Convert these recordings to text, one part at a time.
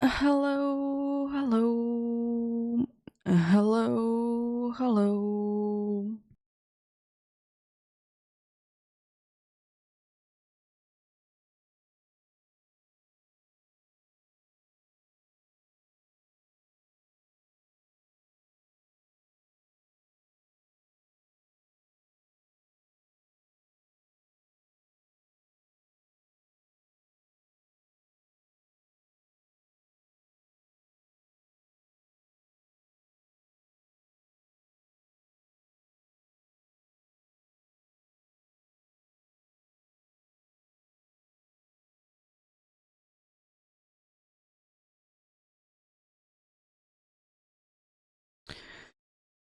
Hello, hello, hello, hello.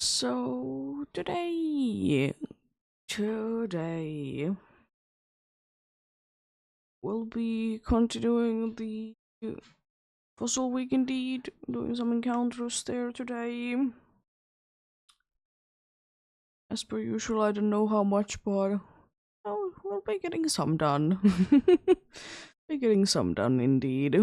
So today we'll be continuing the fossil week indeed, doing some encounters there today. As per usual, I don't know how much, but oh, we'll be getting some done. Be getting some done indeed.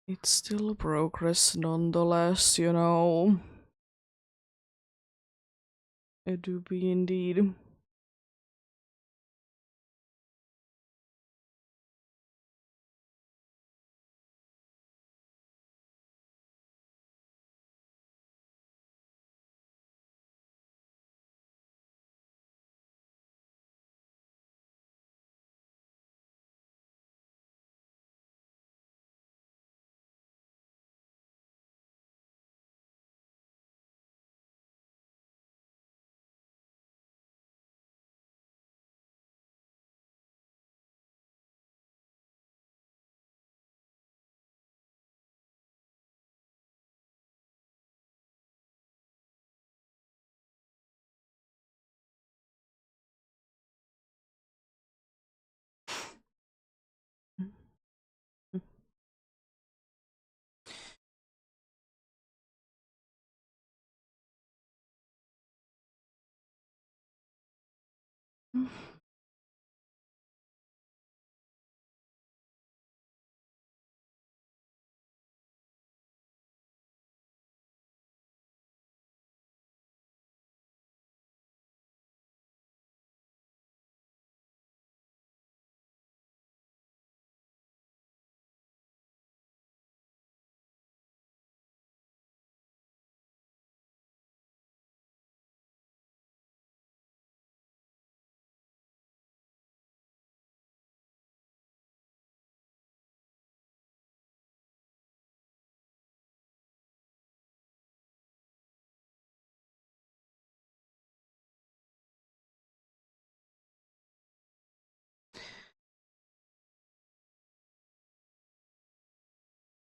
It's still progress nonetheless, you know. It do be indeed.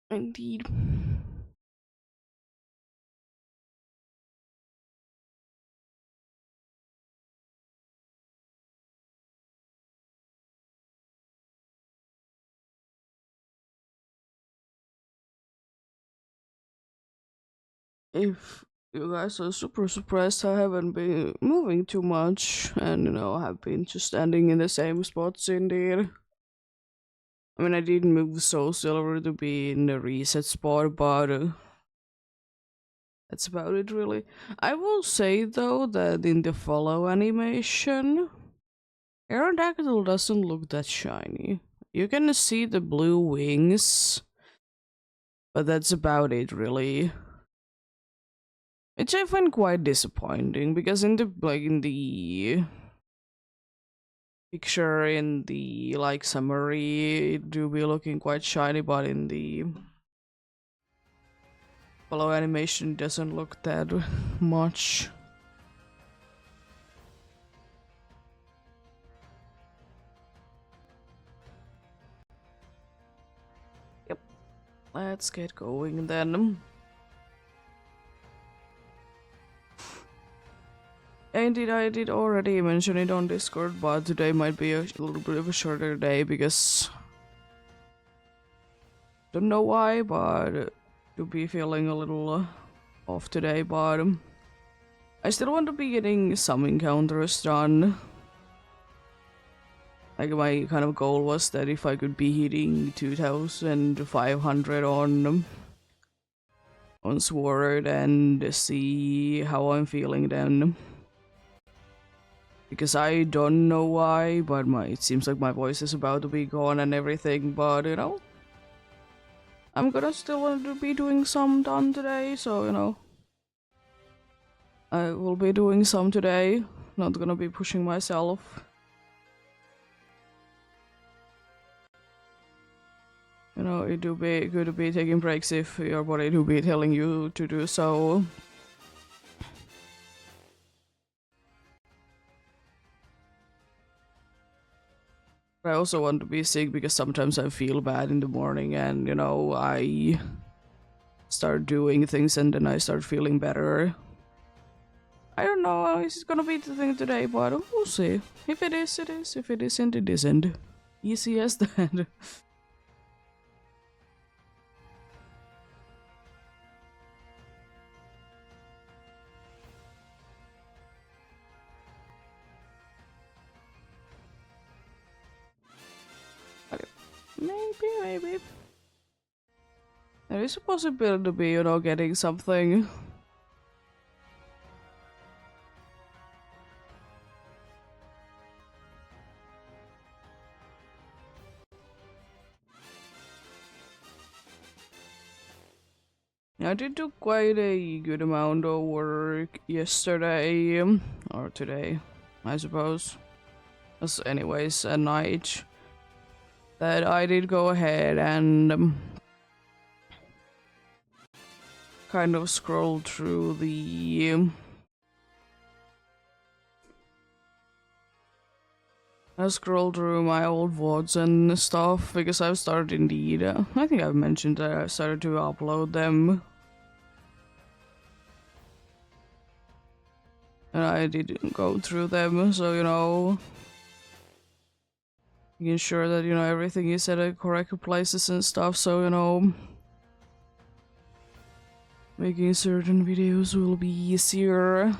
Indeed. If you guys are super surprised, I haven't been moving too much, and have been just standing in the same spots indeed. I mean, I didn't move Soul Silver to be in the reset spot, but that's about it, really. I will say though that in the follow animation, Aerodactyl doesn't look that shiny. You can see the blue wings, but that's about it, really. Which I find quite disappointing because in the picture in the summary it do be looking quite shiny, but in the follow animation doesn't look that much. Yep, let's get going then. Indeed, I did already mention it on Discord, but today might be a little bit of a shorter day because don't know why, but to be feeling a little off today. But I still want to be getting some encounters done. Like my kind of goal was that if I could be hitting 2,500 on Sword and see how I'm feeling then. Because I don't know why, but it seems like my voice is about to be gone and everything, but you know, I'm gonna still want to be doing some done today, so you know, I will be doing some today, not gonna be pushing myself. You know, it do be good to be taking breaks if your body do be telling you to do so. But I also want to be sick because sometimes I feel bad in the morning and, you know, I start doing things and then I start feeling better. I don't know how this is gonna be the thing today, but we'll see. If it is, it is. If it isn't, it isn't. Easy as that. Maybe. There is a possibility to be, you know, getting something. I did do quite a good amount of work yesterday, or today, I suppose. As anyways, at night, that I did go ahead and kind of scroll through the I scrolled through my old VODs and stuff because I've started indeed. I think I've mentioned that I started to upload them. And I didn't go through them, so you know, making sure that you know everything is at the correct places and stuff, so you know, making certain videos will be easier.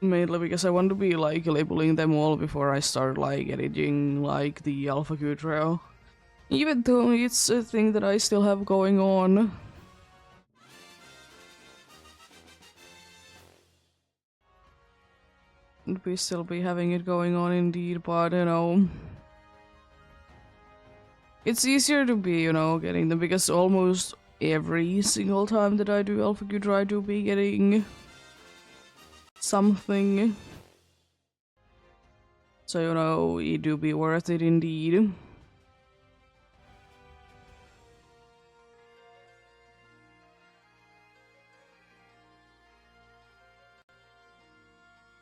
Mainly because I want to be like labeling them all before I start like editing like the Alpha Q trail. Even though it's a thing that I still have going on. We still be having it going on indeed, but you know, it's easier to be, you know, getting them because almost every single time that I do Alpha Q try to be getting something. So you know, it do be worth it indeed.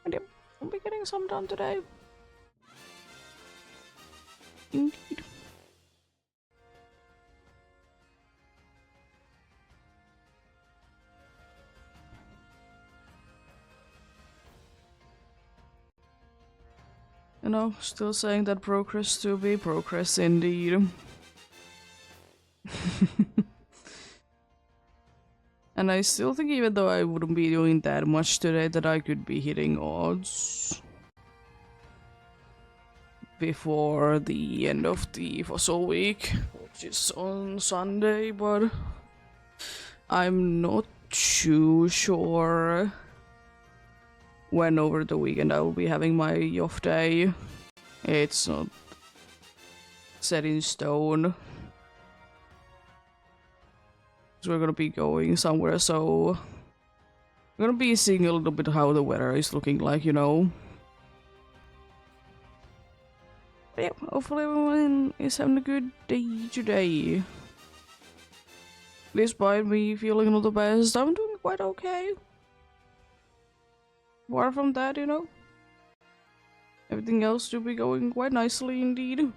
And yep, I'll be getting some done today. Indeed. You know, still saying that progress to be progress indeed. And I still think even though I wouldn't be doing that much today that I could be hitting odds before the end of the fossil week, which is on Sunday, but I'm not too sure when over the weekend I will be having my off day. It's not set in stone. So we're gonna be going somewhere, so we're gonna be seeing a little bit how the weather is looking like, you know. But yeah, hopefully everyone is having a good day today. Despite me feeling not the best, I'm doing quite okay. Apart from that, you know, everything else should be going quite nicely indeed.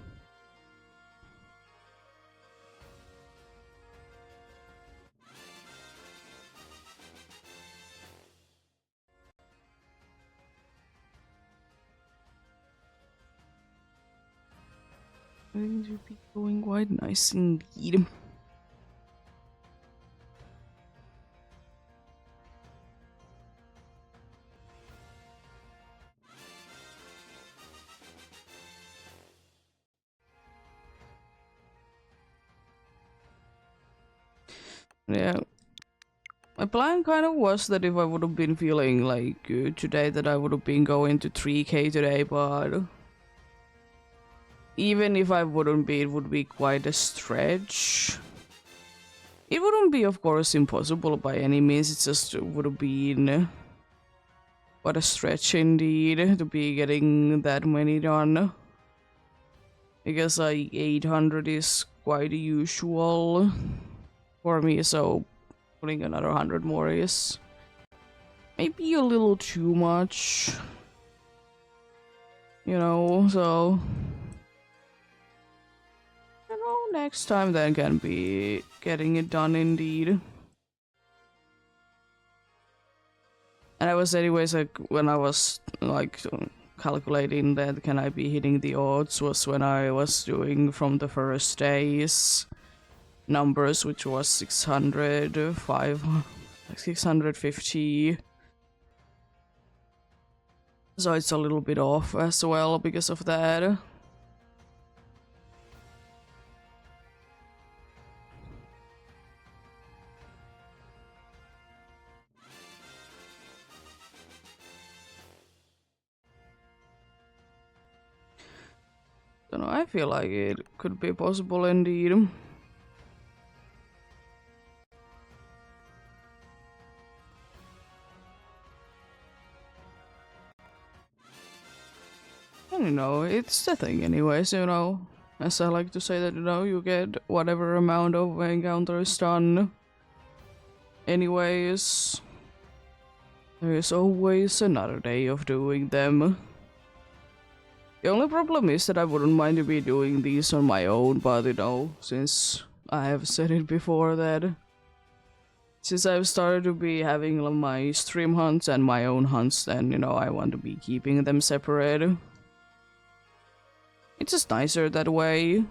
Everything should be going quite nice indeed. Yeah. My plan kind of was that if I would have been feeling like good today, that I would have been going to 3K today, but even if I wouldn't be, it would be quite a stretch. It wouldn't be, of course, impossible by any means, it just would have been quite a stretch indeed to be getting that many done. Because like 800 is quite usual for me, so putting another 100 more is maybe a little too much. You know, so... You know, next time then can be getting it done indeed. And I was anyways like, when I was like calculating that can I be hitting the odds was when I was doing from the first day's numbers, which was 600, 650. So it's a little bit off as well because of that. Don't know, I feel like it could be possible indeed. And you know, it's the thing anyways, you know. As I like to say that, you know, you get whatever amount of encounters done. Anyways, there is always another day of doing them. The only problem is that I wouldn't mind to be doing these on my own, but you know, since I have said it before that since I've started to be having my stream hunts and my own hunts, then you know, I want to be keeping them separate. It's just nicer that way.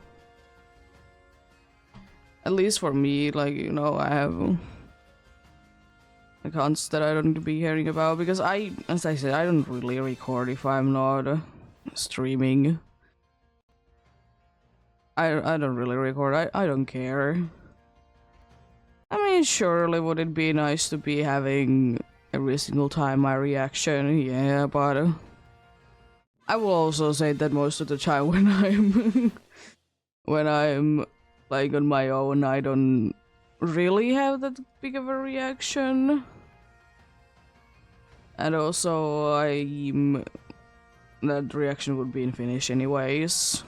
At least for me, like, you know, I have accounts that I don't need to be hearing about because as I said, I don't really record if I'm not streaming. I don't really record. I don't care. I mean, surely would it be nice to be having every single time my reaction? Yeah, but I will also say that most of the time when I'm like on my own, I don't really have that big of a reaction. And also, that reaction would be in Finnish anyways.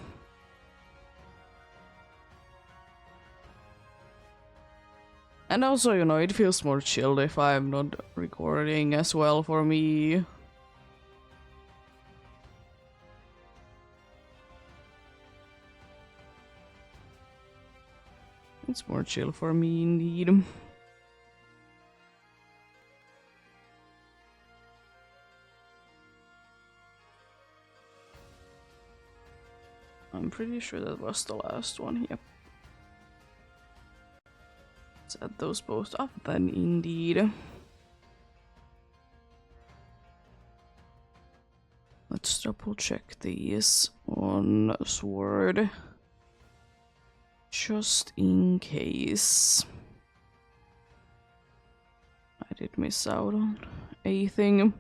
And also, you know, it feels more chilled if I'm not recording as well for me. It's more chill for me indeed. I'm pretty sure that was the last one, yep. Let's add those both up then, indeed. Let's double check these on Sword. Just in case. I did miss out on a thing.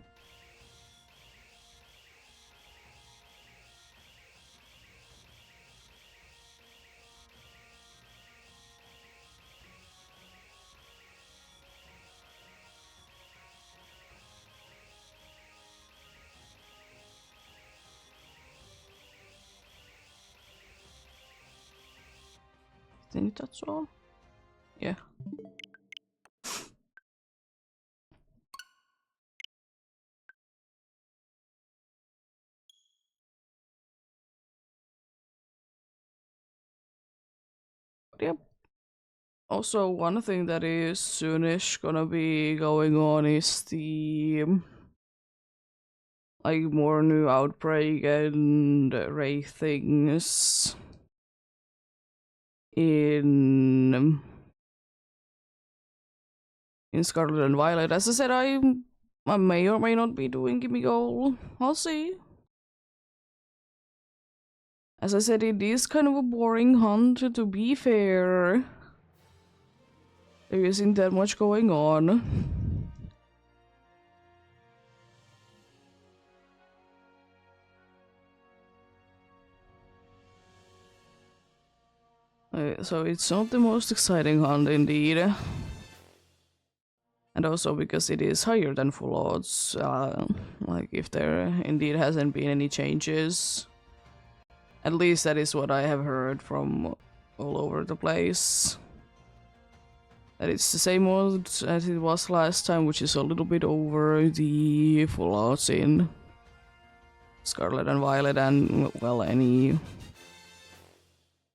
I think that's all. Yeah. But yep. Also, one thing that is soonish gonna be going on is the like more new outbreak and raid things in Scarlet and Violet. As I said, I may or may not be doing Gimme Goal. I'll see. As I said, it is kind of a boring hunt, to be fair. There isn't that much going on. So it's not the most exciting hunt indeed. And also because it is higher than full odds, like if there indeed hasn't been any changes. At least that is what I have heard from all over the place. That it's the same odds as it was last time, which is a little bit over the full odds in Scarlet and Violet and, well, any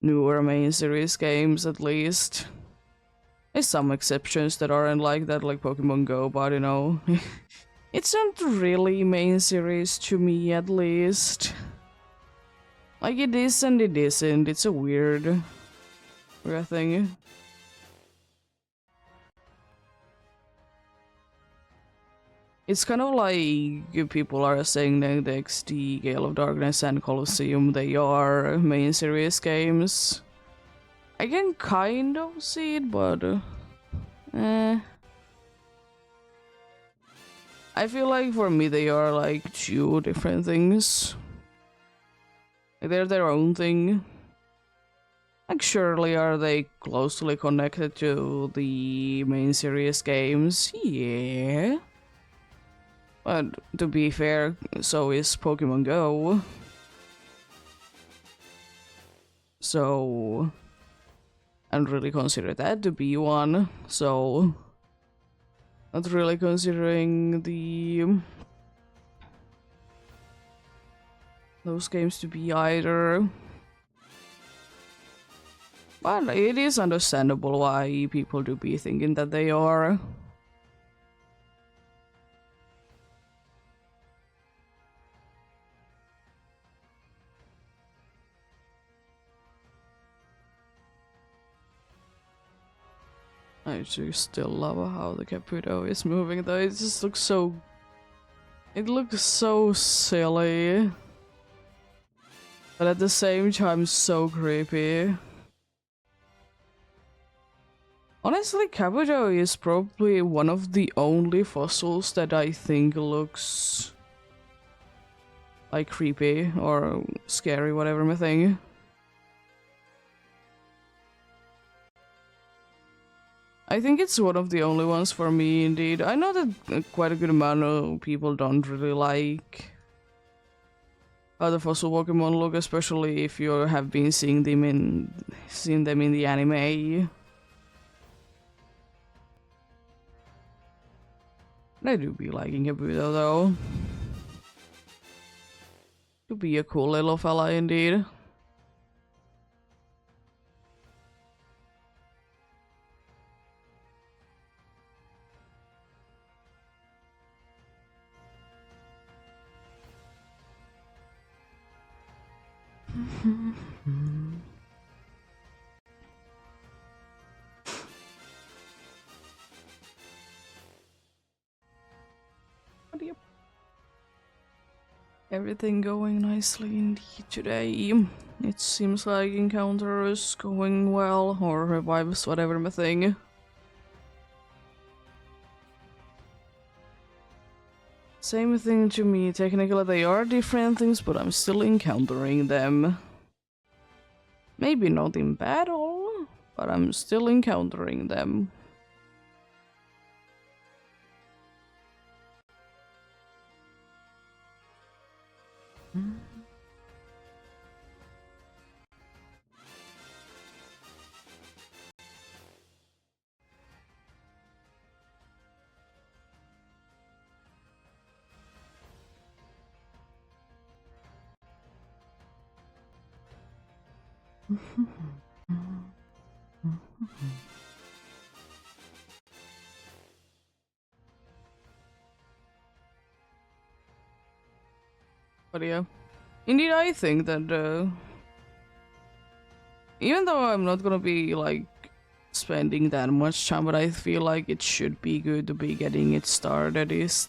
newer main series games at least. There's some exceptions that aren't like that, like Pokemon Go, but you know, it's not really main series to me at least. Like it is and it isn't, it's a weird thing. It's kind of like people are saying that the XD, Gale of Darkness and Colosseum, they are main series games. I can kind of see it, but I feel like for me they are like two different things. Like they're their own thing. Like surely are they closely connected to the main series games? Yeah. But to be fair, so is Pokemon Go. So I don't really consider that to be one, so not really considering those games to be either. But it is understandable why people do be thinking that they are. I do still love how the Caputo is moving though, it just looks so... It looks so silly. But at the same time so creepy. Honestly, Caputo is probably one of the only fossils that I think looks... like creepy or scary, whatever my thing. I think it's one of the only ones for me, indeed. I know that quite a good amount of people don't really like how the fossil Pokemon look, especially if you have been seeing them in the anime. I do be liking Kabuto though. To be a cool little fella indeed. Everything going nicely indeed today. It seems like encounter is going well, or revives, whatever my thing. Same thing to me, technically they are different things, but I'm still encountering them. Maybe not in battle, but I'm still encountering them. But yeah, indeed I think that even though I'm not gonna be like spending that much time, but I feel like it should be good to be getting it started is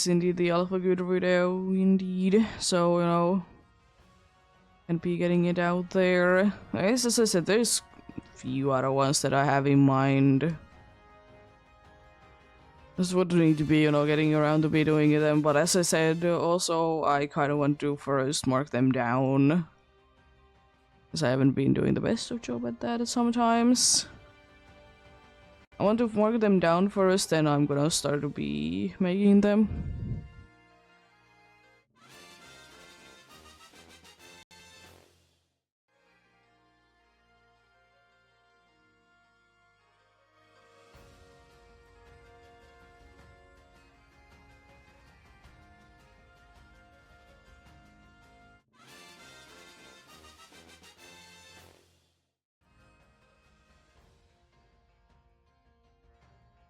indeed the alpha good video indeed. So you know, and be getting it out there. As I said, there's few other ones that I have in mind. This would need to be, you know, getting around to be doing them, but as I said, also I kind of want to first mark them down. Because I haven't been doing the best of job at that sometimes. I want to mark them down first, then I'm gonna start to be making them.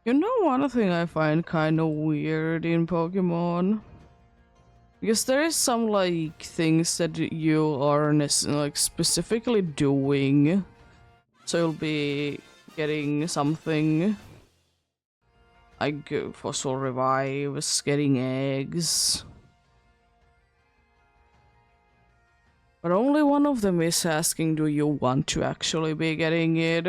You know, one thing I find kind of weird in Pokemon? Because there is some, like, things that you are like, specifically doing. So you'll be getting something like fossil revives, getting eggs. But only one of them is asking, do you want to actually be getting it?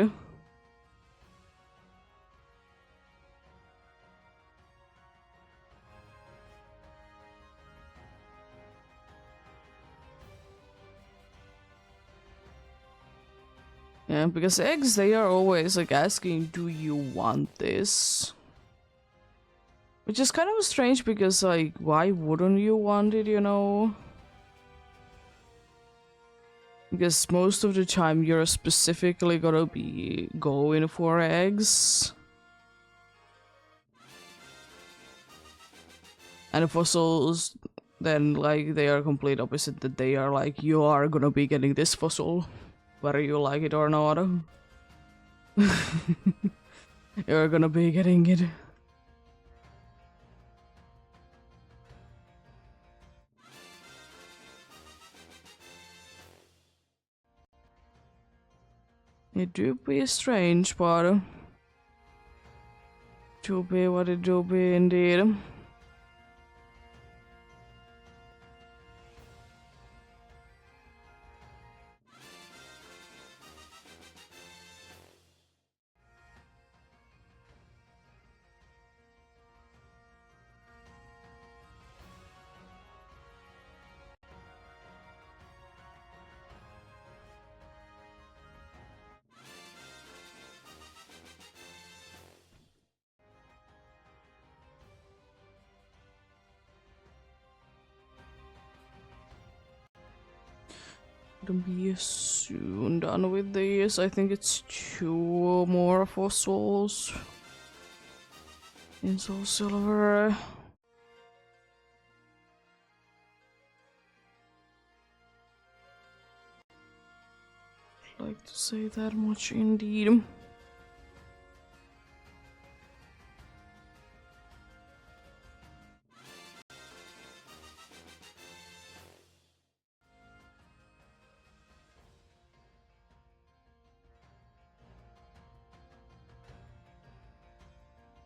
Yeah, because eggs, they are always like asking, do you want this? Which is kind of strange because, like, why wouldn't you want it, you know? Because most of the time you're specifically gonna be going for eggs. And the fossils, then, like, they are complete opposite, that they are like, you are gonna be getting this fossil, whether you like it or not. You're gonna be getting it. It do be strange, but do be what it do be indeed. To be soon done with these. I think it's 2 more fossils in Soul Silver. I'd like to say that much indeed.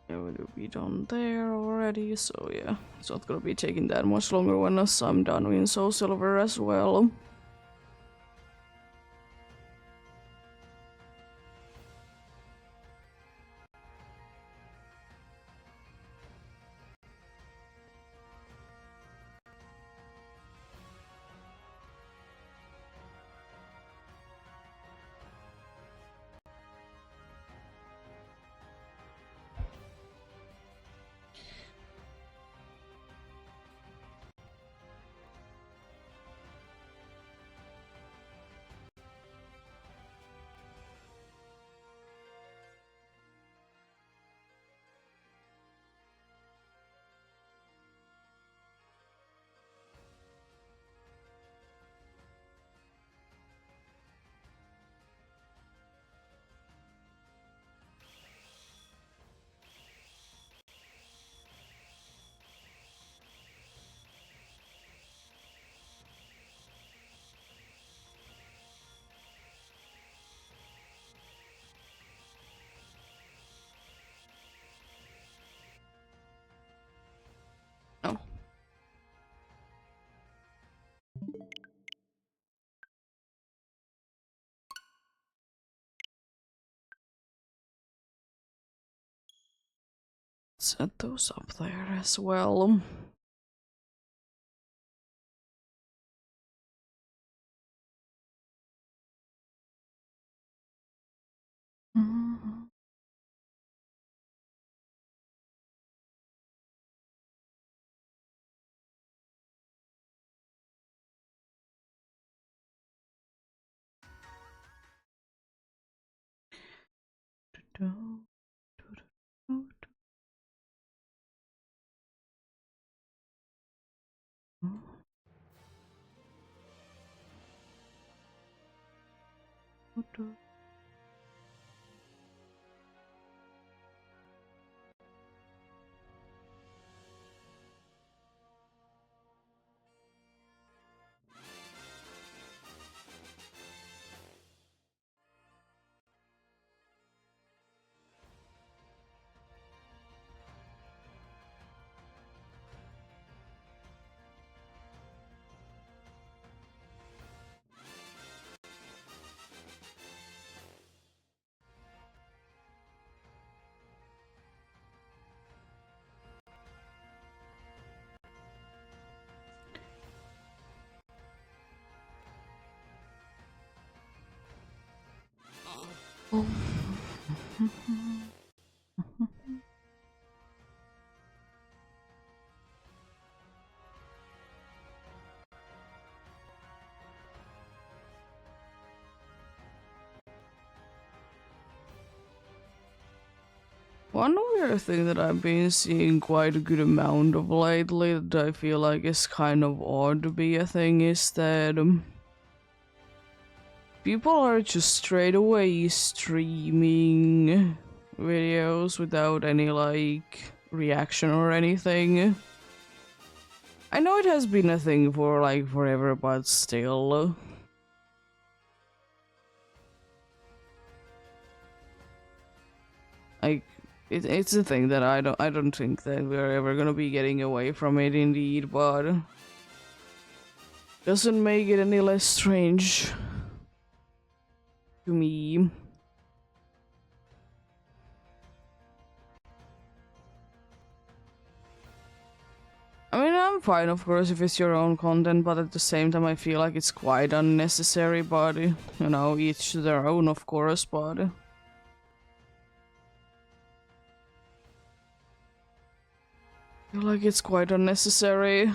Yeah, we'll be done there already, so yeah. It's not gonna be taking that much longer when I'm done with Soul Silver as well. Set those up there as well. Mhm. Oh. One weird thing that I've been seeing quite a good amount of lately that I feel like is kind of odd to be a thing is that people are just straight away streaming videos without any like reaction or anything. I know it has been a thing for like forever, but still. Like it's a thing that I don't think that we're ever gonna be getting away from it indeed, but doesn't make it any less strange to me. I mean, I'm fine, of course, if it's your own content, but at the same time, I feel like it's quite unnecessary, but, you know, each to their own, of course, but... I feel like it's quite unnecessary.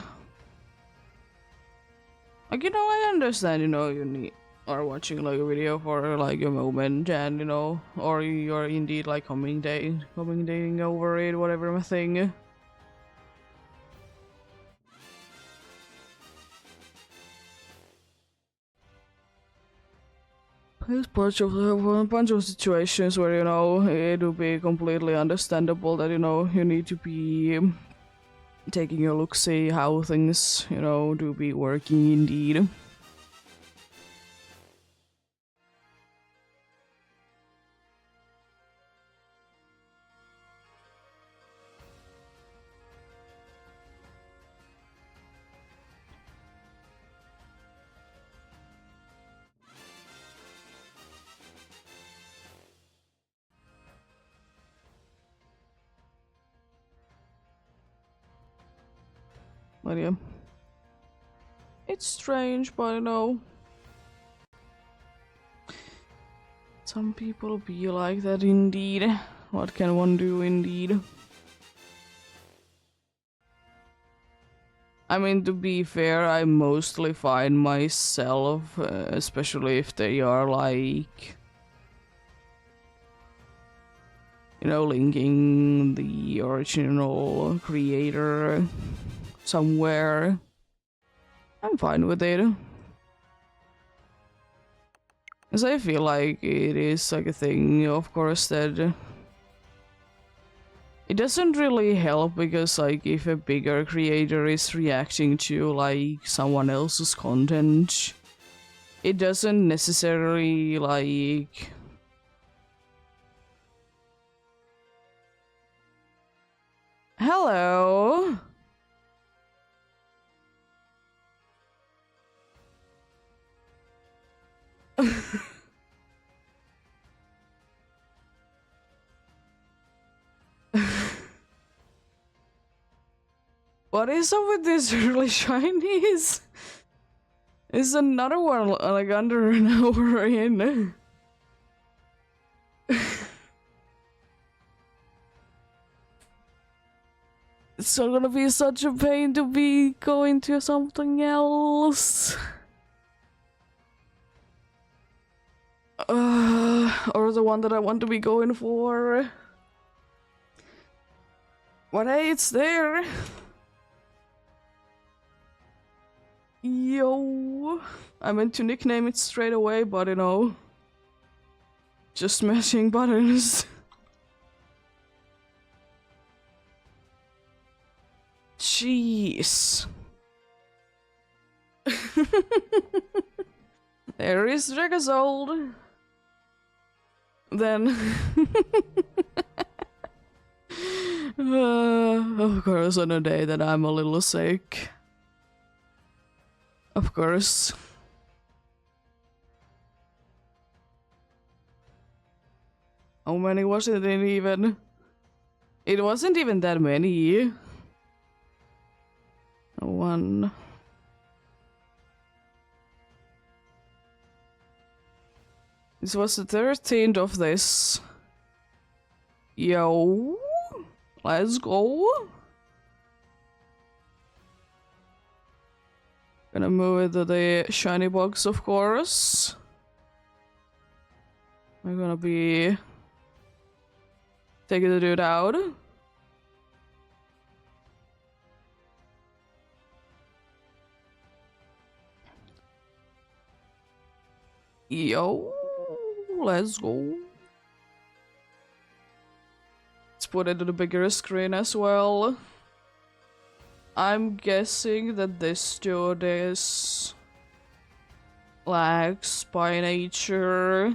Like, you know, I understand, you know, you are watching, like, a video for, like, a moment, and, you know, or you're indeed, like, commentating over it, whatever thing. There's a bunch of situations where, you know, it would be completely understandable that, you know, you need to be taking a look, see how things, you know, do be working indeed. But yeah. It's strange, but you know. Some people be like that indeed. What can one do indeed? I mean, to be fair, I mostly find myself, especially if they are like, you know, linking the original creator somewhere. I'm fine with it. Because I feel like it is like a thing, of course, that it doesn't really help because like if a bigger creator is reacting to like someone else's content, it doesn't necessarily like hello. What is up with these early shinies? Is another one like under an hour in? It's not gonna be such a pain to be going to something else. Or the one that I want to be going for. But hey, it's there. Yo. I meant to nickname it straight away, but you know. Just smashing buttons. Jeez. There is Dragazold. Then... of course, on a day that I'm a little sick. Of course. How many was it even? It wasn't even that many. One. This was the 13th of this. Yo. Let's go. Gonna move it to the shiny box, of course. I'm gonna be taking the dude out. Yo, let's go. Let's put it to the bigger screen as well. I'm guessing that this dude is lags by nature.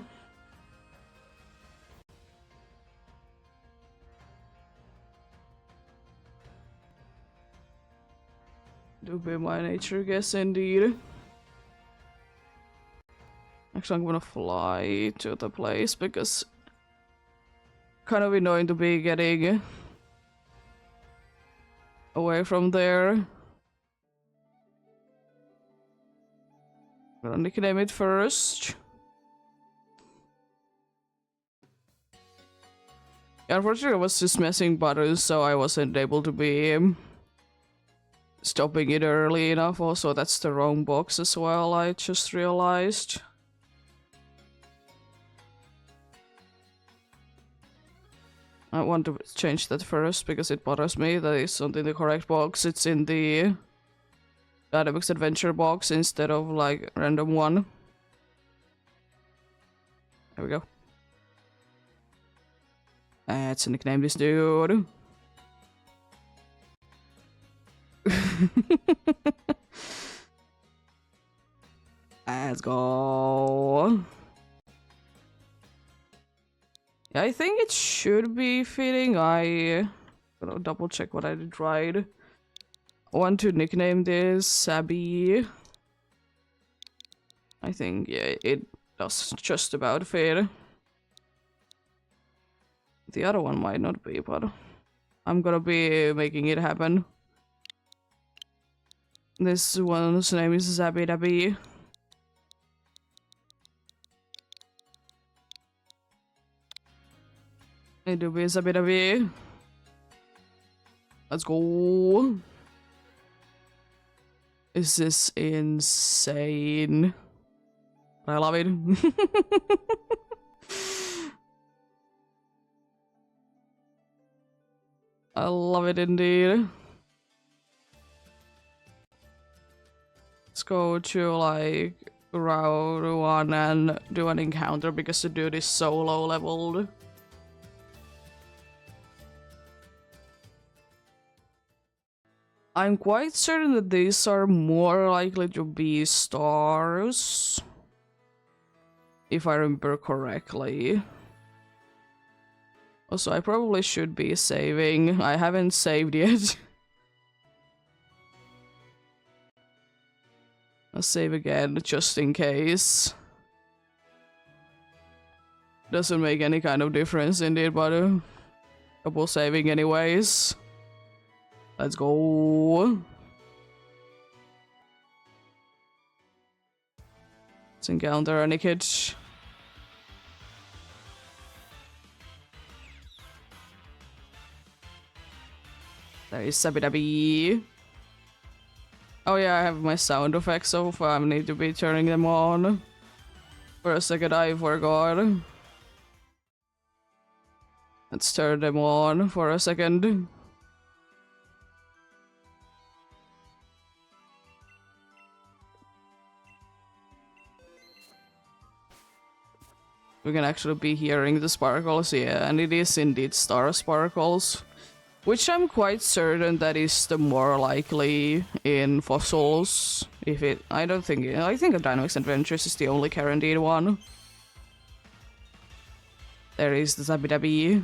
Do be my nature guess indeed. Actually, I'm gonna fly to the place because kind of annoying to be getting away from there. I'm gonna nickname it first. Unfortunately, I was just messing buttons, so I wasn't able to be stopping it early enough. Also, that's the wrong box as well, I just realized. I want to change that first because it bothers me that it's not in the correct box. It's in the Dynamics Adventure box instead of like random one. There we go. Let's nickname this dude. Let's go. Yeah, I think it should be fitting. I gotta double check what I did right. I want to nickname this Sabby. I think, yeah, it does just about fit. The other one might not be, but I'm gonna be making it happen. This one's name is Zabby Dabby. It do be Zabby Dabby. Let's go. Is this insane? I love it. I love it indeed. Let's go to like Route 1 and do an encounter because the dude is so low leveled. I'm quite certain that these are more likely to be stars. If I remember correctly. Also, I probably should be saving. I haven't saved yet. I'll save again, just in case. Doesn't make any kind of difference indeed, but double saving anyways. Let's go. Let's encounter any kid. There is Sabidabi. Oh yeah, I have my sound effects off. I need to be turning them on. For a second, I forgot. Let's turn them on for a second. We can actually be hearing the sparkles, yeah, and it is indeed star sparkles. Which I'm quite certain that is the more likely in fossils. If it, I don't think, I think Dynamics Adventures is the only guaranteed one. There is the Zabidabi.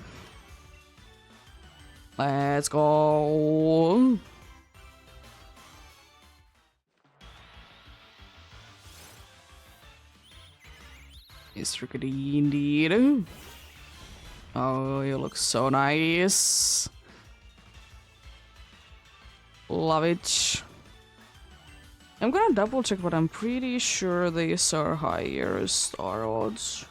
Let's go. It's rickety indeed. Oh, you look so nice. Love it. I'm gonna double check, but I'm pretty sure these are higher star odds.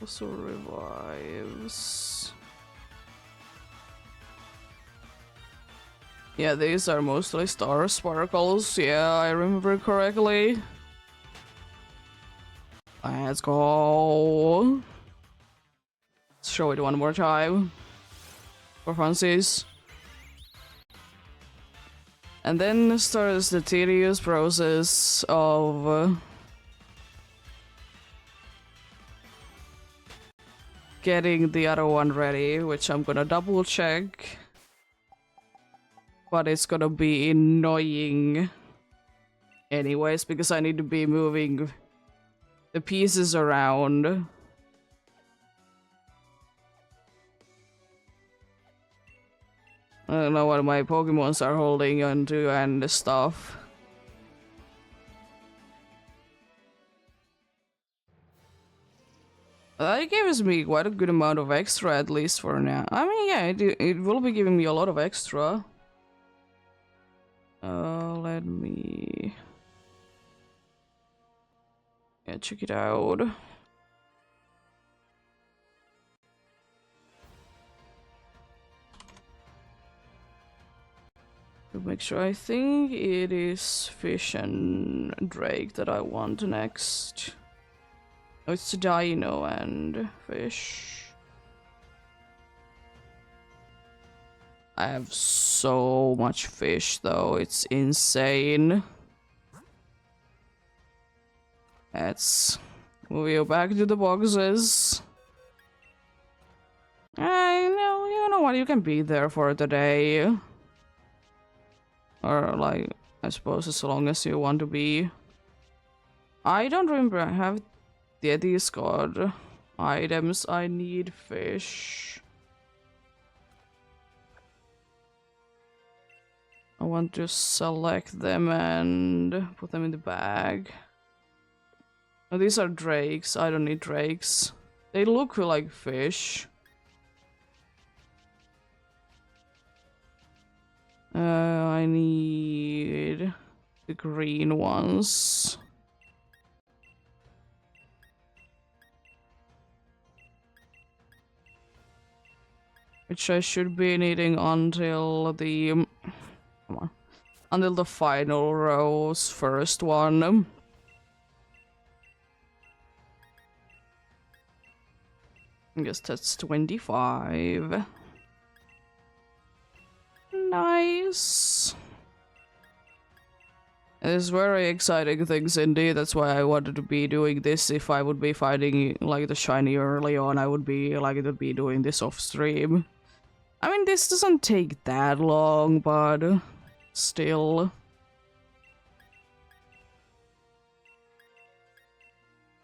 Also revives. Yeah, these are mostly star sparkles. Yeah, I remember correctly. Let's go. Let's show it one more time. For funsies. And then starts the tedious process of getting the other one ready, which I'm gonna double check. But it's gonna be annoying anyways, because I need to be moving the pieces around. I don't know what my Pokemons are holding onto and stuff. That gives me quite a good amount of extra, at least for now. I mean, yeah, it will be giving me a lot of extra. Let me... yeah, check it out. To make sure, I think it is Fish and Drake that I want next. Oh, it's Dino and Fish. I have so much fish though, it's insane. Let's move you back to the boxes. I know, you know what, you can be there for the day. Or like, I suppose as long as you want to be. I don't remember, I have the discard items, I need fish. I want to select them and put them in the bag. Oh, these are drakes, I don't need drakes. They look like fish. I need the green ones. Which I should be needing until the... come on. Until the final row's first one. I guess that's 25. Nice. It's very exciting things indeed. That's why I wanted to be doing this. If I would be finding like the shiny early on, I would be like to be doing this off stream. I mean, this doesn't take that long, but still.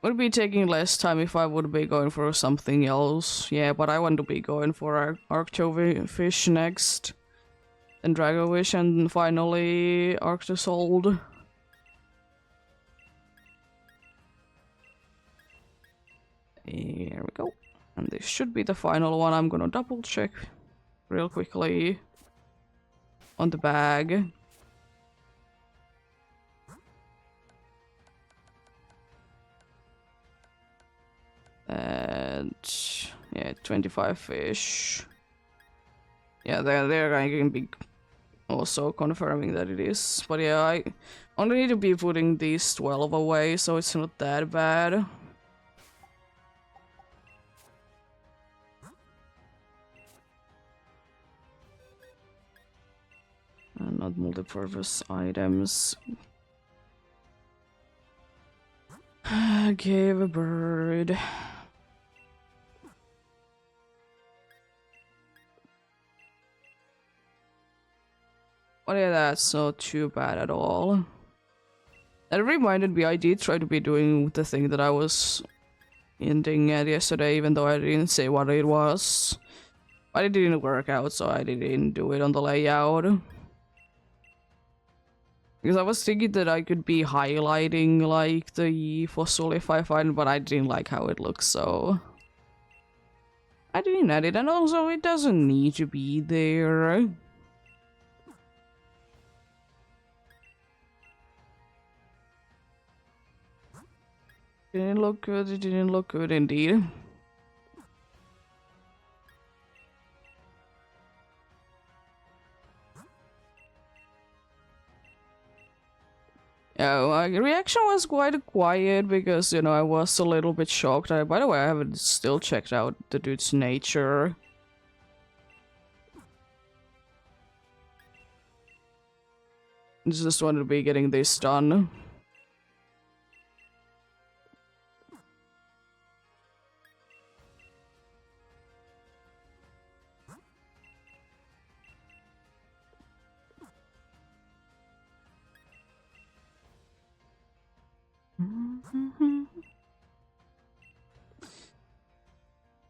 Would be taking less time if I would be going for something else. Yeah, but I want to be going for Arctofish next. Then Dragowish and finally Arctosold. Here we go. And this should be the final one. I'm gonna double check real quickly on the bag. And yeah, 25 fish. Yeah, they're going to be also confirming that it is. But yeah, I only need to be putting these 12 away, so it's not that bad. And not multi-purpose items. Give a bird. But yeah, that's not too bad at all. That reminded me, I did try to be doing the thing that I was hinting at yesterday, even though I didn't say what it was. But it didn't work out, so I didn't do it on the layout. Because I was thinking that I could be highlighting, like, the fossil if I find it, but I didn't like how it looks, so... I didn't add it, and also it doesn't need to be there. Didn't look good, it didn't look good indeed. Yeah, my reaction was quite quiet because, you know, I was a little bit shocked. By the way, I haven't still checked out the dude's nature. Just wanted to be getting this done.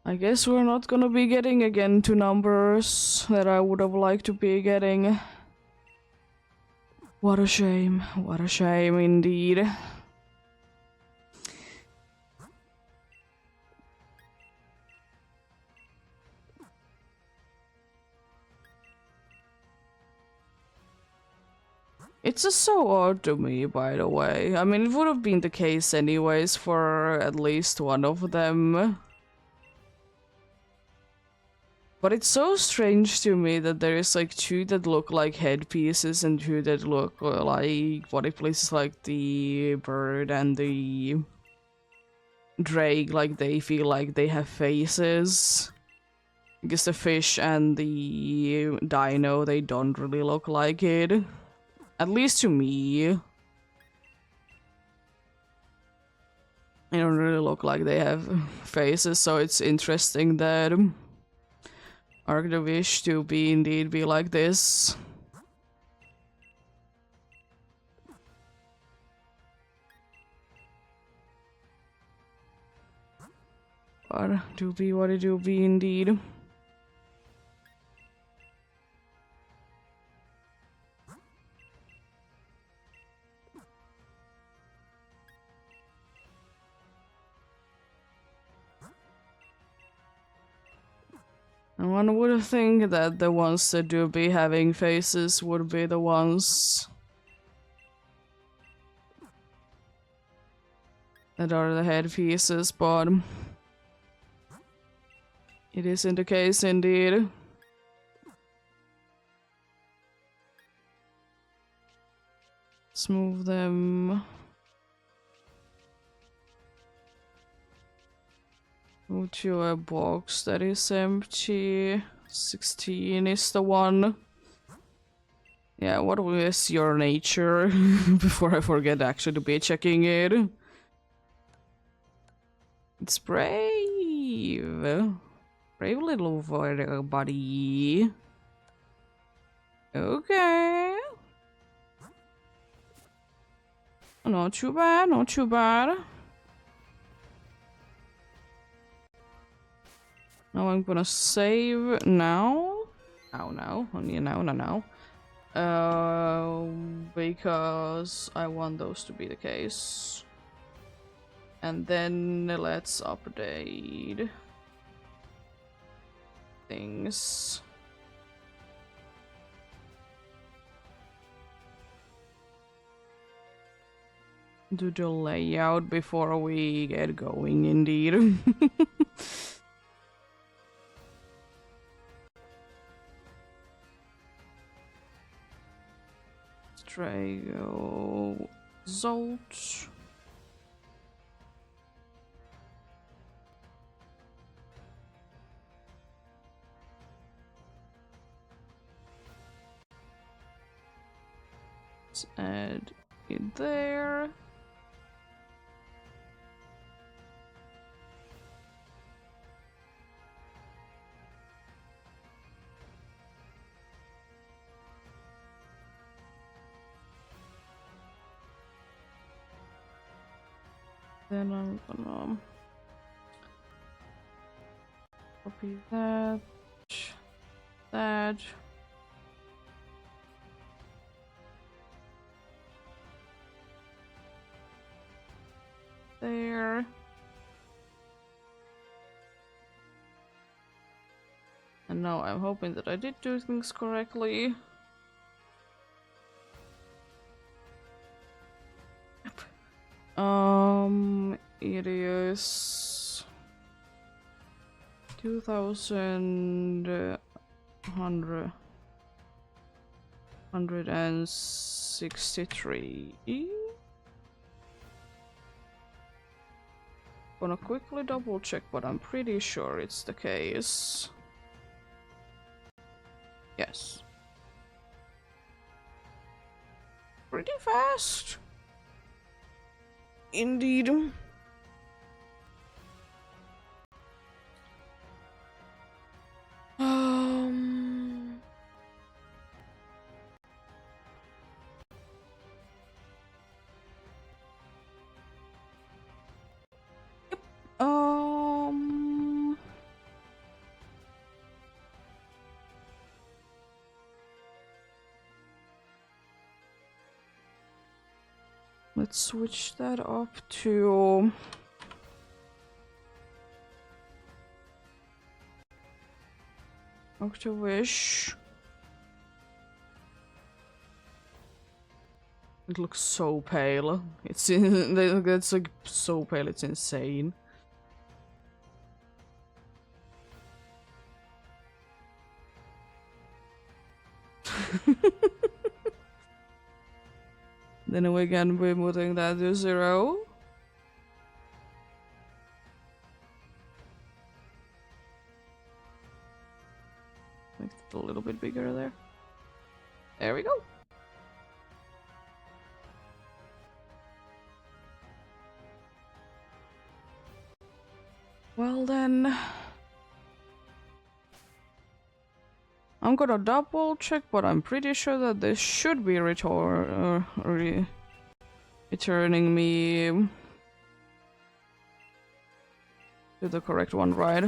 I guess we're not gonna be getting again to numbers that I would have liked to be getting. What a shame indeed. It's just so odd to me, by the way. I mean, it would have been the case anyways for at least one of them. But it's so strange to me that there is like two that look like headpieces and two that look like body places, like the bird and the drake, like they feel like they have faces. Because the fish and the dino, they don't really look like it. At least to me. They don't really look like they have faces, so it's interesting that Arctofish to be indeed be like this. But do be what it do be indeed. And one would think that the ones that do be having faces would be the ones that are the headpieces, but it isn't the case indeed. Let's move them. Move to a box that is empty. 16 is the one. Yeah, what is your nature? Before I forget actually to be checking it. It's brave. Brave little water buddy. Okay. Not too bad, not too bad. Now I'm gonna save now. Now. Only now. Because I want those to be the case. And then let's update things. Do the layout before we get going, indeed. Strago Zolt. Let's add it there. Then I'm gonna copy that. There. And now I'm hoping that I did do things correctly. It is 2,163. Gonna quickly double check, but I'm pretty sure it's the case. Yes. Pretty fast. Indeed. Um. Um. Let's switch that up to Octavish. It looks so pale. It's like so pale. It's insane. Then we can be moving that to 0. Make it a little bit bigger there. There we go. Well then, I'm gonna double check, but I'm pretty sure that this should be returning me to the correct one, right?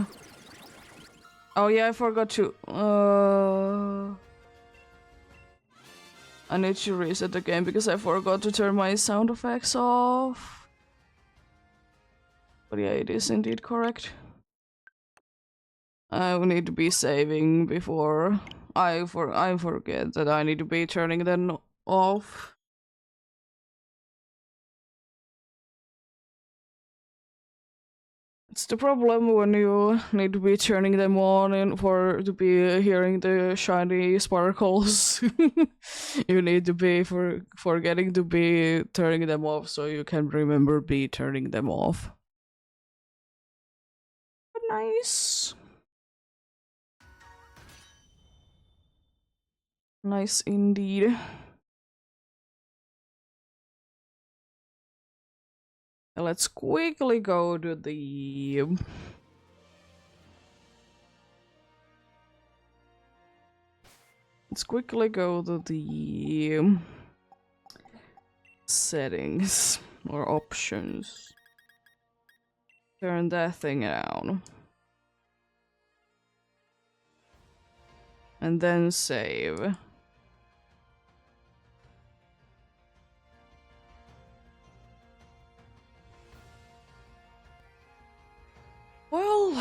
Oh yeah, I forgot to. I need to reset the game because I forgot to turn my sound effects off. But yeah, it is indeed correct. I will need to be saving before I forget that I need to be turning them off. It's the problem when you need to be turning them on and to be hearing the shiny sparkles. You need to be forgetting to be turning them off so you can remember be turning them off. Nice. Nice indeed. Let's quickly go to the... Let's quickly go to the settings or options. Turn that thing down. And then save. Well.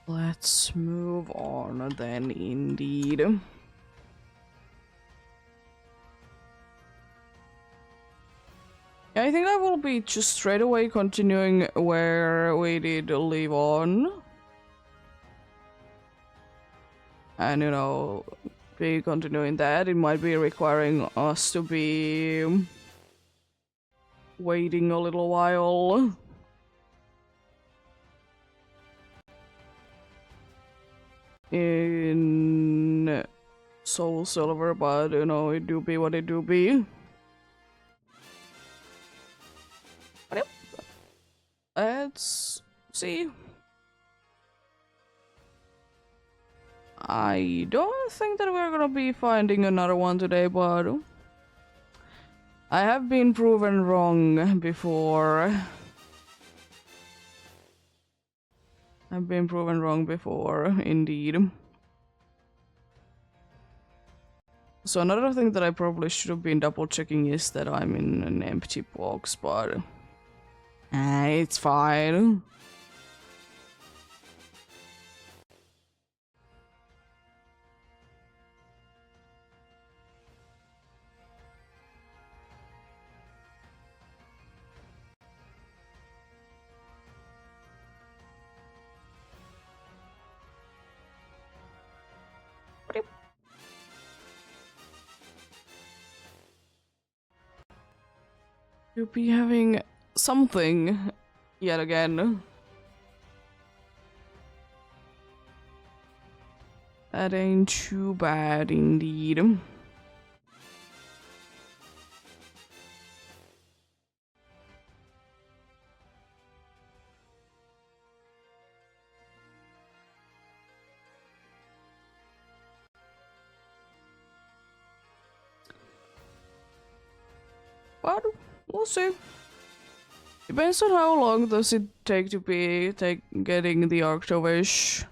Let's move on then, indeed. I think I will be just straight away continuing where we did leave on. And, you know, be continuing that. It might be requiring us to be waiting a little while. In Soul Silver, but, you know, it do be what it do be. Let's see. I don't think that we're gonna be finding another one today, but I have been proven wrong before. I've been proven wrong before, indeed. So another thing that I probably should have been double checking is that I'm in an empty box, but it's fine. You'll be having something yet again. That ain't too bad indeed. But we'll see. Depends on how long does it take to be getting the Octovish.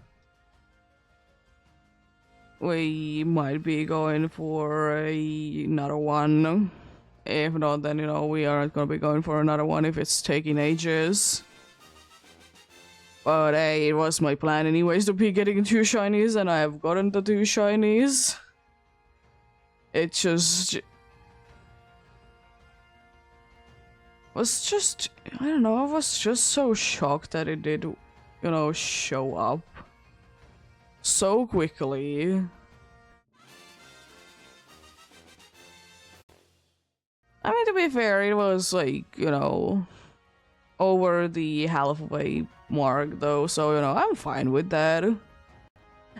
We might be going for another one. If not, then, you know, we aren't gonna be going for another one if it's taking ages. But hey, it was my plan anyways to be getting 2 shinies, and I have gotten the 2 shinies. It just... was just... I don't know, I was just so shocked that it did, you know, show up so quickly. I mean, to be fair, it was like, you know, over the halfway mark though, so, you know, I'm fine with that.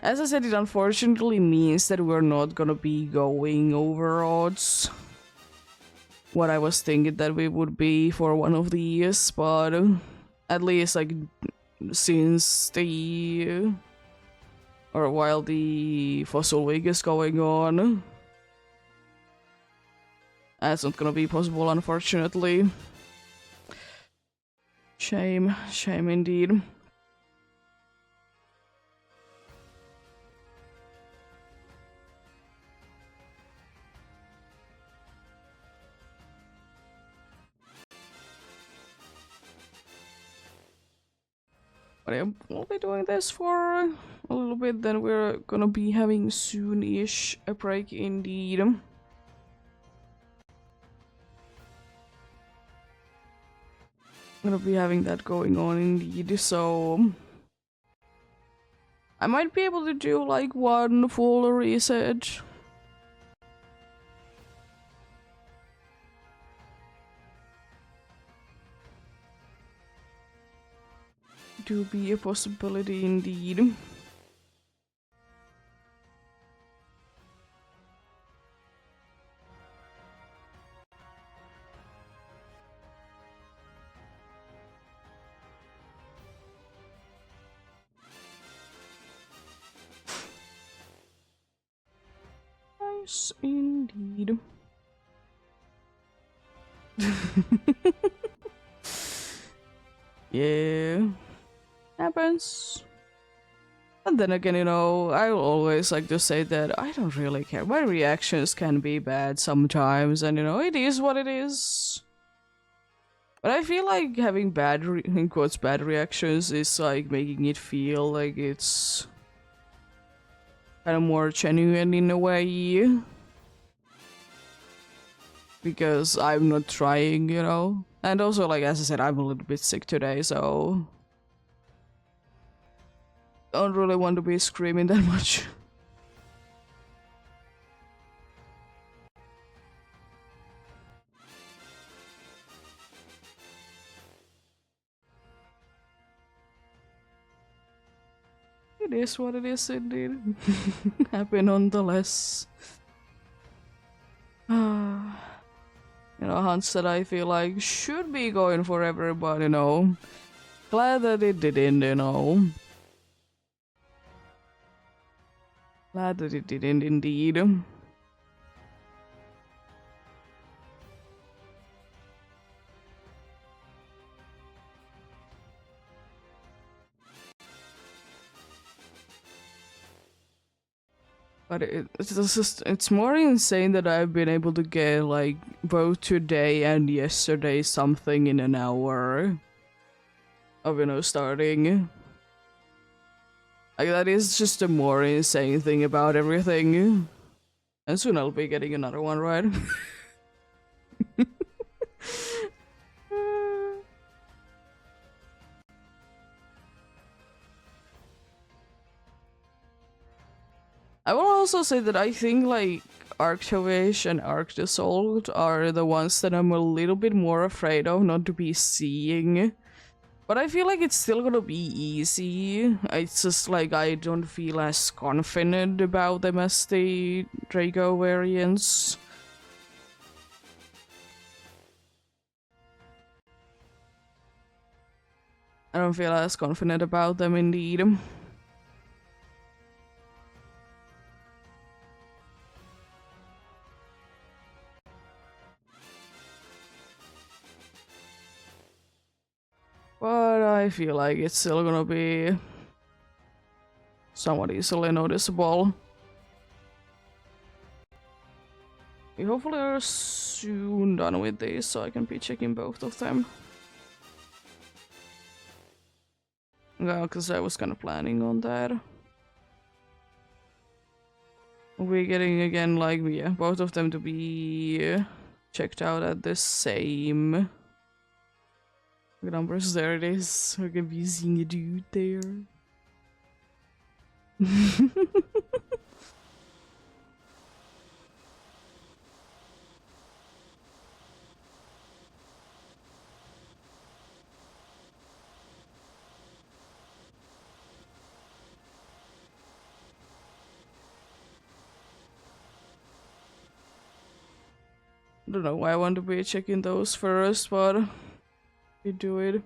As I said, it unfortunately means that we're not gonna be going over odds. What I was thinking that we would be for one of these, but at least, like, since the... or while the Fossil Week is going on, that's not gonna be possible, unfortunately. Shame indeed. But yeah, we'll be doing this for a little bit, then we're gonna be having soon-ish a break indeed. Gonna be having that going on indeed, so I might be able to do like one full reset. do be a possibility indeed. Nice indeed. Yeah, happens. And then again, you know, I always like to say that I don't really care. My reactions can be bad sometimes, and you know, it is what it is. But I feel like having bad, in quotes, bad reactions is like making it feel like it's kind of more genuine in a way. Because I'm not trying, you know? And also, like, as I said, I'm a little bit sick today, so don't really want to be screaming that much. It is what it is, indeed. Happy nonetheless. You know, hunts that I feel like should be going forever, but you know, glad that it didn't, you know. Glad that it didn't, indeed. But it's just, it's more insane that I've been able to get like both today and yesterday something in an hour of, you know, starting. Like, that is just the more insane thing about everything. And soon I'll be getting another one, right? I will also say that I think like Arctovish and Arctisol are the ones that I'm a little bit more afraid of not to be seeing. But I feel like it's still gonna be easy. It's just like I don't feel as confident about them as the Draco variants. I don't feel as confident about them indeed. But I feel like it's still gonna be somewhat easily noticeable. We hopefully are soon done with these so I can be checking both of them. Yeah, because I was kind of planning on that. We're getting again, like, yeah, both of them to be checked out at the same numbers. There it is. We're gonna be seeing a dude there. I don't know why I want to be checking those first, but we do it.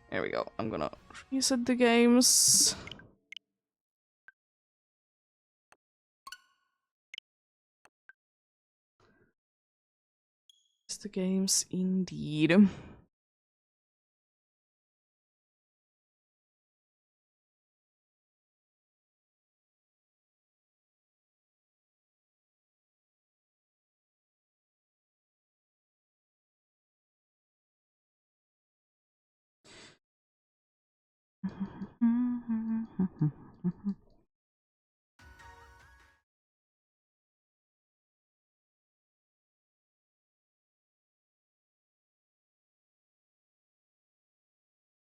There we go. I'm gonna reset the games. It's the games indeed.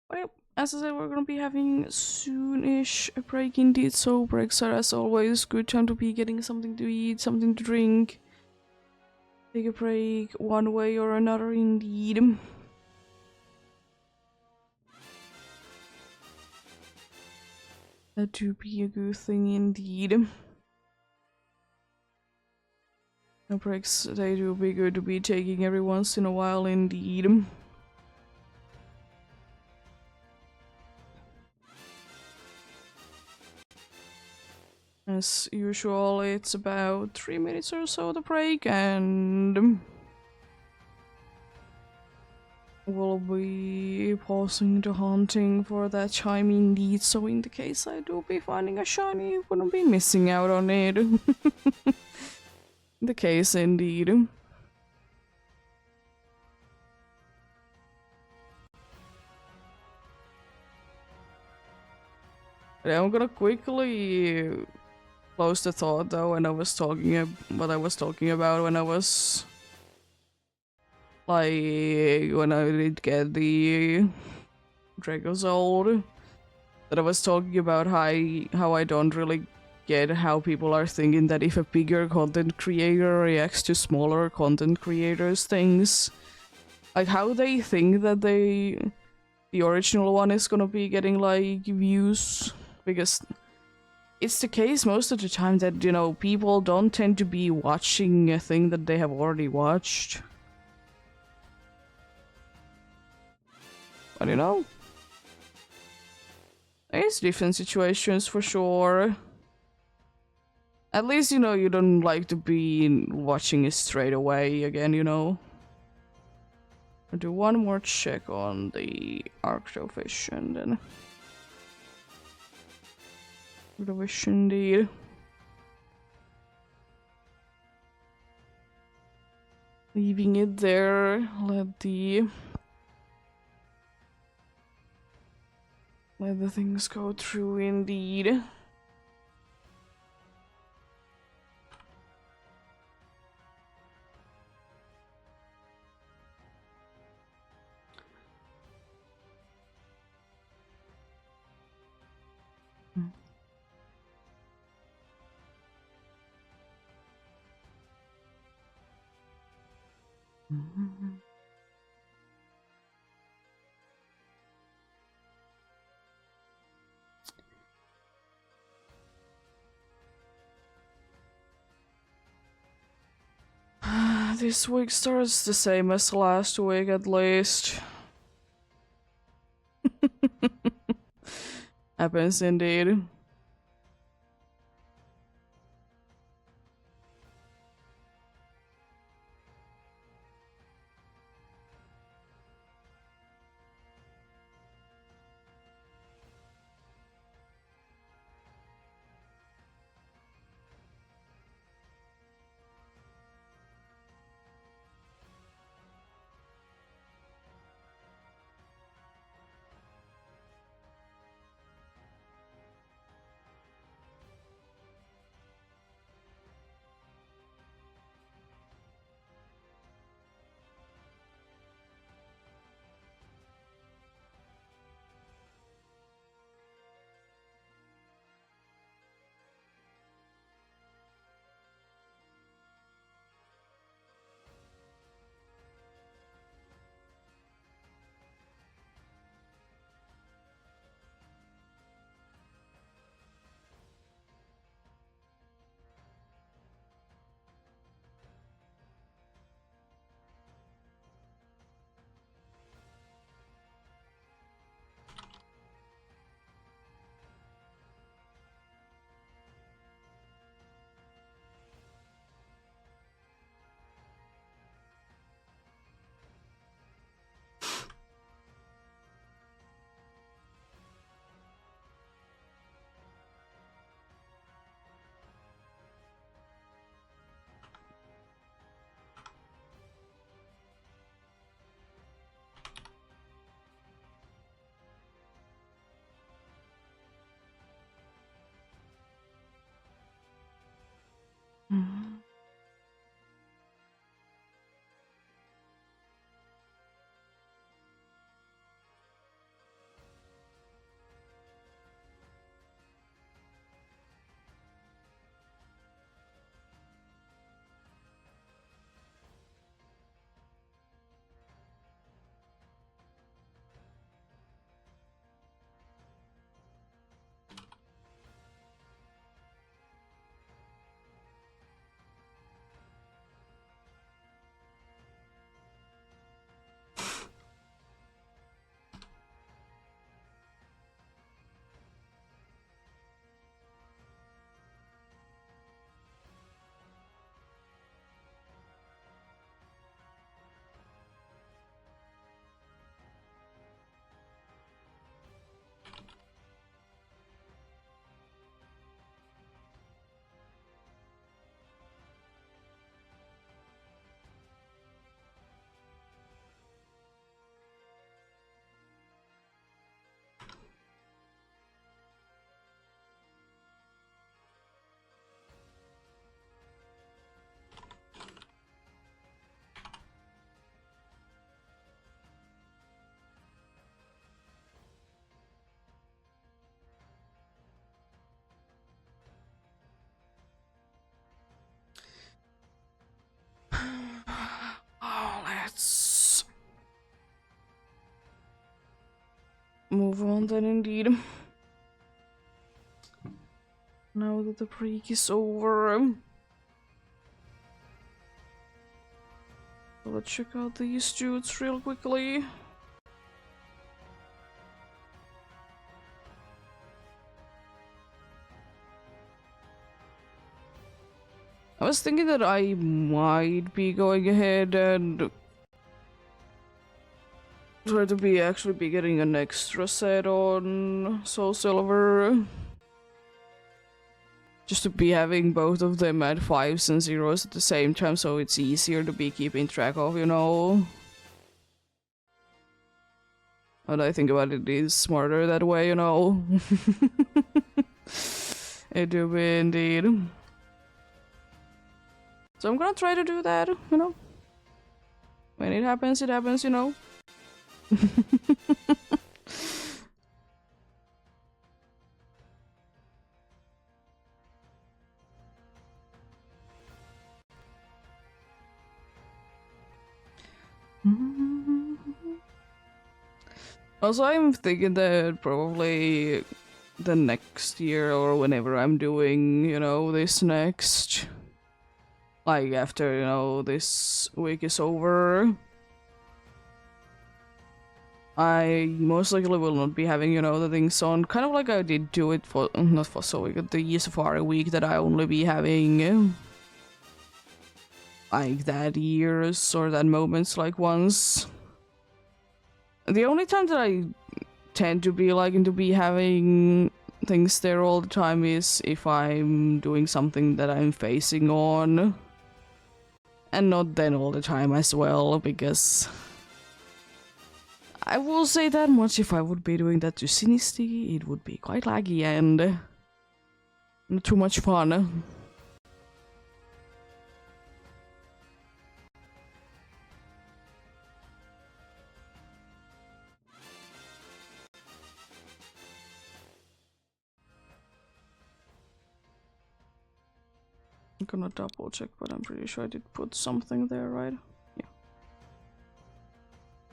Well, as I said, we're gonna be having soon-ish a break indeed, so breaks are as always good time to be getting something to eat, something to drink, take a break one way or another indeed. That would be a good thing indeed. No breaks, they do be good to be taking every once in a while indeed. As usual, it's about 3 minutes or so the break, and we'll be pausing the hunting for that chime indeed, so in the case I do be finding a shiny, you wouldn't be missing out on it. The case indeed. I'm gonna quickly close the thought though when I was talking what I was talking about when I was like when I did get the Dracozold, that I was talking about how I don't really get how people are thinking that if a bigger content creator reacts to smaller content creators things, like how they think that the original one is gonna be getting like views, because it's the case most of the time that, you know, people don't tend to be watching a thing that they have already watched. But you know, there's different situations for sure. At least, you know, you don't like to be watching it straight away again, you know. I'll do one more check on the Arctofish and then Arctofish indeed. Leaving it there, let the things go through indeed. This week starts the same as last week at least. Happens indeed. move on then indeed. Now that the break is over. So let's check out these dudes real quickly. I was thinking that I might be going ahead and try to actually be getting an extra set on Soul Silver. Just to be having both of them at 5s and 0s at the same time, so it's easier to be keeping track of, you know. But I think about it is smarter that way, you know. It do be indeed. So I'm gonna try to do that, you know. When it happens, you know. Also, I'm thinking that probably the next year or whenever I'm doing, you know, this next, like after, you know, this week is over, I most likely will not be having, you know, the things on, kind of like I did do it for, not for so week, the Safari week, that I only be having like that years or that moments like once. The only time that I tend to be liking to be having things there all the time is if I'm doing something that I'm facing on. And not then all the time as well, because I will say that much, if I would be doing that to Sinisty, it would be quite laggy and not too much fun. I'm gonna double check, but I'm pretty sure I did put something there, right? Yeah.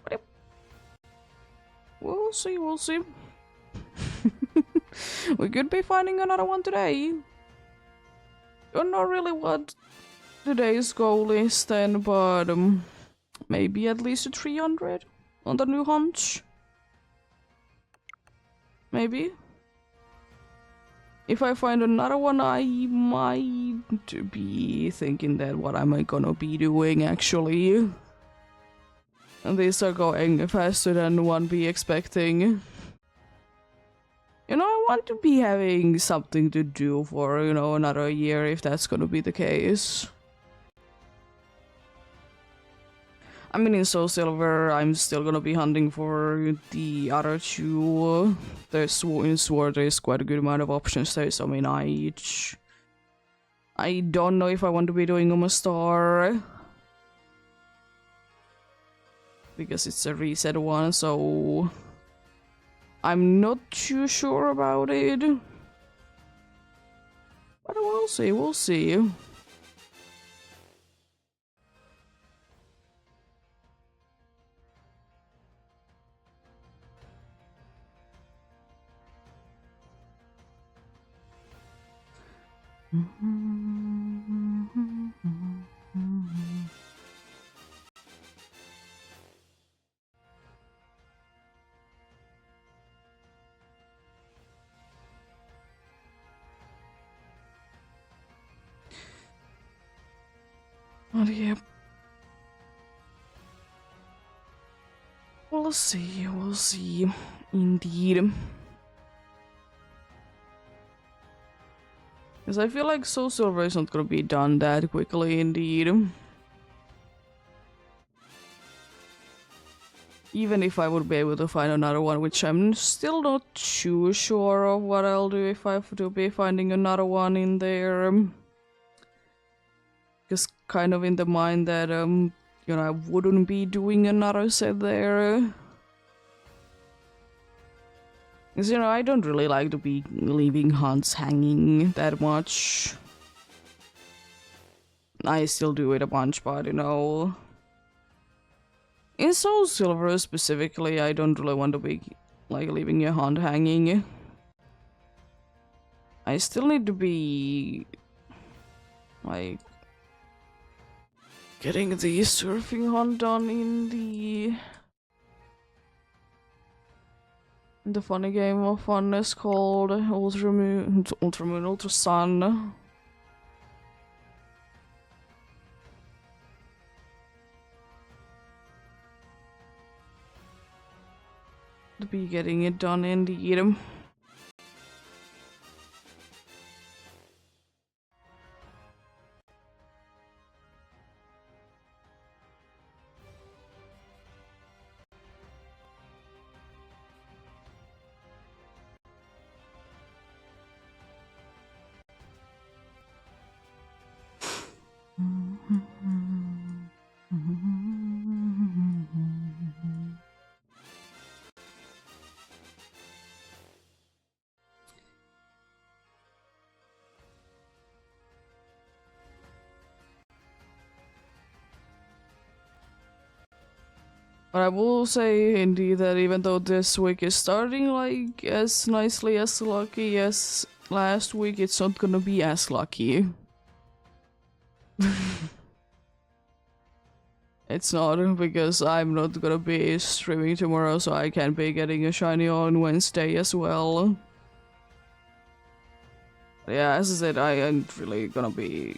But yep. We'll see, we'll see. We could be finding another one today. Don't know really what today's goal is then, but maybe at least a 300 on the new hunch. Maybe. If I find another one, I might be thinking that what am I gonna be doing actually. And these are going faster than one be expecting. You know, I want to be having something to do for, you know, another year if that's gonna be the case. I mean, in Soul Silver, I'm still gonna be hunting for the other two. There's in Sword, there's quite a good amount of options there, so I mean, I don't know if I want to be doing a star. Because it's a reset one, so I'm not too sure about it. But we'll see, we'll see. But yeah. We'll see, indeed. Because I feel like Soul Silver is not gonna be done that quickly, indeed. Even if I would be able to find another one, which I'm still not too sure of what I'll do if I have to be finding another one in there. Just kind of in the mind that, you know, I wouldn't be doing another set there. Because, you know, I don't really like to be leaving hunts hanging that much. I still do it a bunch, but, you know, in Soul Silver specifically, I don't really want to be like leaving your hunt hanging. I still need to be like getting the surfing hunt done in the funny game of funness called Ultra Sun. To be getting it done indeed. But I will say indeed that even though this week is starting like as nicely as lucky as last week, it's not gonna be as lucky. It's not, because I'm not gonna be streaming tomorrow, so I can't be getting a shiny on Wednesday as well. Yeah, as I said, I ain't really gonna be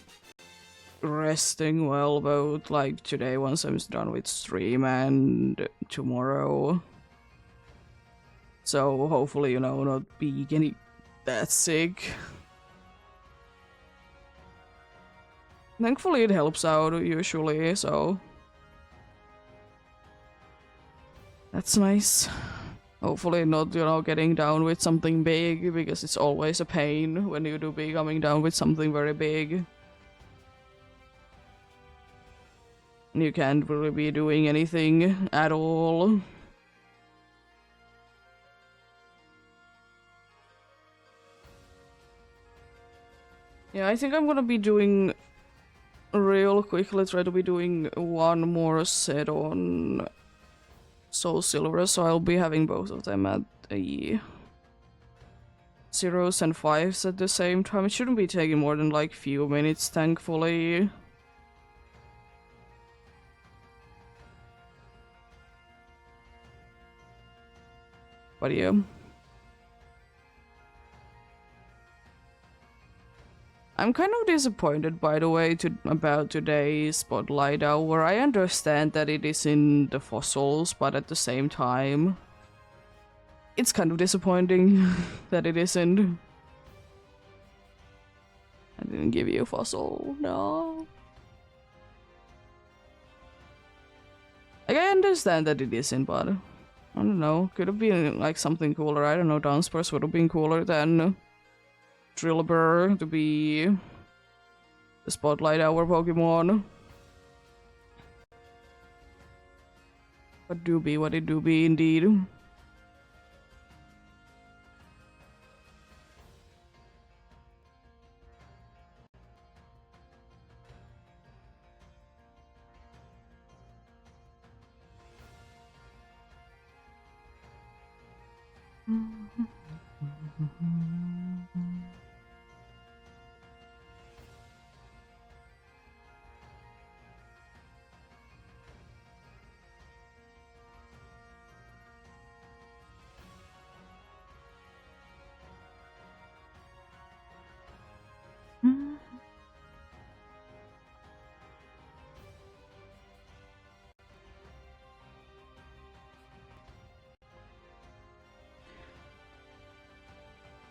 resting well about like today once I'm done with stream and tomorrow. So hopefully, you know, not be getting that sick. Thankfully it helps out usually, so that's nice. Hopefully not, you know, getting down with something big, because it's always a pain when you do be coming down with something very big. You can't really be doing anything at all. Yeah, I think I'm gonna be doing real quickly, try to be doing one more set on Soul Silver, so I'll be having both of them at the 0s and 5s at the same time. It shouldn't be taking more than like few minutes, thankfully. But yeah. I'm kind of disappointed, by the way, about today's Spotlight Hour. I understand that it is in the fossils, but at the same time, it's kind of disappointing that it isn't. I didn't give you a fossil, no. Like, I understand that it isn't, but I don't know. Could have been like something cooler. I don't know. Dunsparce would have been cooler than Drillbur to be the Spotlight Hour Pokemon. But do be what it do be indeed.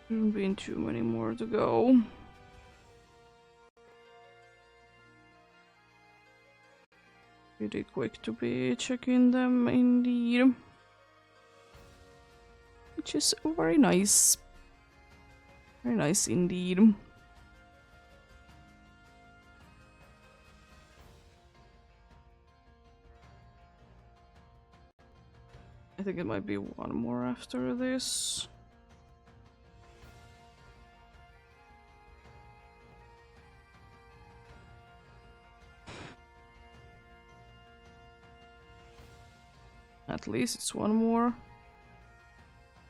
Shouldn't be too many more to go. Pretty quick to be checking them indeed. Which is very nice. Very nice indeed. I think it might be one more after this. At least it's one more.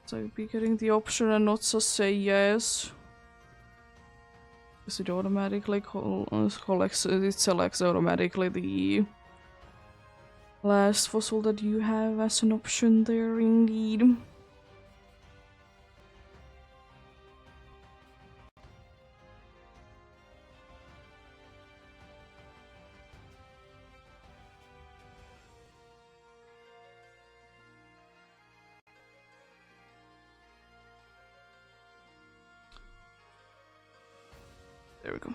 So I'd be getting the option and not just say yes. Because it automatically it selects automatically the last fossil that you have as an option there indeed. There we go.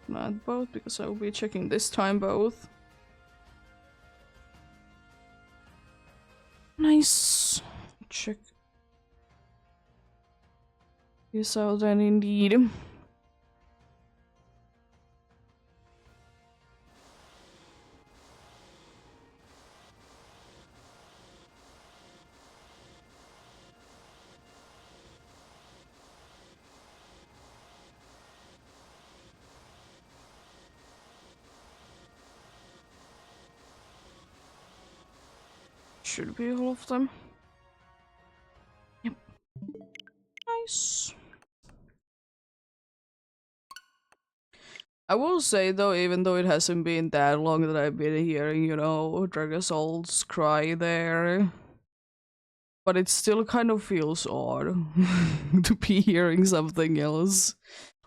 Not both, because I will be checking this time both. Nice. Check this out then indeed. Should be all of them. Yep. Nice. I will say though, even though it hasn't been that long that I've been hearing, you know, Dragasol's cry there, but it still kind of feels odd to be hearing something else.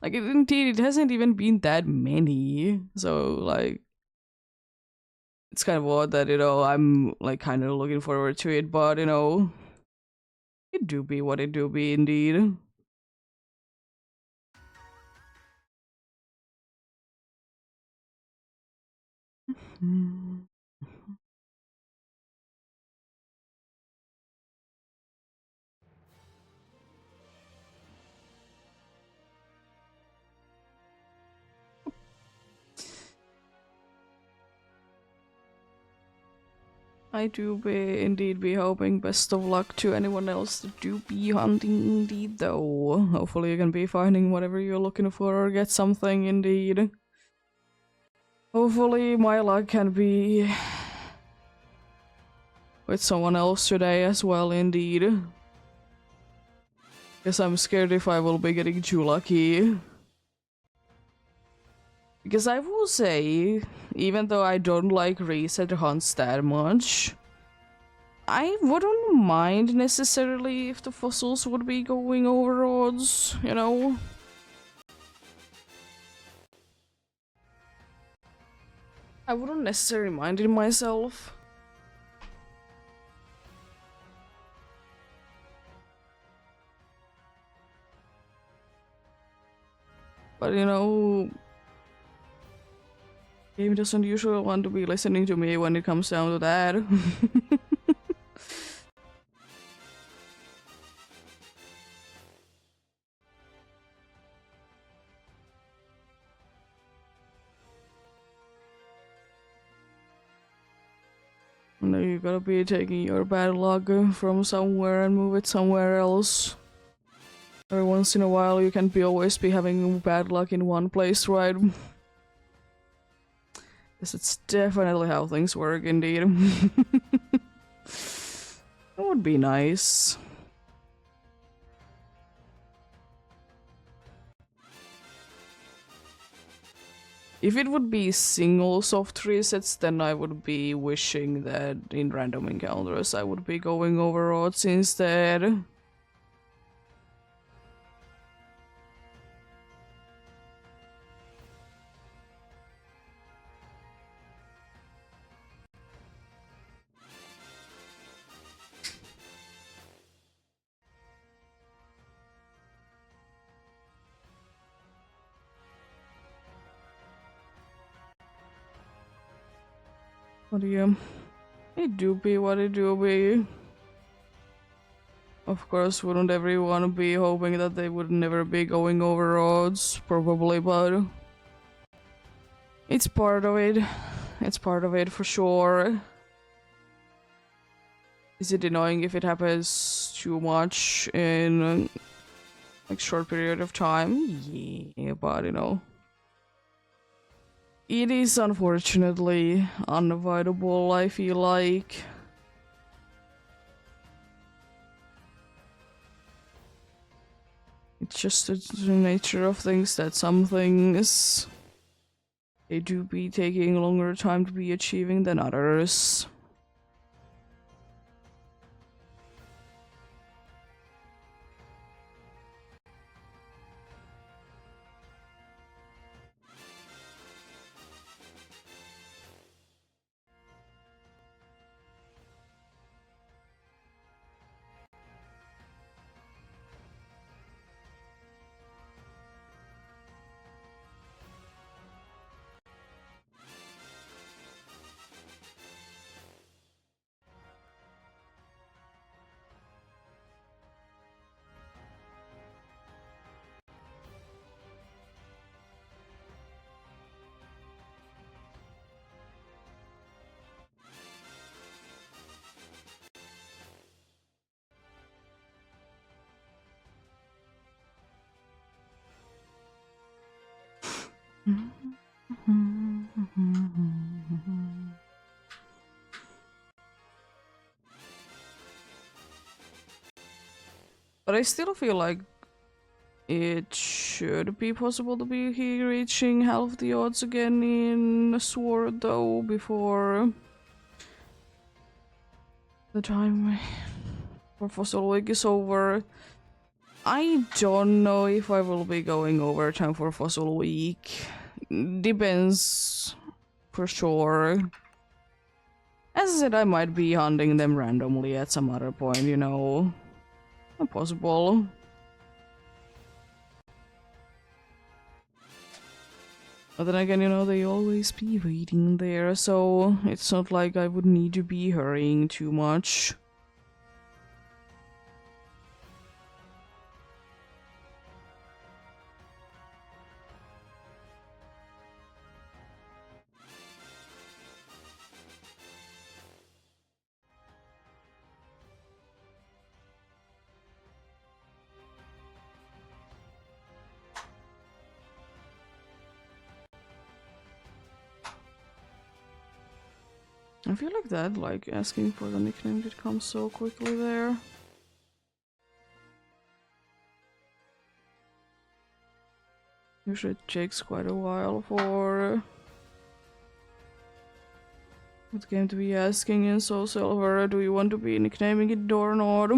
Like, it hasn't even been that many, so like, it's kind of odd that, you know, I'm like kind of looking forward to it, but you know, it do be what it do be indeed. I do be indeed be hoping best of luck to anyone else that do be hunting indeed though. Hopefully you can be finding whatever you're looking for or get something indeed. Hopefully my luck can be with someone else today as well indeed. Guess I'm scared if I will be getting too lucky. Because I will say, even though I don't like reset hunts that much, I wouldn't mind necessarily if the fossils would be going over odds, you know? I wouldn't necessarily mind it myself. But you know, game doesn't usually want to be listening to me when it comes down to that. No, you gotta be taking your bad luck from somewhere and move it somewhere else. Every once in a while you can't always be having bad luck in one place, right? Yes, it's definitely how things work indeed. That would be nice. If it would be single soft resets, then I would be wishing that in random encounters I would be going over odds instead. But yeah, it do be what it do be. Of course, wouldn't everyone be hoping that they would never be going over odds? Probably, but it's part of it. It's part of it for sure. Is it annoying if it happens too much in a like short period of time? Yeah, but you know, it is unfortunately unavoidable, I feel like. It's just the nature of things that some things they do be taking longer time to be achieving than others. But I still feel like it should be possible to be reaching half the odds again in Sword though before the time for Fossil Week is over. I don't know if I will be going overtime for Fossil Week. Depends for sure. As I said, I might be hunting them randomly at some other point, you know. Possible. But then again, you know, they always be waiting there, so it's not like I would need to be hurrying too much. I feel like that, like asking for the nickname did come so quickly there. Usually it takes quite a while for the game to be asking in Soul Silver, do you want to be nicknaming it or not?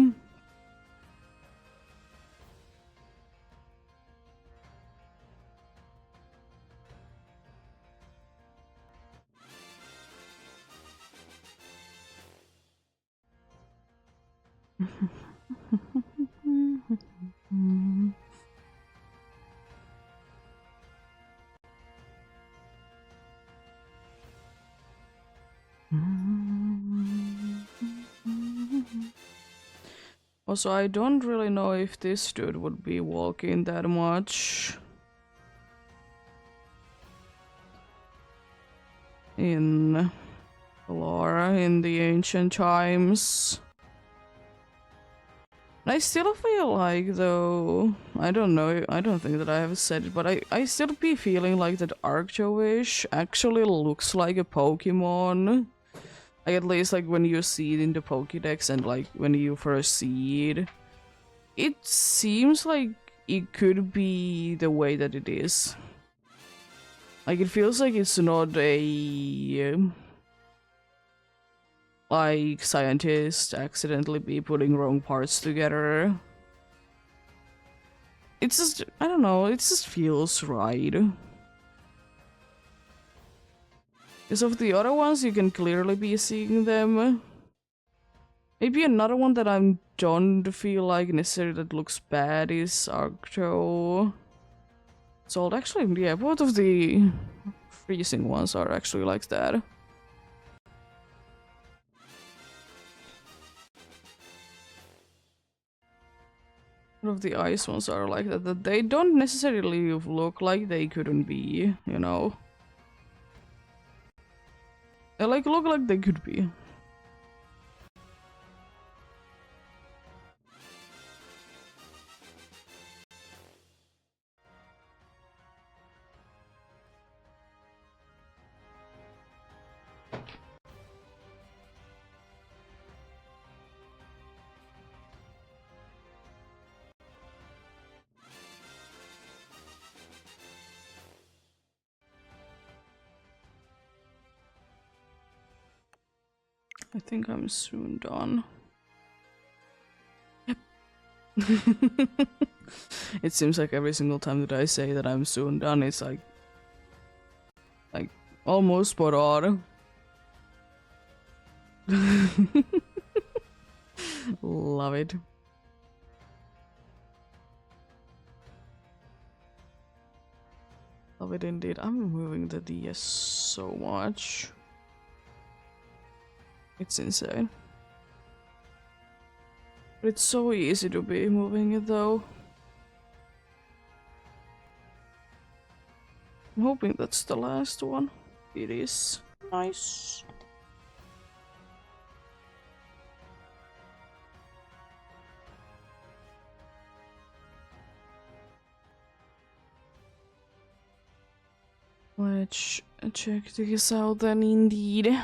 Also, I don't really know if this dude would be walking that much in Laura in the ancient times. I still feel like, though, I don't know, I don't think that I have said it, but I still be feeling like that Arctowish actually looks like a Pokemon. Like, at least, like, when you see it in the Pokédex and, like, when you first see it. It seems like it could be the way that it is. Like, it feels like it's not a... like, scientists accidentally be putting wrong parts together. It's just, I don't know, it just feels right. Because of the other ones, you can clearly be seeing them. Maybe another one that I don't feel like necessarily that looks bad is Arcto. So actually, yeah, both of the freezing ones are actually like that. Both of the ice ones are like that they don't necessarily look like they couldn't be, you know. They like look like they could be. I think I'm soon done. Yep. It seems like every single time that I say that I'm soon done, it's like almost spot on. Love it. Love it indeed. I'm moving the DS so much. It's insane. But it's so easy to be moving it though. I'm hoping that's the last one. It is. Nice. Let's check this out then indeed.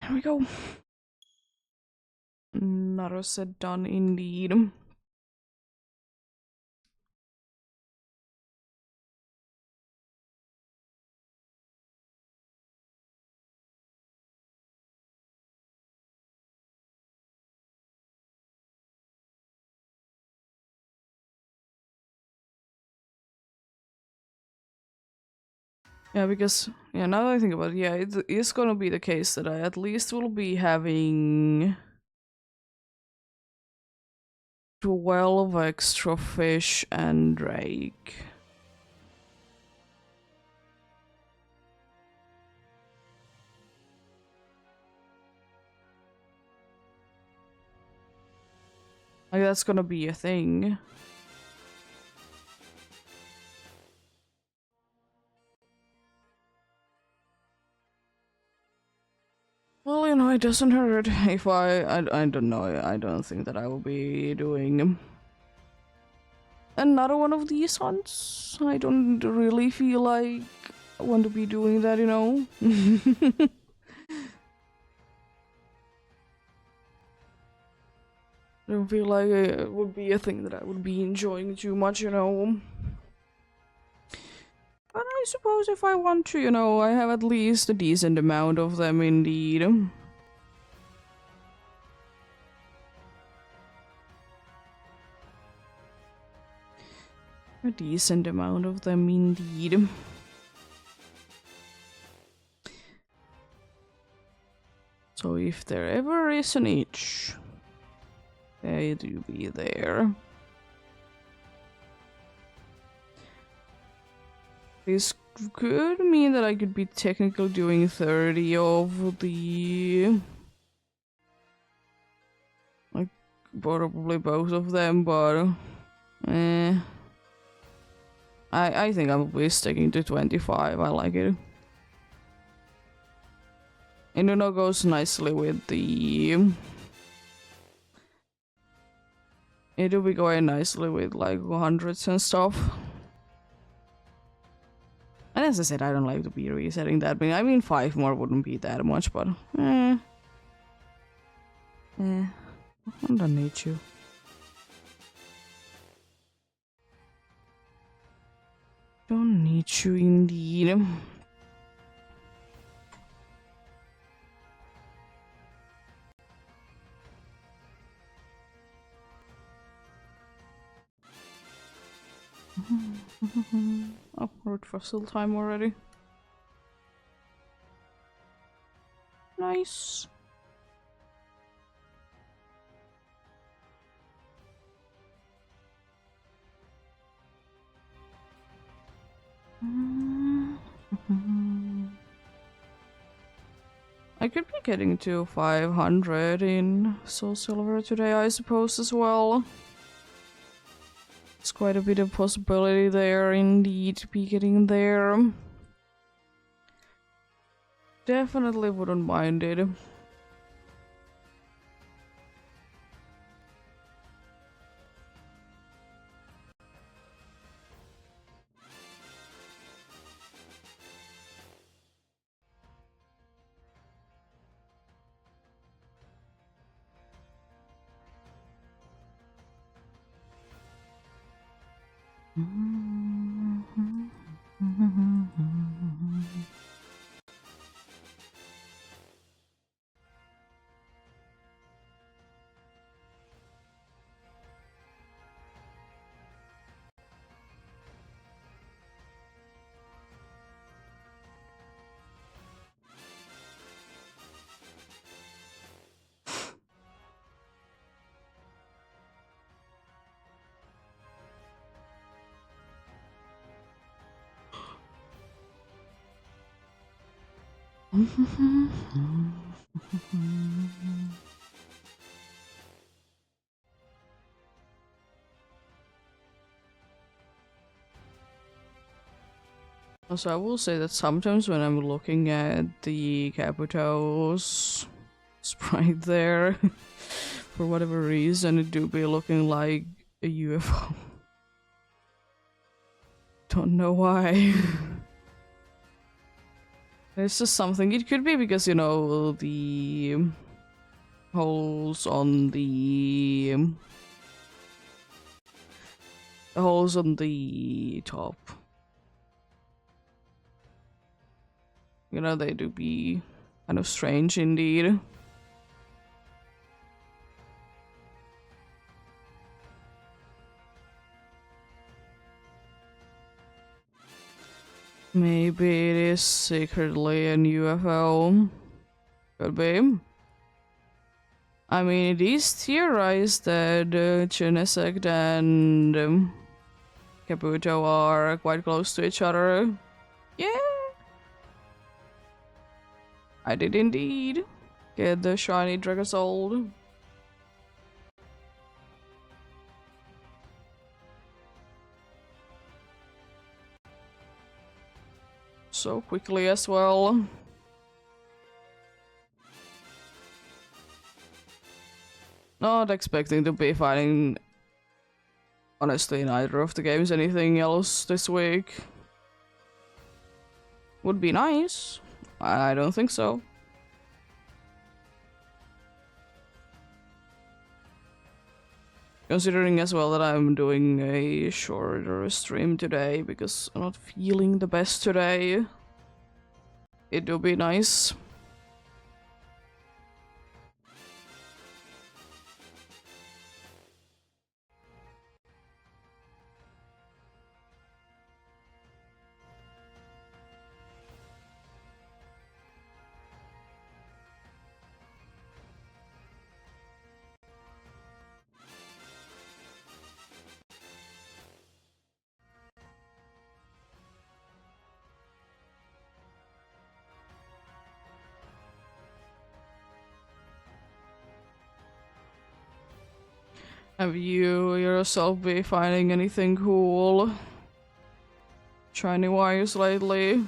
There we go. Not said done indeed. Yeah, because, yeah, now that I think about it, yeah, it is gonna be the case that I at least will be having 12 extra fish and drake. Like, that's gonna be a thing. Well, you know, it doesn't hurt if I don't know, I don't think that I will be doing another one of these ones. I don't really feel like I want to be doing that, you know? I don't feel like it would be a thing that I would be enjoying too much, you know? But I suppose if I want to, you know, I have at least a decent amount of them indeed. A decent amount of them indeed. So if there ever is an itch, they do be there. This could mean that I could be technically doing 30 of the... like, probably both of them, but... I think I'll be sticking to 25, I like it. And you know, goes nicely with the... it'll be going nicely with like hundreds and stuff. And as I said, I don't like to be resetting that. I mean, 5 more wouldn't be that much, but... I don't need you. Don't need you indeed. Oh, root fossil time already. Nice. I could be getting to 500 in Soul Silver today, I suppose, as well. It's quite a bit of possibility there indeed to be getting there. Definitely wouldn't mind it. Also, I will say that sometimes when I'm looking at the Capito's sprite there, for whatever reason, it do be looking like a UFO. Don't know why. It's just something. It could be because, you know, the holes on the holes on the top. You know, they do be kind of strange indeed. Maybe it is secretly an UFO. Could be. I mean, it is theorized that Genesect and Kabuto are quite close to each other. Yeah, I did indeed get the shiny Dragosold. So quickly as well. Not expecting to be finding, honestly, in either of the games anything else this week. Would be nice. I don't think so. Considering as well that I'm doing a shorter stream today because I'm not feeling the best today. It will be nice. Have you yourself been finding anything cool? Shiny wires lately?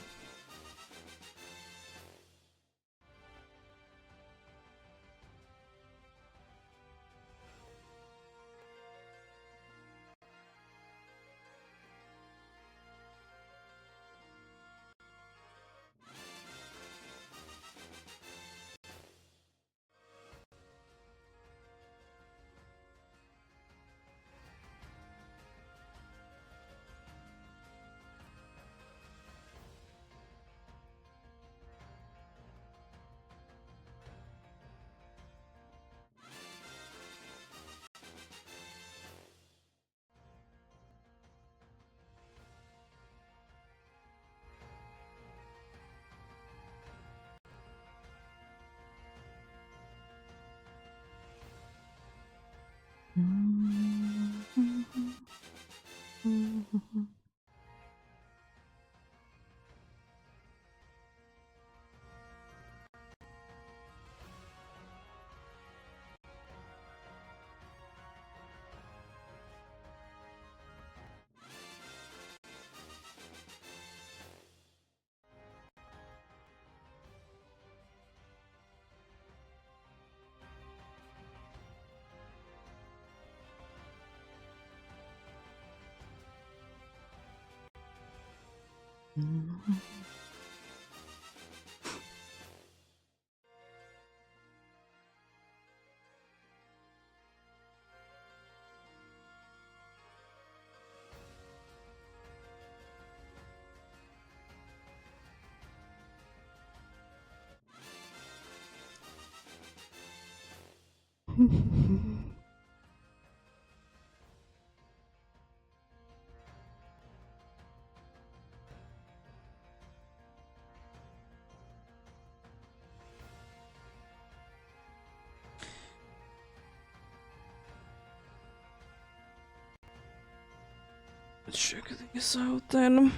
Let's check this out then.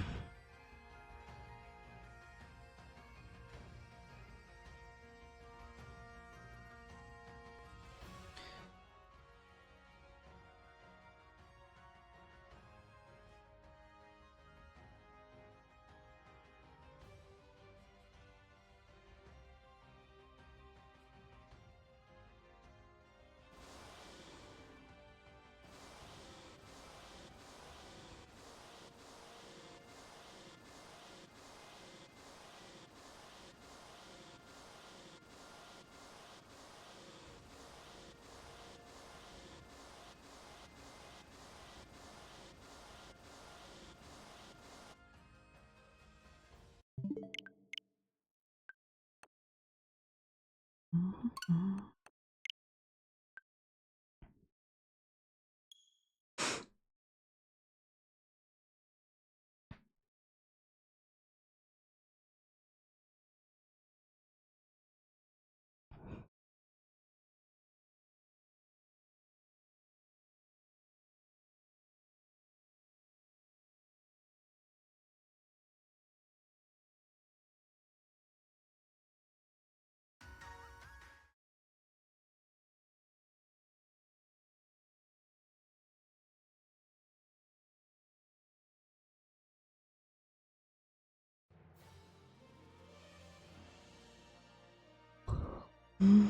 No.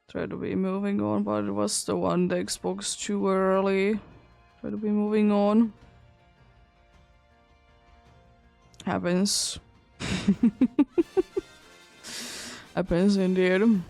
Try to be moving on, but it was the one the Xbox too early. Try to be moving on. Happens. Happens indeed.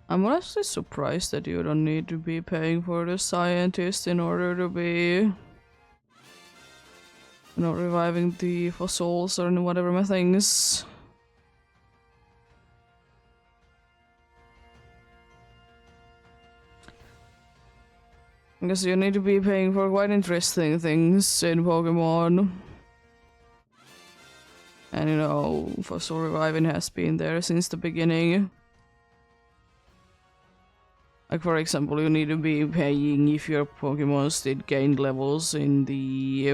I'm honestly surprised that you don't need to be paying for the scientist in order to be, reviving the fossils or whatever things. I guess you need to be paying for quite interesting things in Pokemon. And fossil reviving has been there since the beginning. Like for example, you need to be paying if your Pokemons did gain levels in the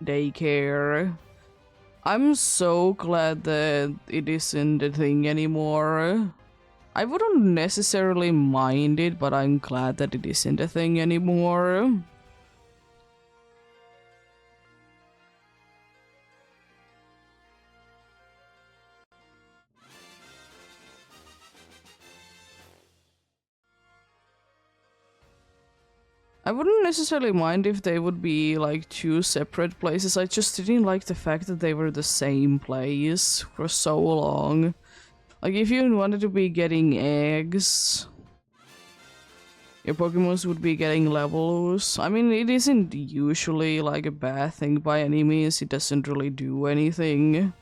daycare. I'm so glad that it isn't a thing anymore. I wouldn't necessarily mind it, but I'm glad that it isn't a thing anymore. I wouldn't necessarily mind if they would be like two separate places. I just didn't like the fact that they were the same place for so long. Like if you wanted to be getting eggs, your Pokemons would be getting levels. I mean, it isn't usually like a bad thing by any means. It doesn't really do anything.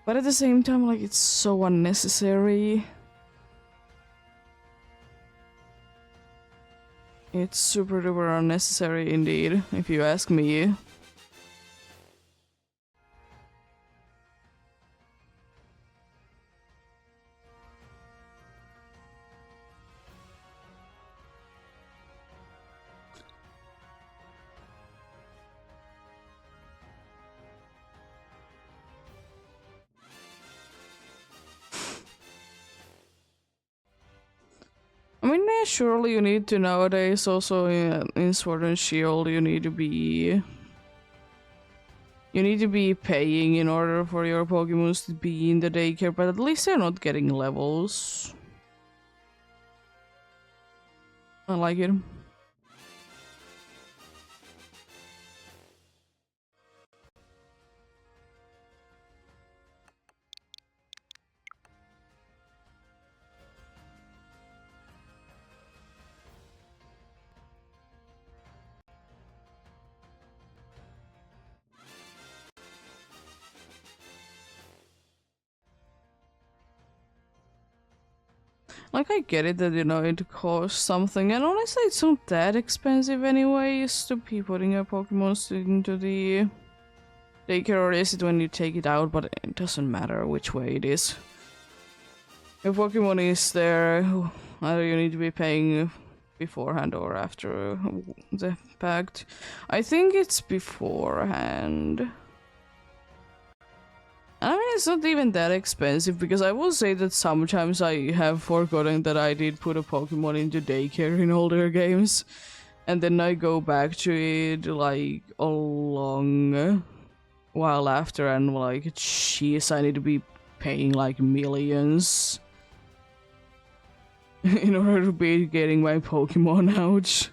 But at the same time, like, it's so unnecessary. It's super duper unnecessary indeed, if you ask me. I mean, yeah, surely you need to nowadays also in Sword and Shield, you need to be paying in order for your Pokemons to be in the daycare, but at least they're not getting levels. I like it. Like, I get it that, you know, it costs something, and honestly, it's not that expensive anyways to be putting your Pokemons into the daycare, or is it when you take it out, but it doesn't matter which way it is. If Pokemon is there, either you need to be paying beforehand or after the pact. I think it's beforehand. I mean, it's not even that expensive, because I will say that sometimes I have forgotten that I did put a Pokemon into daycare in older games. And then I go back to it, like, a long while after, and like, jeez, I need to be paying, like, millions in order to be getting my Pokemon out.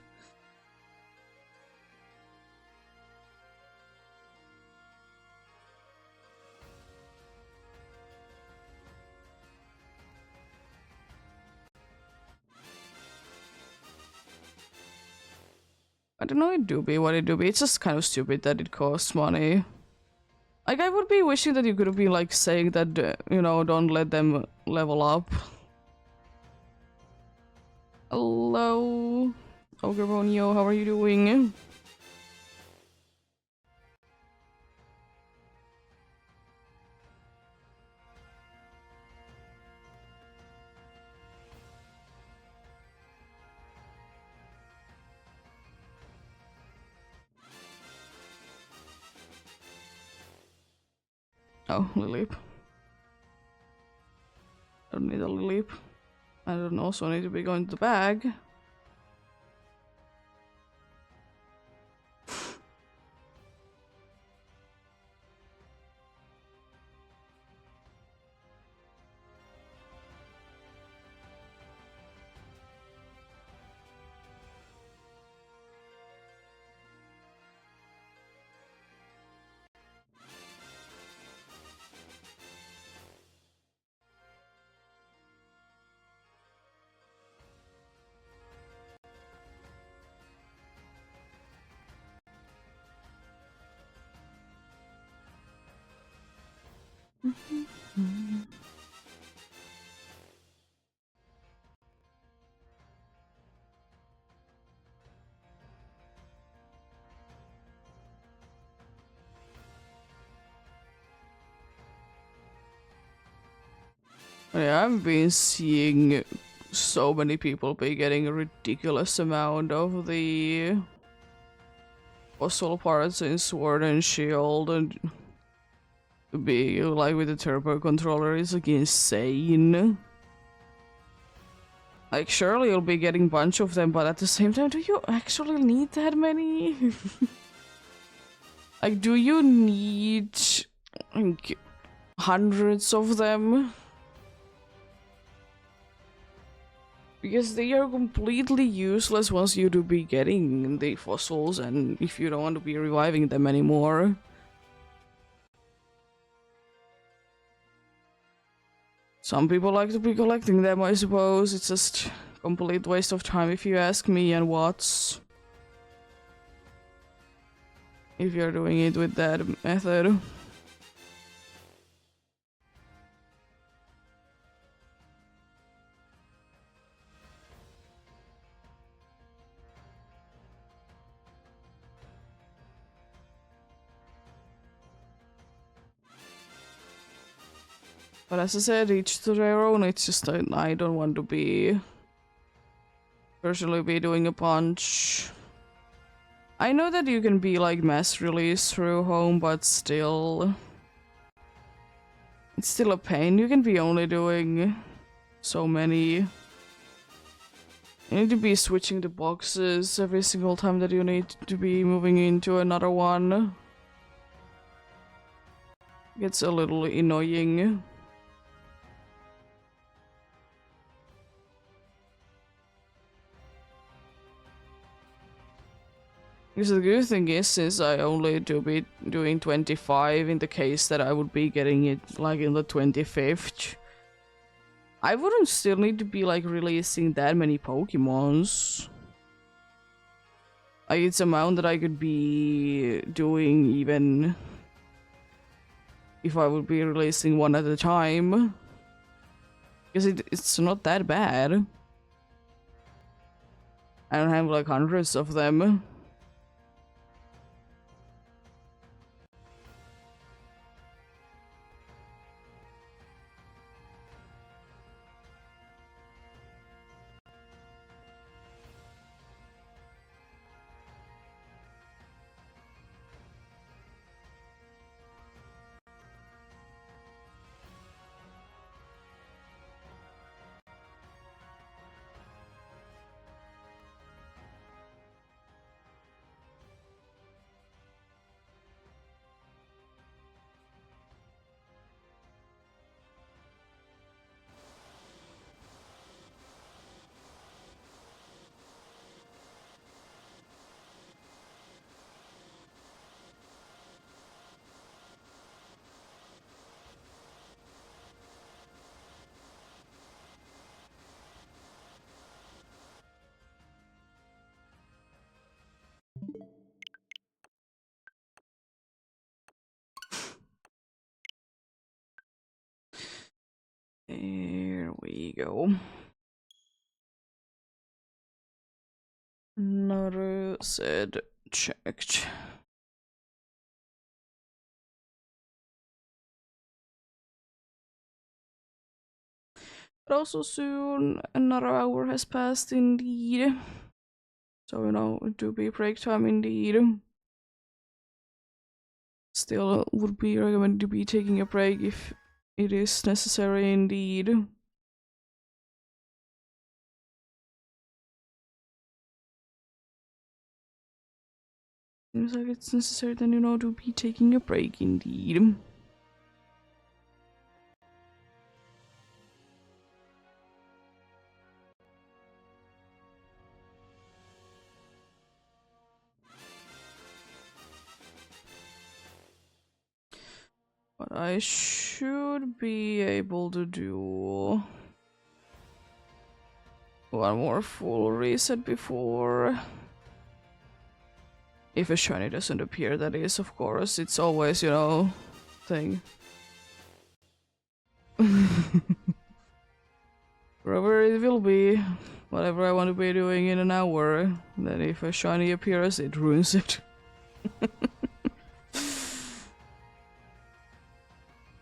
I don't know, it do be what it do be. It's just kind of stupid that it costs money. Like, I would be wishing that you could have been, like, saying that, you know, don't let them level up. Hello, Ogrebonio, how are you doing? Oh, Lileep. I don't need a Lileep. I don't also need to be going to the bag. Yeah, I've been seeing so many people be getting a ridiculous amount of the fossil parts in Sword and Shield, and to be like with the turbo controller is like insane. Like, surely you'll be getting a bunch of them, but at the same time, do you actually need that many? Like, do you need like hundreds of them? Because they are completely useless once you do be getting the fossils and if you don't want to be reviving them anymore. Some people like to be collecting them, I suppose. It's just complete waste of time if you ask me and what's... if you're doing it with that method. But as I said, each to their own. It's just I don't want to be... personally be doing a punch. I know that you can be like mass release through home, but still... it's still a pain. You can be only doing so many. You need to be switching the boxes every single time that you need to be moving into another one. Gets a little annoying. Because the good thing is, since I only do be doing 25 in the case that I would be getting it like in the 25th, I wouldn't still need to be like releasing that many Pokemons. Like it's amount that I could be doing even if I would be releasing one at a time. Because it's not that bad. I don't have like hundreds of them. There we go. Naru said checked. But also soon another hour has passed indeed. So you know, it do be break time indeed. Still would be recommended to be taking a break if it is necessary indeed. Seems like it's necessary then, you know, to be taking a break indeed. But I should be able to do one more full reset before... if a shiny doesn't appear, that is, of course. It's always, you know, thing. Wherever it will be, whatever I want to be doing in an hour, then if a shiny appears, it ruins it.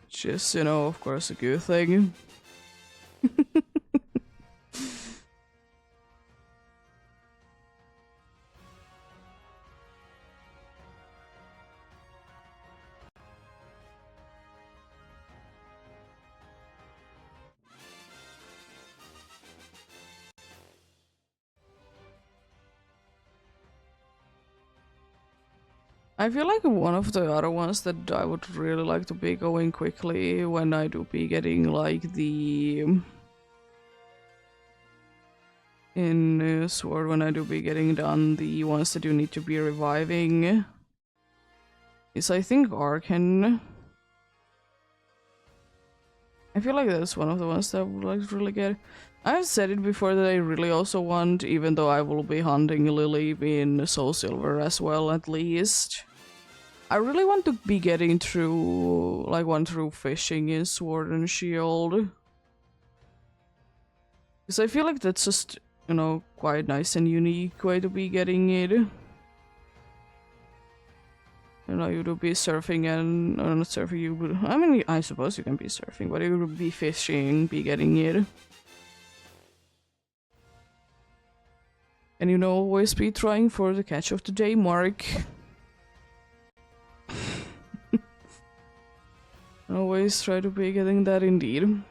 Just, you know, of course, a good thing. I feel like one of the other ones that I would really like to be going quickly when I do be getting like the in Sword when I do be getting done the ones that you need to be reviving is I think Arcan. I feel like that's one of the ones that I would like to really get. I've said it before that I really also want, even though I will be hunting Lily in Soul Silver as well at least. I really want to be getting through, like, one through fishing in Sword and Shield. Because I feel like that's just, you know, quite nice and unique way to be getting it. You know, you would be surfing and, or not surfing, you would, I mean, I suppose you can be surfing, but you would be fishing, be getting it. And you know, always be trying for the catch of the day mark. Always try to be getting that indeed.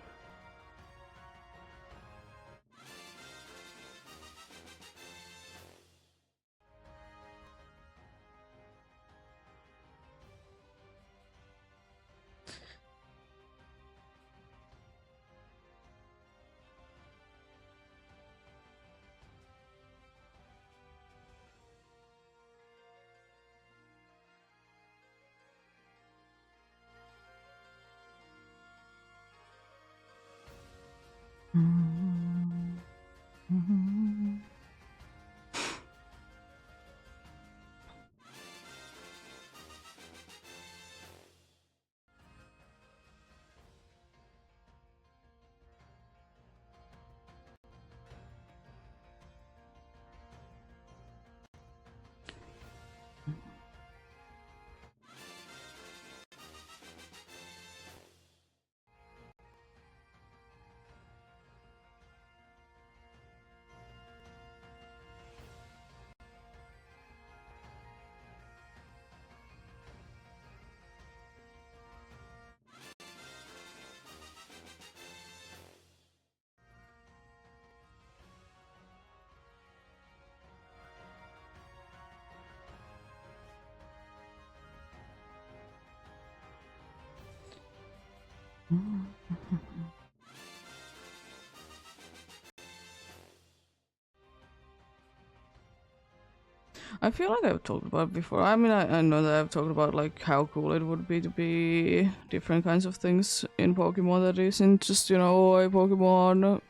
I feel like I've talked about it before. I mean, I know that I've talked about like how cool it would be to be different kinds of things in Pokemon that isn't just, you know, a Pokemon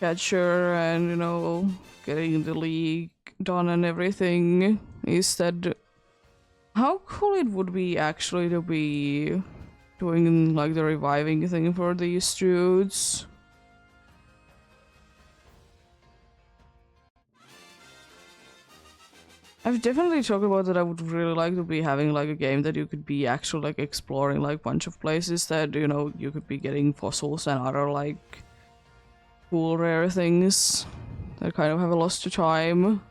catcher and, you know, getting the league done and everything. Instead, how cool it would be actually to be doing like the reviving thing for these dudes. I've definitely talked about that I would really like to be having like a game that you could be actually like exploring like bunch of places that, you know, you could be getting fossils and other like cool rare things that kind of have a lost to time.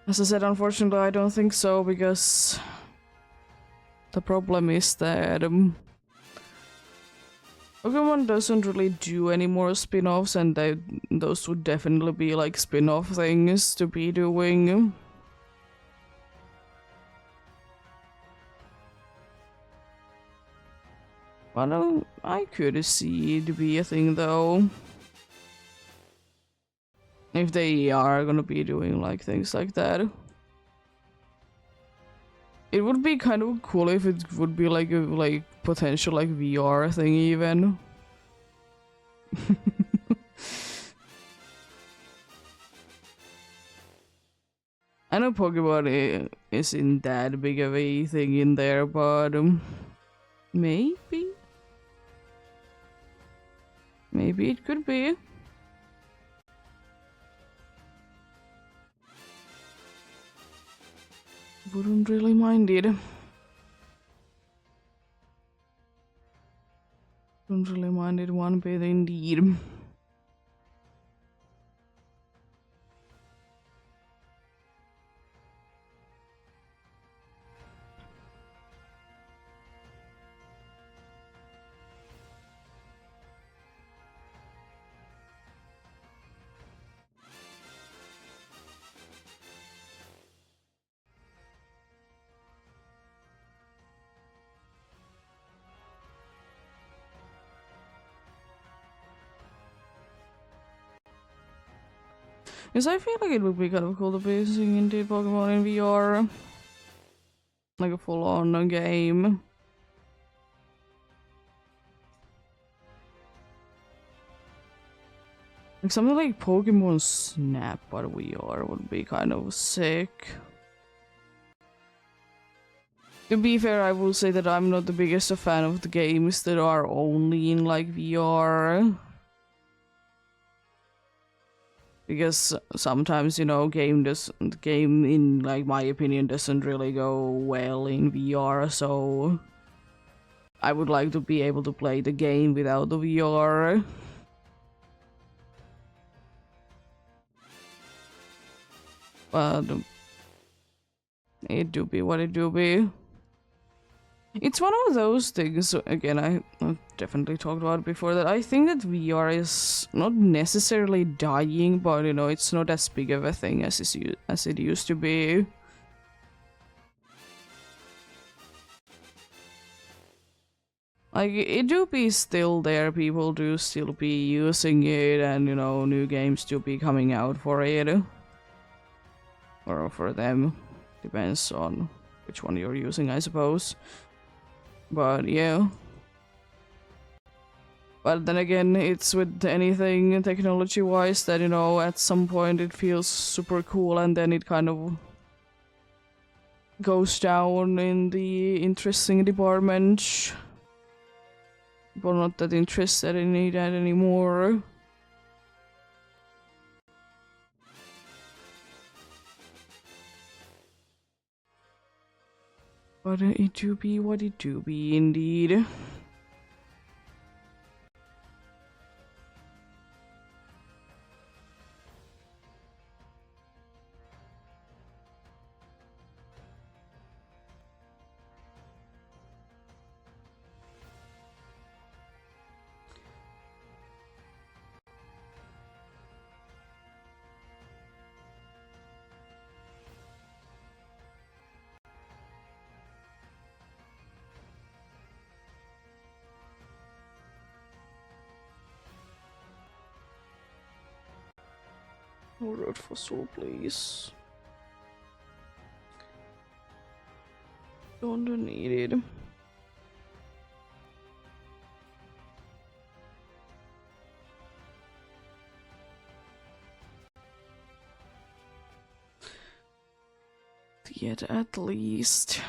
As I said, unfortunately I don't think so, because the problem is that Pokemon doesn't really do any more spin-offs, and those would definitely be like spin-off things to be doing. But I could see it to be a thing though. If they are gonna be doing like things like that. It would be kind of cool if it would be like a potential like VR thing even. I know Pokemon isn't that big of a thing in there, but maybe? Maybe it could be. Wouldn't really mind it. Wouldn't really mind it one bit indeed. Because I feel like it would be kind of cool to be seeing indeed Pokemon in VR. Like a full-on game. Like something like Pokemon Snap but VR would be kind of sick. To be fair, I will say that I'm not the biggest fan of the games that are only in like VR. Because sometimes, you know, game in like my opinion doesn't really go well in VR, so I would like to be able to play the game without the VR. But it do be what it do be. It's one of those things, again, I've definitely talked about it before, that I think that VR is not necessarily dying, but, you know, it's not as big of a thing as it used to be. Like, it do be still there, people do still be using it, and, you know, new games do be coming out for it. Or for them. Depends on which one you're using, I suppose. But yeah. But then again, it's with anything technology-wise that, you know, at some point it feels super cool and then it kind of goes down in the interesting department. People not that interested in that anymore. But it do be what it do be, indeed. No road fossil, please. Don't need it. Yet at least.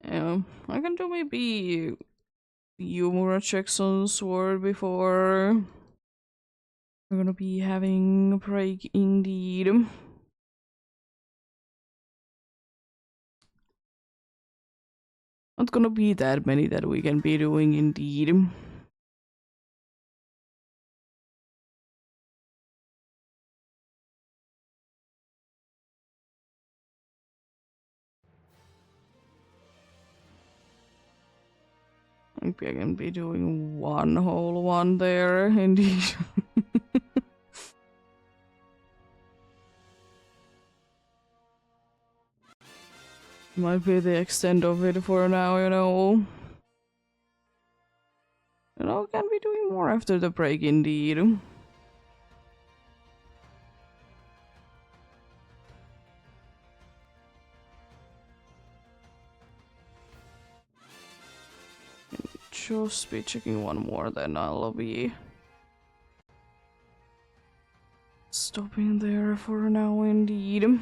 Yeah, I can do maybe Yumura checks on Sword before we're gonna be having a break indeed. Not gonna be that many that we can be doing indeed. Maybe I can be doing one whole one there indeed. Might be the extent of it for now, you know. You know, can be doing more after the break indeed. Just be checking one more, then I'll be stopping there for now indeed.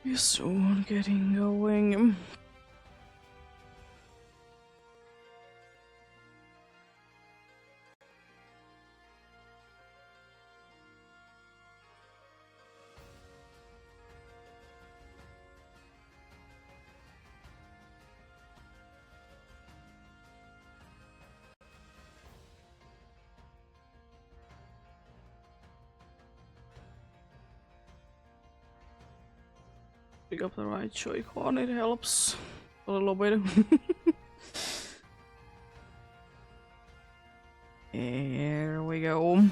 Be soon getting going. Pick up the right Joy-Con, it helps a little bit. Here we go.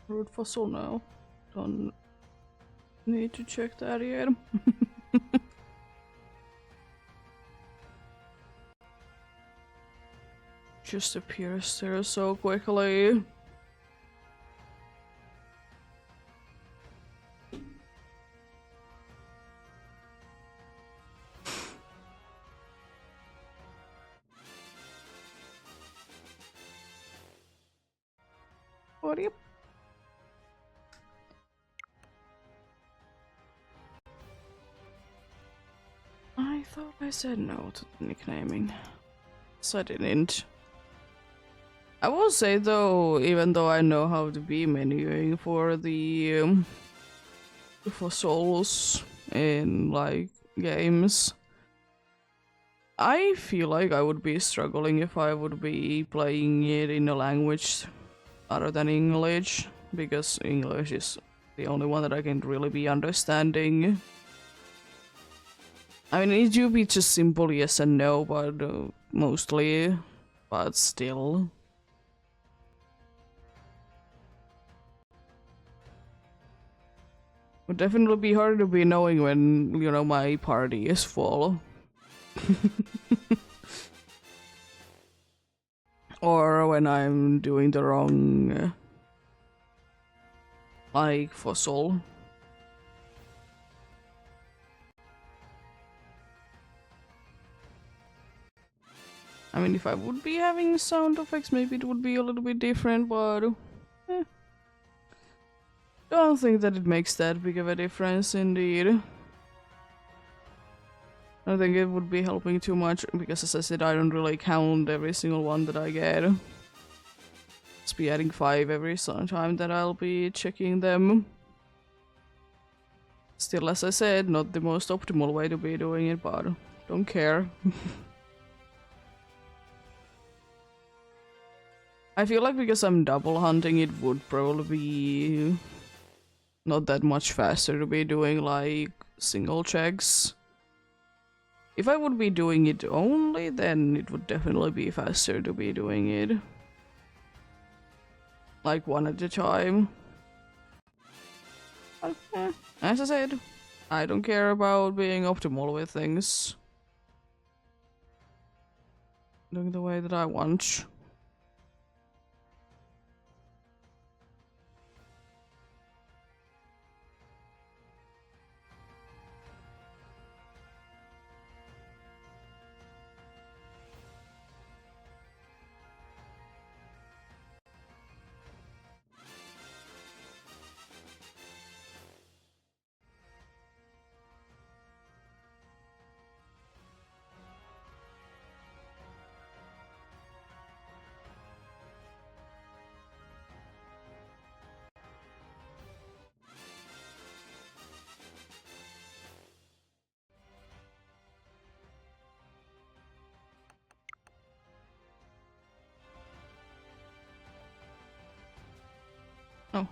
Root fossil now. Don't need to check that yet. Just appears there so quickly. What you? I thought I said no to the nicknaming. So I didn't. I will say though, even though I know how to be menuing for the for souls in like games, I feel like I would be struggling if I would be playing it in a language other than English, because English is the only one that I can really be understanding. I mean, it would be just simple yes and no, but mostly, but still. Would definitely be hard to be knowing when, you know, my party is full. Or when I'm doing the wrong, like, fossil. I mean, if I would be having sound effects, maybe it would be a little bit different, but don't think that it makes that big of a difference indeed. I don't think it would be helping too much, because as I said, I don't really count every single one that I get. Just be adding 5 every time that I'll be checking them. Still, as I said, not the most optimal way to be doing it, but don't care. I feel like because I'm double hunting, it would probably be not that much faster to be doing like single checks. If I would be doing it only, then it would definitely be faster to be doing it like one at a time. But, as I said, I don't care about being optimal with things. Doing the way that I want. Oh,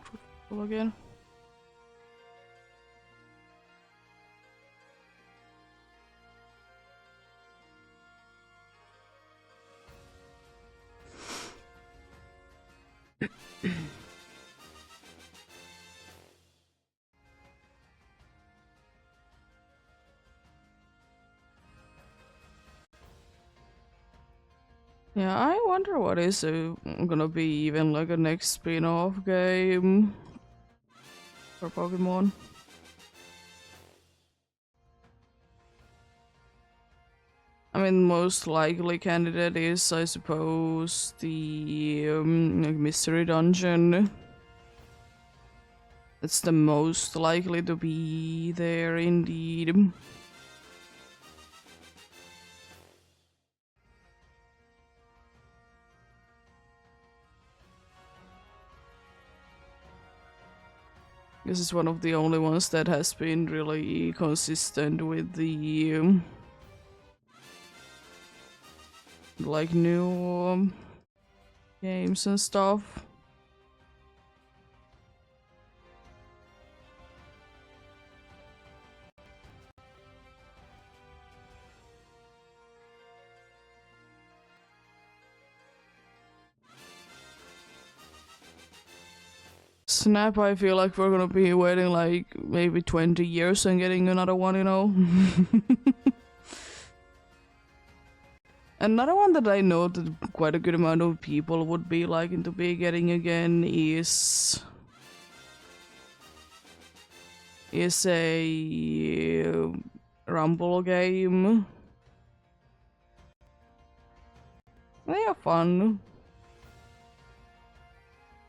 full again. Yeah, I wonder what is gonna be even like a next spin-off game for Pokemon. I mean, most likely candidate is, I suppose, the like mystery dungeon. It's the most likely to be there, indeed. This is one of the only ones that has been really consistent with the like new games and stuff. Snap, I feel like we're gonna be waiting like maybe 20 years and getting another one, you know? Another one that I know that quite a good amount of people would be liking to be getting again is a Rumble game. They are fun.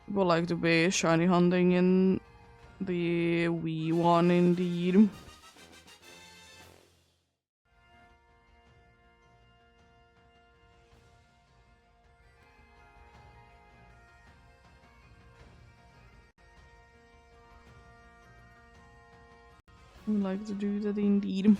People like to be shiny hunting in the Wii one, indeed. I like to do that, indeed.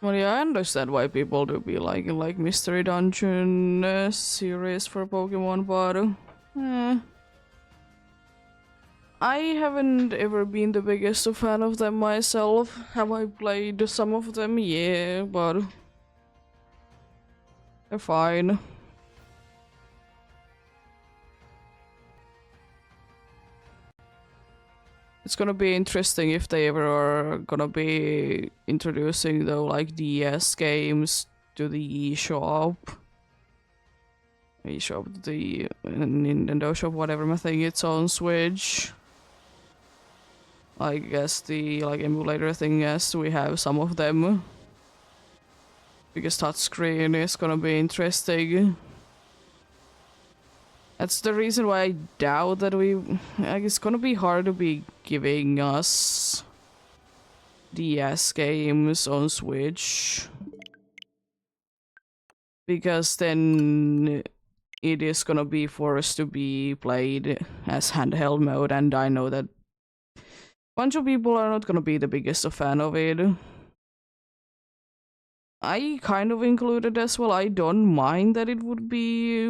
Well, yeah, I understand why people do be liking like Mystery Dungeon series for Pokemon, but I haven't ever been the biggest fan of them myself. Have I played some of them? Yeah, but they're fine. It's gonna be interesting if they ever are gonna be introducing though like DS games to the eShop. eShop, the Nintendo shop, whatever. I think it's on Switch. I guess the like emulator thing, yes, we have some of them. Because touchscreen is gonna be interesting. That's the reason why I doubt that like, it's gonna be hard to be giving us DS games on Switch. Because then it is gonna be forced to be played as handheld mode, and I know that a bunch of people are not gonna be the biggest fan of it. I kind of included as well. I don't mind that it would be,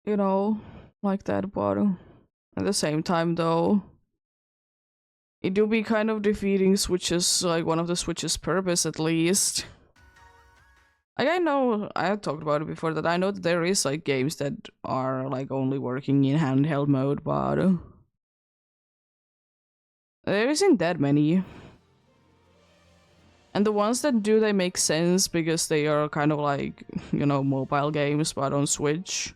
you know, like that, but at the same time though, it do be kind of defeating Switch's, like one of the Switch's purpose at least. Like I know, I have talked about it before, that I know that there is like games that are like only working in handheld mode, but there isn't that many. And the ones that do, they make sense because they are kind of like, you know, mobile games, but on Switch.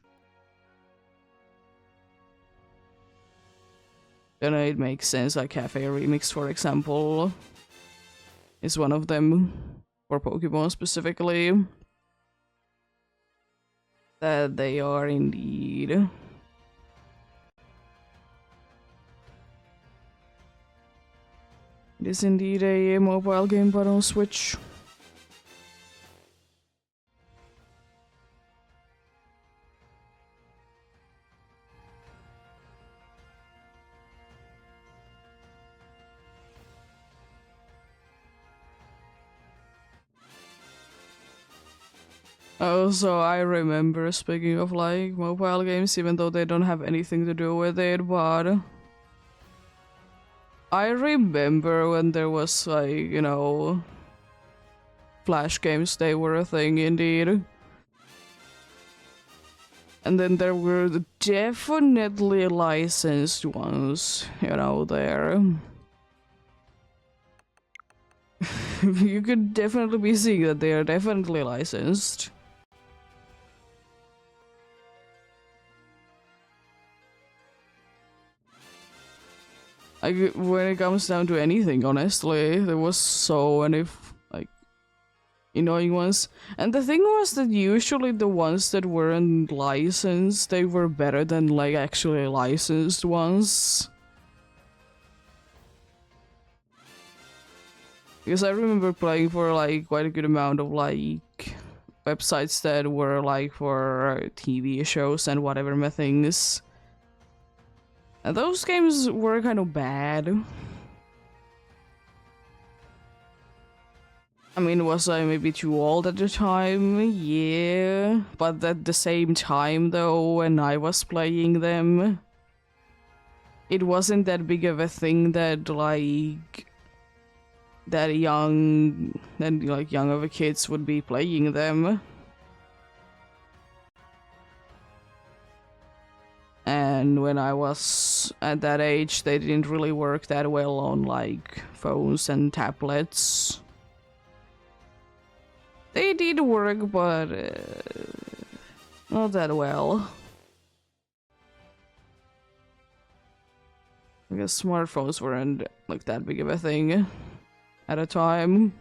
Then it makes sense, like Cafe Remix, for example, is one of them, for Pokemon specifically. That they are indeed. It is indeed a mobile game, but on Switch. Also, I remember, speaking of like mobile games, even though they don't have anything to do with it, but I remember when there was like, you know, Flash games, they were a thing indeed. And then there were definitely licensed ones, you know, there. You could definitely be seeing that they are definitely licensed. Like, when it comes down to anything, honestly, there was so many, like, annoying ones. And the thing was that usually the ones that weren't licensed, they were better than, like, actually licensed ones. Because I remember playing for, like, quite a good amount of, like, websites that were, like, for TV shows and whatever things. And those games were kind of bad. I mean, was I maybe too old at the time? Yeah. But at the same time, though, when I was playing them, it wasn't that big of a thing that, like, young of a kids would be playing them. And when I was at that age, they didn't really work that well on, like, phones and tablets. They did work, but not that well. Because smartphones weren't, like, that big of a thing at a time.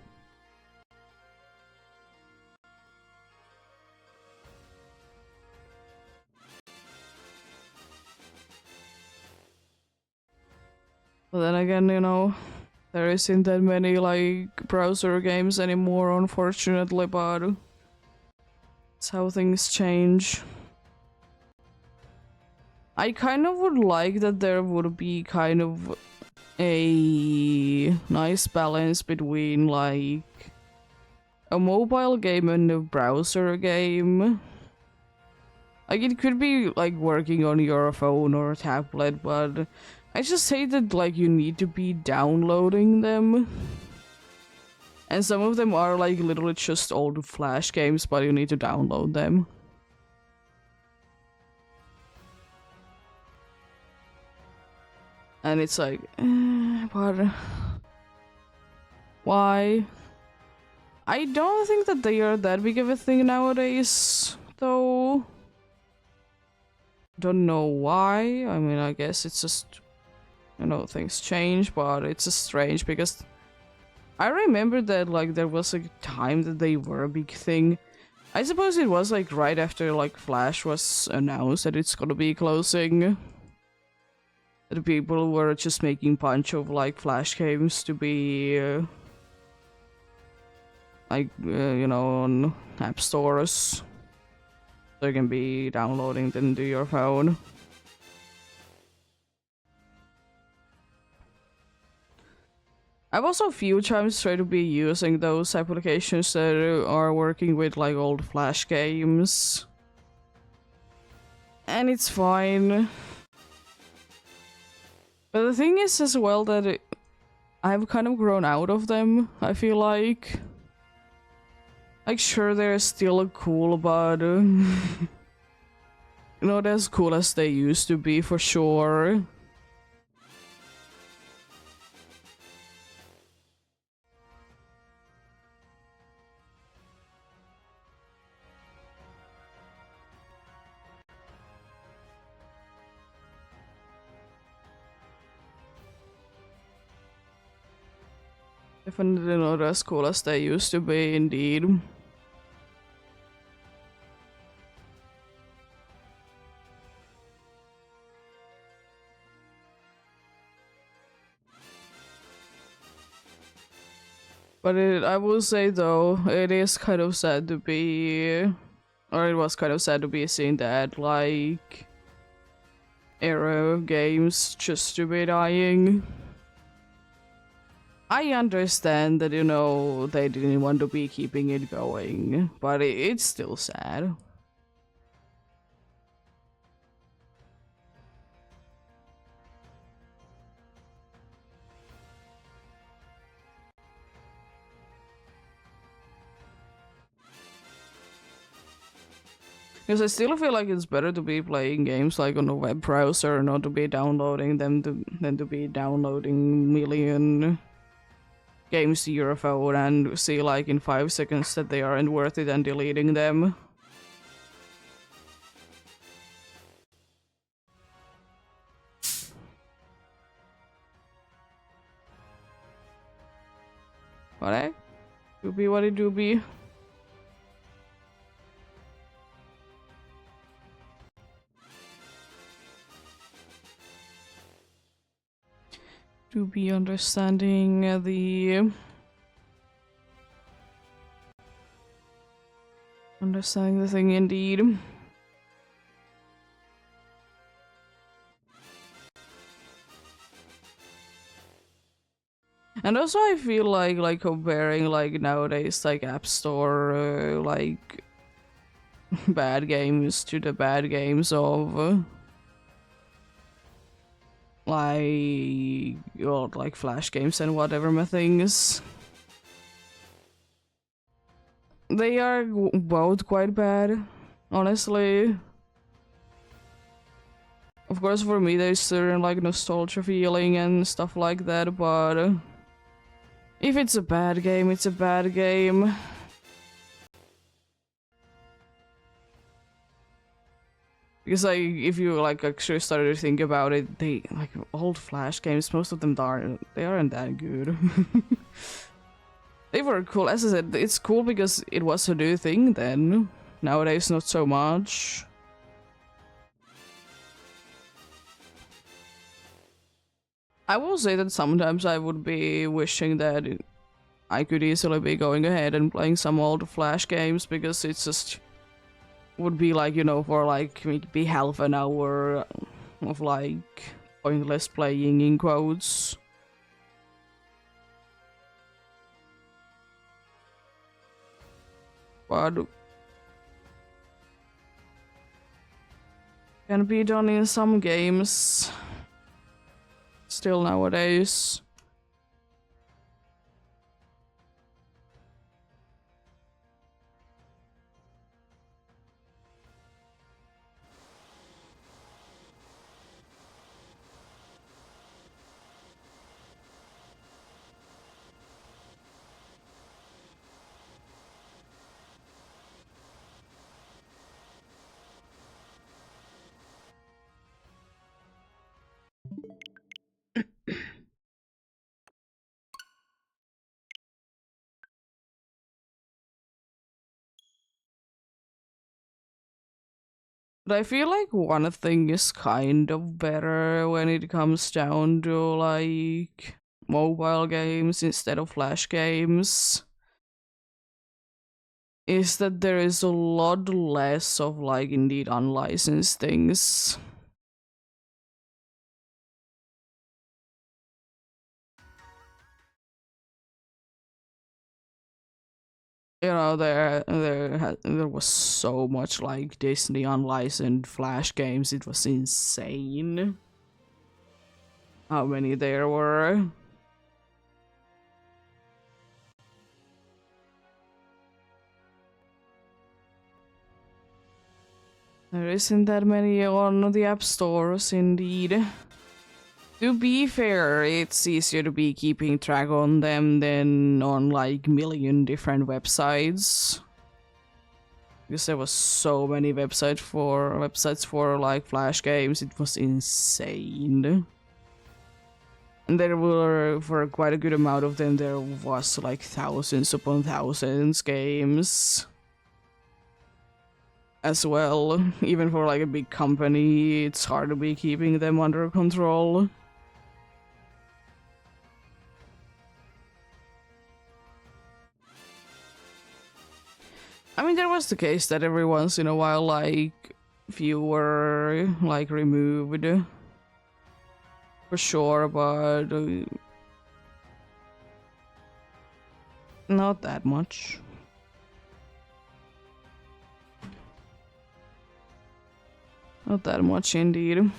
But then again, you know, there isn't that many, like, browser games anymore, unfortunately, but it's how things change. I kind of would like that there would be kind of a nice balance between, like, a mobile game and a browser game. Like, it could be, like, working on your phone or tablet, but I just hate that, like, you need to be downloading them. And some of them are, like, literally just old Flash games, but you need to download them. And it's like, but why? I don't think that they are that big of a thing nowadays, though. Don't know why. I mean, I guess it's just, you know, things change, but it's just strange because I remember that, like, there was a time that they were a big thing. I suppose it was, like, right after, like, Flash was announced that it's gonna be closing. The people were just making bunch of, like, Flash games to be you know, on app stores, so you can be downloading them to your phone. I've also a few times tried to be using those applications that are working with, like, old Flash games, and it's fine. But the thing is as well that I've kind of grown out of them, I feel like. Like, sure, they're still cool, but not as cool as they used to be, for sure. Definitely not as cool as they used to be, indeed. But I will say though, it is kind of sad to be, or it was kind of sad to be seeing that like Arrow games just to be dying. I understand that, you know, they didn't want to be keeping it going, but it's still sad. Because I still feel like it's better to be playing games like on a web browser, not to be downloading them than to be downloading million games to your phone and see like in 5 seconds that they aren't worth it and deleting them. But eh, do be what it do be. To be understanding the thing indeed. And also I feel like comparing like nowadays like App Store like bad games to the bad games of like Flash games and whatever things. They are both quite bad, honestly. Of course, for me, there's certain like nostalgia feeling and stuff like that, but if it's a bad game, it's a bad game. Because like, if you like actually started to think about it, they like old Flash games. Most of them aren't that good. They were cool. As I said, it's cool because it was a new thing then. Nowadays, not so much. I will say that sometimes I would be wishing that I could easily be going ahead and playing some old Flash games because it's just would be like, you know, for like maybe half an hour of like pointless playing in quotes. But can be done in some games still nowadays. But I feel like one thing is kind of better when it comes down to like mobile games instead of Flash games. Is that there is a lot less of like indeed unlicensed things. You know, there was so much like Disney unlicensed Flash games. It was insane how many there were. There isn't that many on the app stores, indeed. To be fair, it's easier to be keeping track on them than on like million different websites. Because there was so many websites for like Flash games, it was insane. And there were, for quite a good amount of them, there was like thousands upon thousands games as well. Even for like a big company, it's hard to be keeping them under control. I mean, there was the case that every once in a while, like, few were, like, removed. For sure, but not that much. Not that much indeed.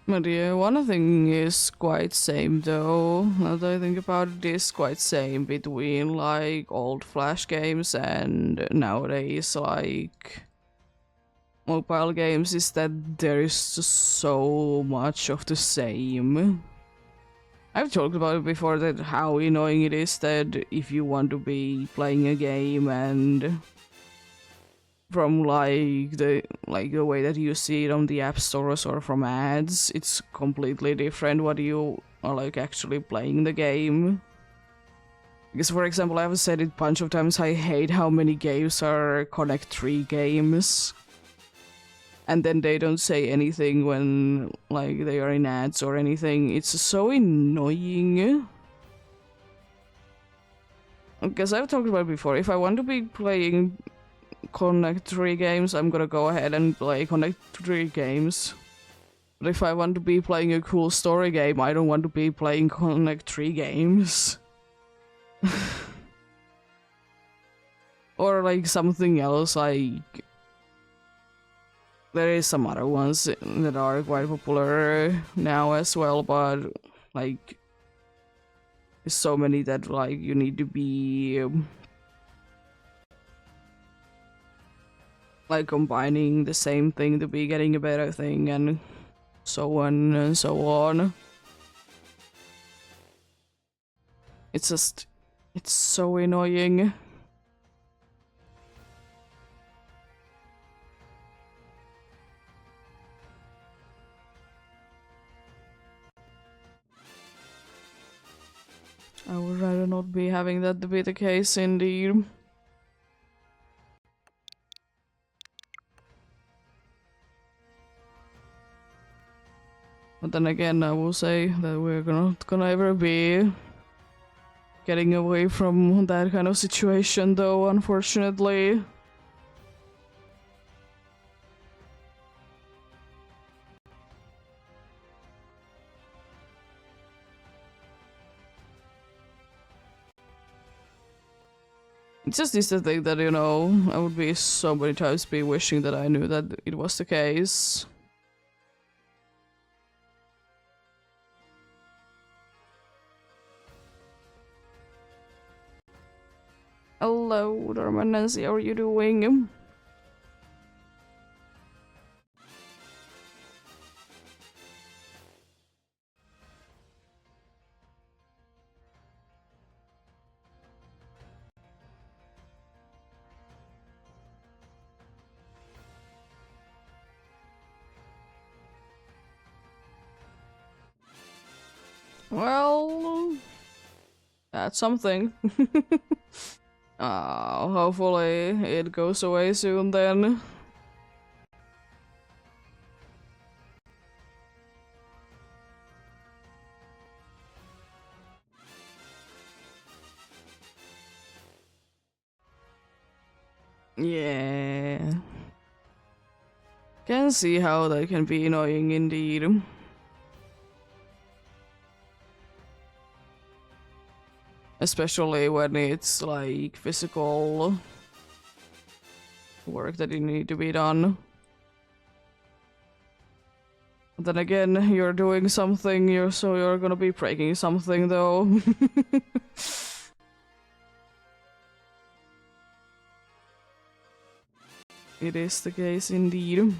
But yeah, one thing is quite same though. Now that I think about it, is quite same between like old Flash games and nowadays like mobile games is that there is just so much of the same. I've talked about it before that how annoying it is that if you want to be playing a game and from like the way that you see it on the app stores or from ads, it's completely different what you are like actually playing the game. Because for example, I've said it a bunch of times, I hate how many games are Connect 3 games. And then they don't say anything when like they are in ads or anything. It's so annoying. Because I've talked about it before, if I want to be playing Connect 3 games, I'm gonna go ahead and play Connect 3 games. But if I want to be playing a cool story game, I don't want to be playing Connect 3 games. Or like something else, like there is some other ones that are quite popular now as well, but like there's so many that like you need to be like combining the same thing to be getting a better thing and so on and so on. It's just, it's so annoying. I would rather not be having that to be the case indeed. But then again, I will say that we're not gonna ever be getting away from that kind of situation though, unfortunately. It's just this the thing that, you know, I would be so many times be wishing that I knew that it was the case. Hello, Norman Nancy, how are you doing? Well, that's something. Hopefully it goes away soon then. Yeah. Can see how that can be annoying indeed. Especially when it's like physical work that you need to be done. Then again, you're doing something, you're gonna be breaking something though. It is the case indeed.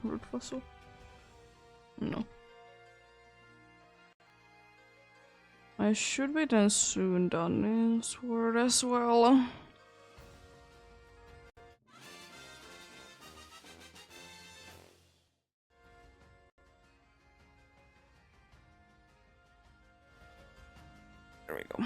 Root fossil? No. I should be then soon done in Sword as well. There we go.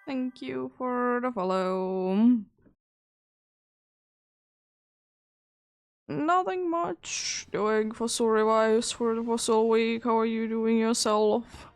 Thank you for the follow. Nothing much. Doing fossil revives for the fossil week. How are you doing yourself?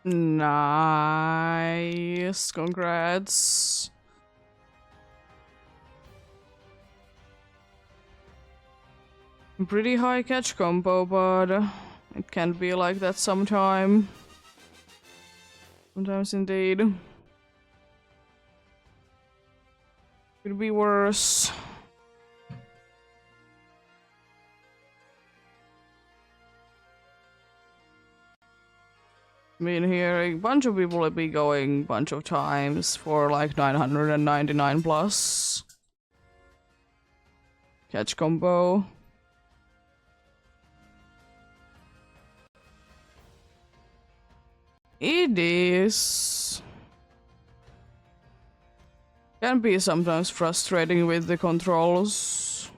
Nice. Congrats. Pretty high catch combo, but It can be like that sometime. Sometimes indeed. Could be worse. I mean, here a bunch of people will be going a bunch of times for like 999 plus. Catch combo. It is. Can be sometimes frustrating with the controls.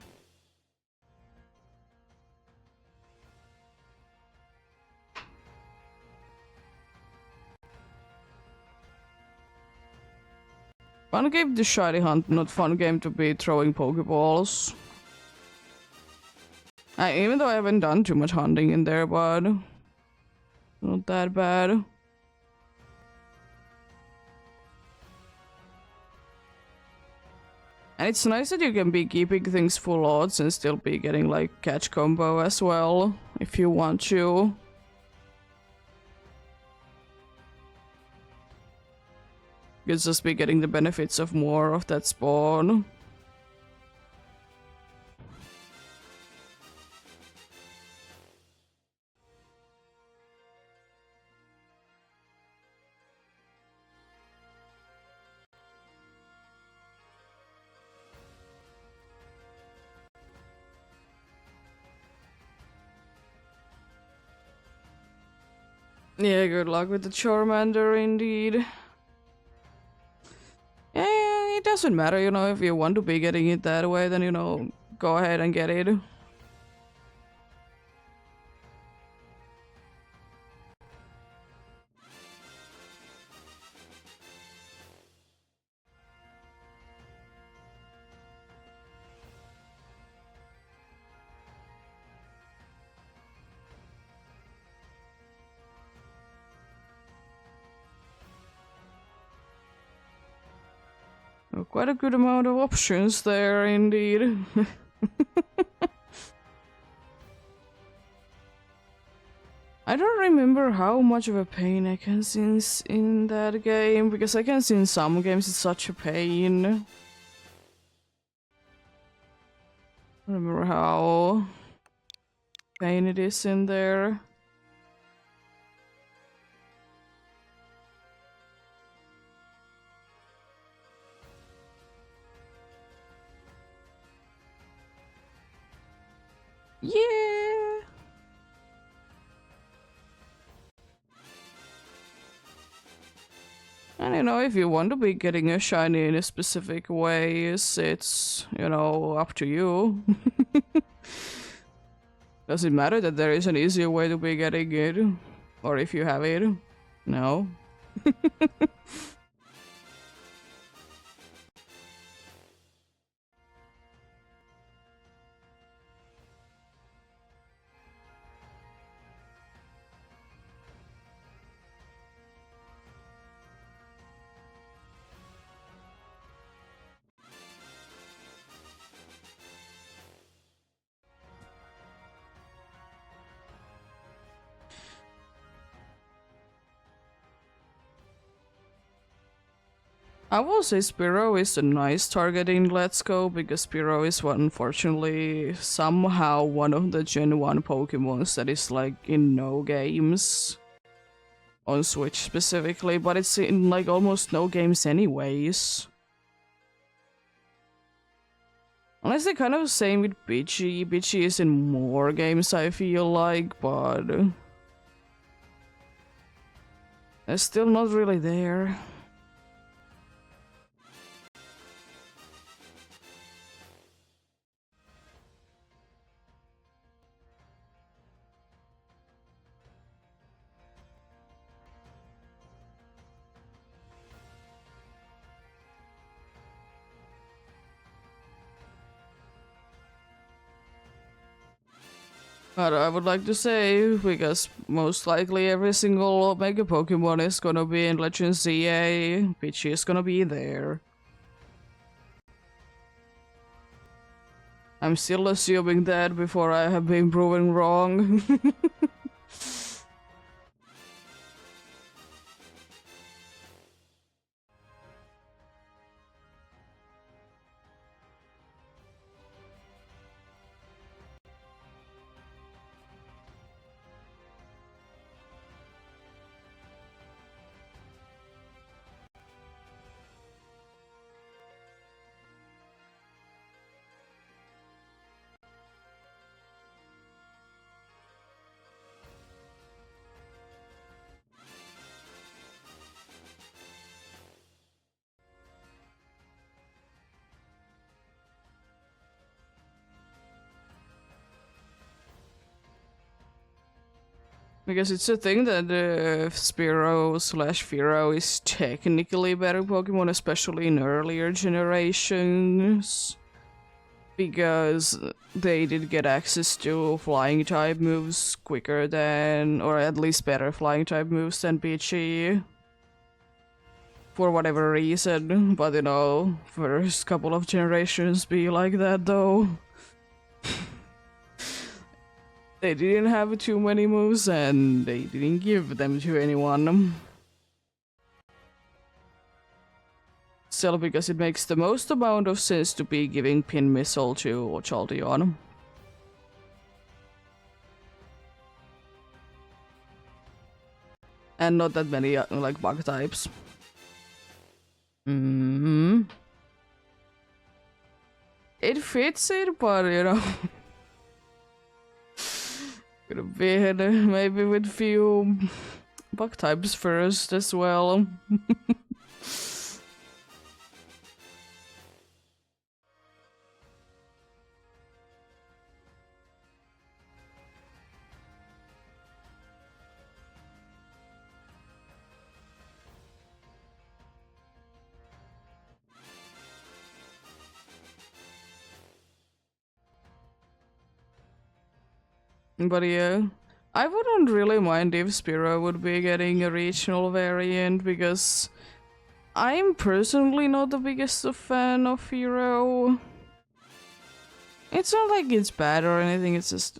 Fun game to shiny hunt, not fun game to be throwing Pokeballs. Even though I haven't done too much hunting in there, but not that bad. And it's nice that you can be keeping things full odds and still be getting like catch combo as well, if you want to. You'll just be getting the benefits of more of that spawn. Yeah, good luck with the Charmander indeed. Yeah, it doesn't matter, you know, if you want to be getting it that way, then, you know, go ahead and get it. Quite a good amount of options there, indeed. I don't remember how much of a pain I can sense in that game, because I can see in some games it's such a pain. I don't remember how pain it is in there. Yeah! And you know, if you want to be getting a shiny in a specific ways, it's, you know, up to you. Does it matter that there is an easier way to be getting it? Or if you have it? No. I will say Spearow is a nice target in Let's Go, because Spearow is unfortunately somehow one of the Gen 1 Pokemons that is like in no games. On Switch specifically, but it's in like almost no games anyways. Unless they're kind of same with Pidgey. Pidgey is in more games, I feel like, but they're still not really there. But I would like to say, because most likely every single Mega Pokemon is gonna be in Legend ZA, Pidgey is gonna be there. I'm still assuming that before I have been proven wrong. Because it's a thing that Spearow slash Fearow is technically better Pokemon, especially in earlier generations. Because they did get access to flying type moves quicker than, or at least better flying type moves than Pidgey. For whatever reason, but you know, first couple of generations be like that though. They didn't have too many moves and they didn't give them to anyone. Still, because it makes the most amount of sense to be giving Pin Missile to Jolteon. And not that many like bug types. It fits it, but you know. Could have been maybe with few bug types first as well. But yeah, I wouldn't really mind if Spearow would be getting a regional variant, because I'm personally not the biggest fan of Fearow. It's not like it's bad or anything, it's just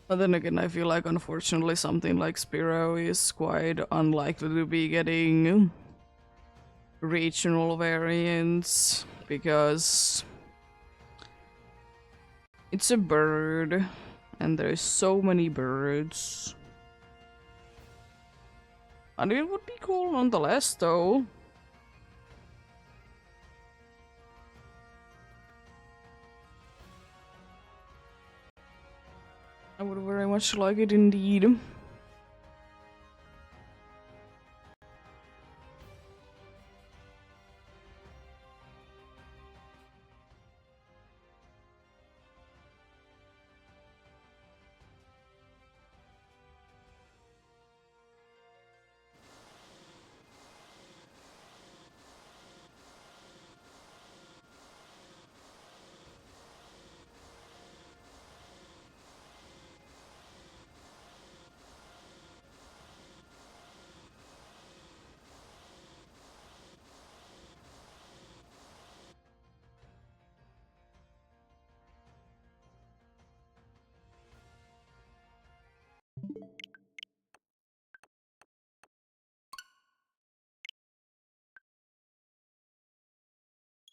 But then again, I feel like unfortunately something like Spearow is quite unlikely to be getting regional variants, because it's a bird and there's so many birds. And it would be cool nonetheless though. I would very much like it indeed.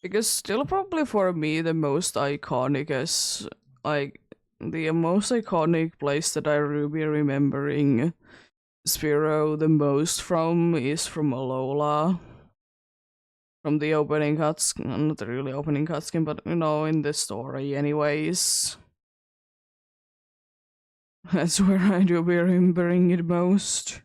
Because still probably for me the most iconic is like the most iconic place that I will be remembering Spearow the most from is from Alola. From the opening cutscene, not really opening cutscene, but you know, in the story anyways. That's where I do be remembering it most.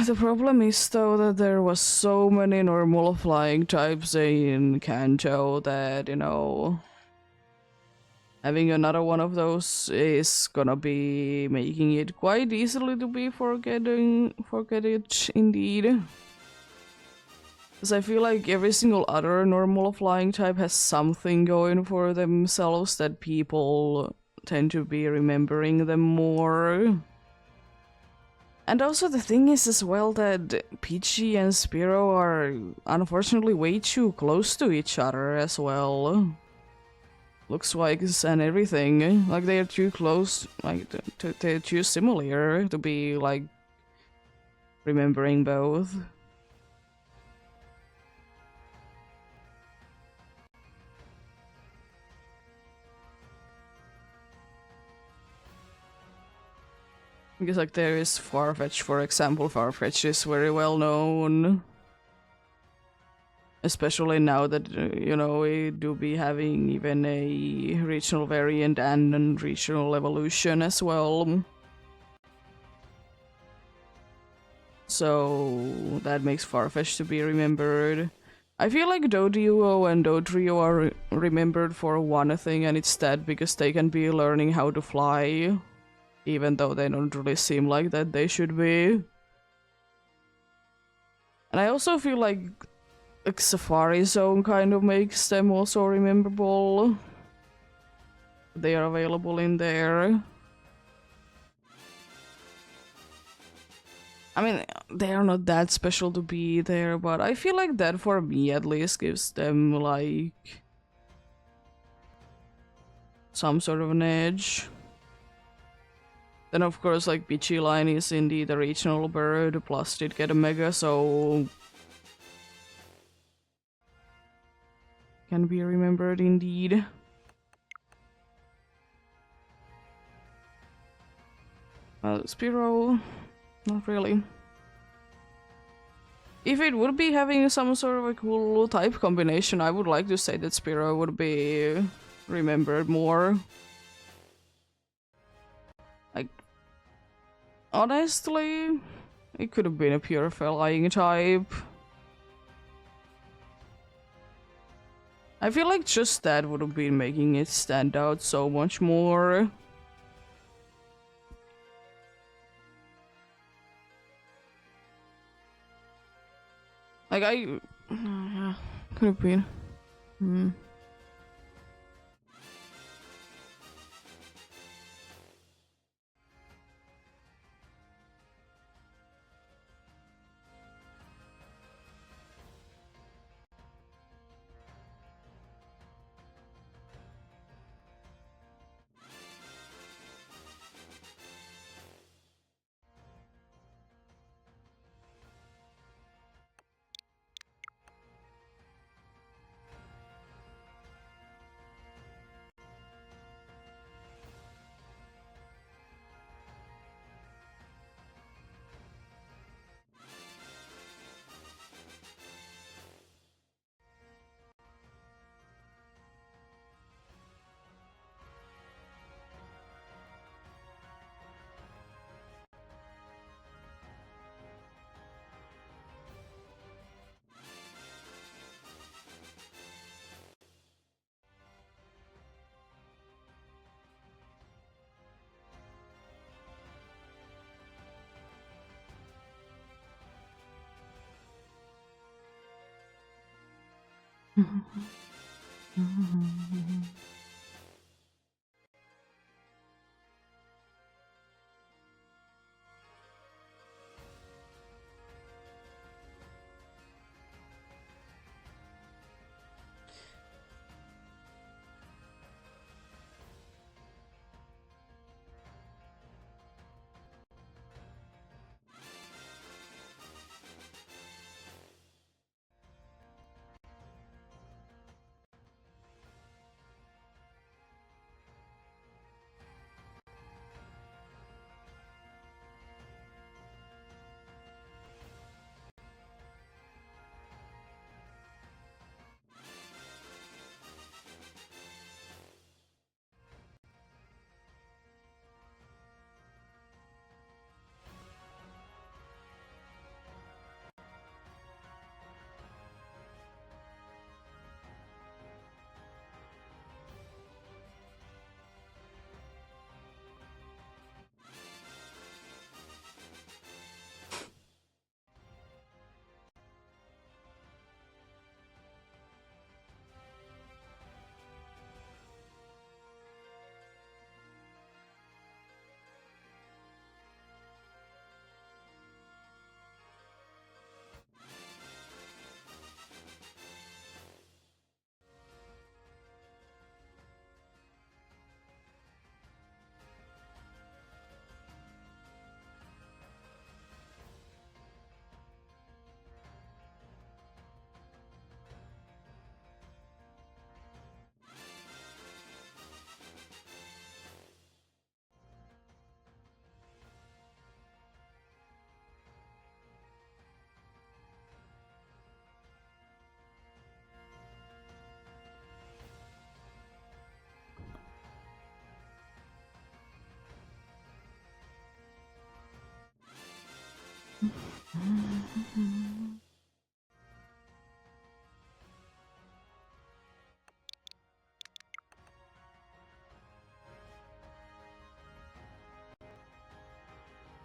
The problem is though that there was so many normal flying types in Kanto that, you know, having another one of those is gonna be making it quite easily to be forget it indeed. Because I feel like every single other normal flying type has something going for themselves that people tend to be remembering them more. And also the thing is as well that Peachy and Spiro are unfortunately way too close to each other as well. Looks wise and everything. Like they're too close, like they're too similar to be like remembering both. Because like there is Farfetch, for example. Farfetch is very well known. Especially now that, you know, we do be having even a regional variant and a regional evolution as well. So that makes Farfetch to be remembered. I feel like Doduo and Dodrio are remembered for one thing, and it's that because they can be learning how to fly. Even though they don't really seem like that they should be. And I also feel like Safari Zone kind of makes them also rememberable. They are available in there. I mean, they are not that special to be there, but I feel like that for me at least gives them like some sort of an edge. Then of course like Peachy Line is indeed a regional bird, plus did get a mega, so can be remembered indeed. Well, Spiro, not really. If it would be having some sort of a cool type combination, I would like to say that Spiro would be remembered more. Like, honestly, it could have been a pure flying type. I feel like just that would have been making it stand out so much more. Like, could have been.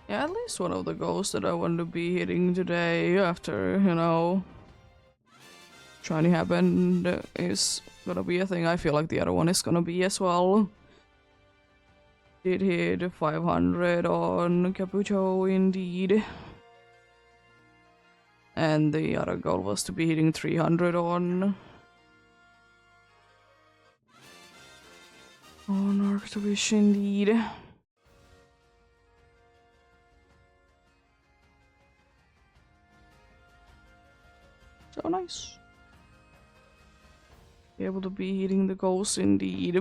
Yeah, at least one of the goals that I want to be hitting today after, you know, shiny happened is gonna be a thing. I feel like the other one is gonna be as well. Did hit 500 on Caputo indeed. And the other goal was to be hitting 300 on Arctowish indeed. So nice. Be able to be hitting the goals indeed.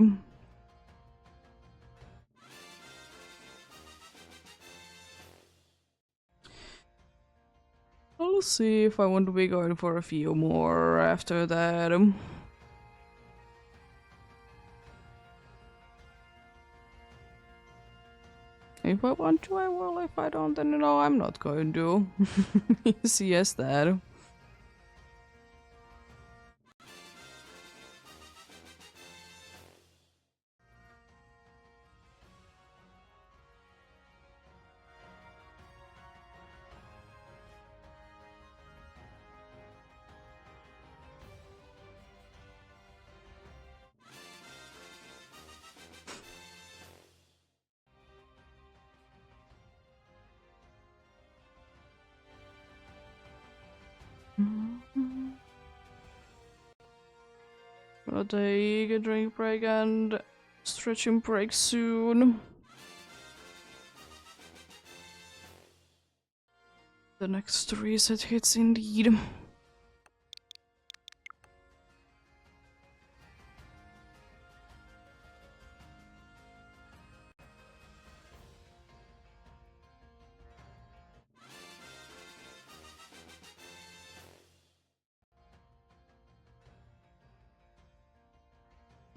I'll see if I want to be going for a few more after that. If I want to, I will. If I don't, then no, I'm not going to. Yes, that. Gonna take a drink break and stretching break soon. The next reset hits indeed.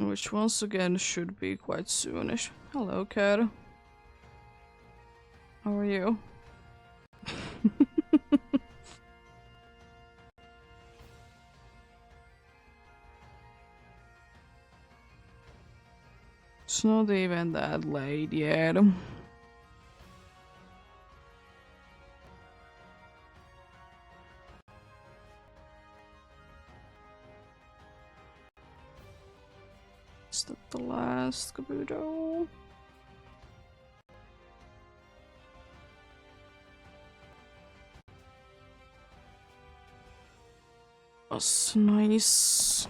Which once again should be quite soonish. Hello, cat. How are you? It's not even that late yet. Is that the last Kabuto? That's nice.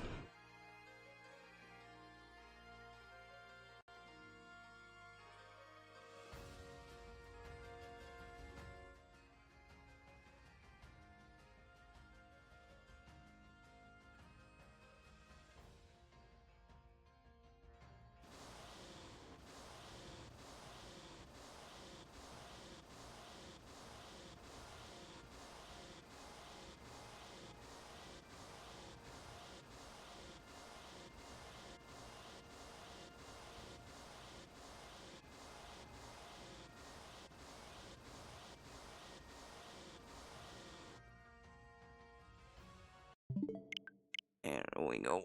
There we go.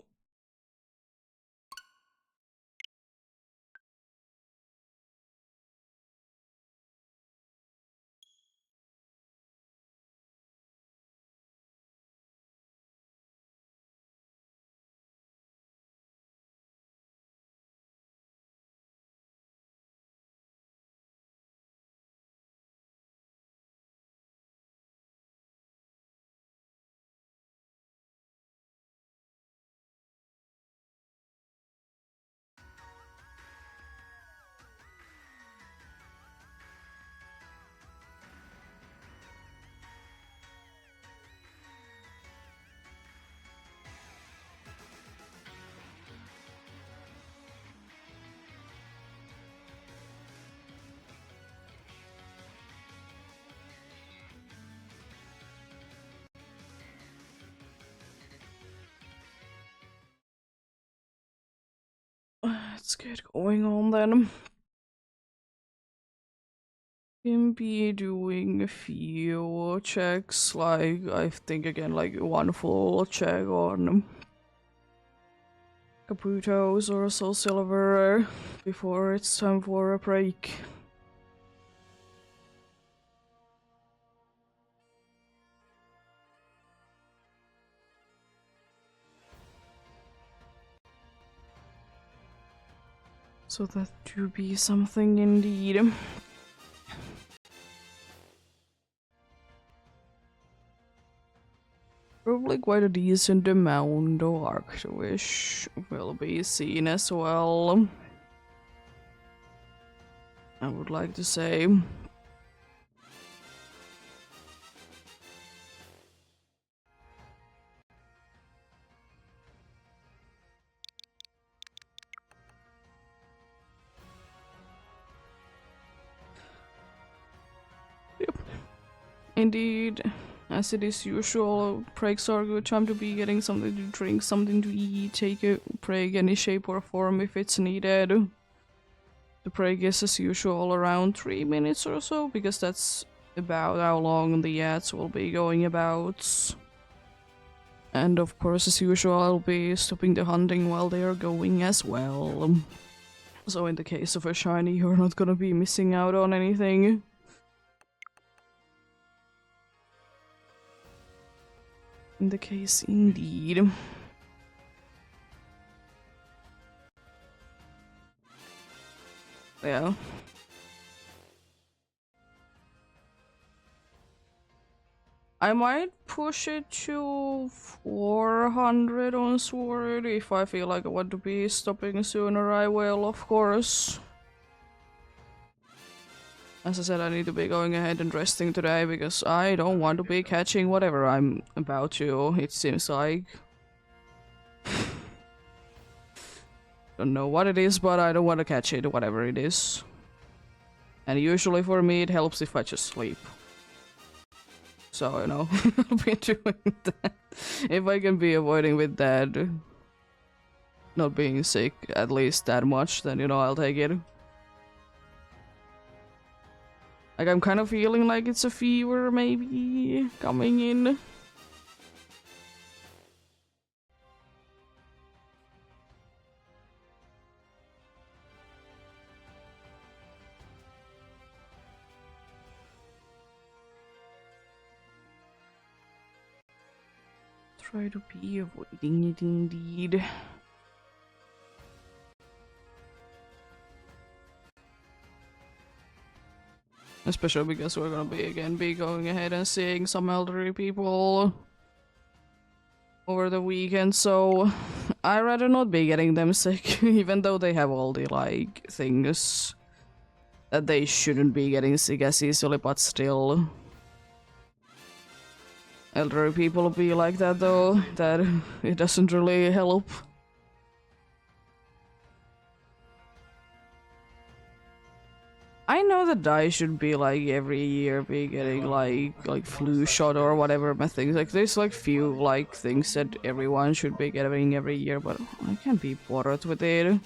Let's get going on then. Can be doing a few checks, like I think again, like one full check on Caputos or Soul Silver before it's time for a break. So that do be something indeed. Probably quite a decent amount of Arctowish will be seen as well. I would like to say. Yep. Indeed. As it is usual, breaks are a good time to be getting something to drink, something to eat, take a break any shape or form if it's needed. The break is as usual around 3 minutes or so, because that's about how long the ads will be going about. And of course, as usual, I'll be stopping the hunting while they are going as well. So in the case of a shiny, you're not gonna be missing out on anything. In the case, indeed. Yeah. I might push it to 400 on Sword. If I feel like I want to be stopping sooner, I will, of course. As I said, I need to be going ahead and resting today because I don't want to be catching whatever I'm about to, it seems like. Don't know what it is, but I don't want to catch it, whatever it is. And usually for me it helps if I just sleep. So, you know, I'll be doing that. If I can be avoiding with that, not being sick at least that much, then, you know, I'll take it. Like, I'm kind of feeling like it's a fever, maybe, coming in. Try to be avoiding it, indeed. Especially because we're gonna be going ahead and seeing some elderly people over the weekend, so I'd rather not be getting them sick, even though they have all the, like, things that they shouldn't be getting sick as easily, but still. Elderly people be like that, though, that it doesn't really help. I know that I should be like every year be getting like flu shot or whatever my things, like there's like few like things that everyone should be getting every year, but I can't be bothered with it.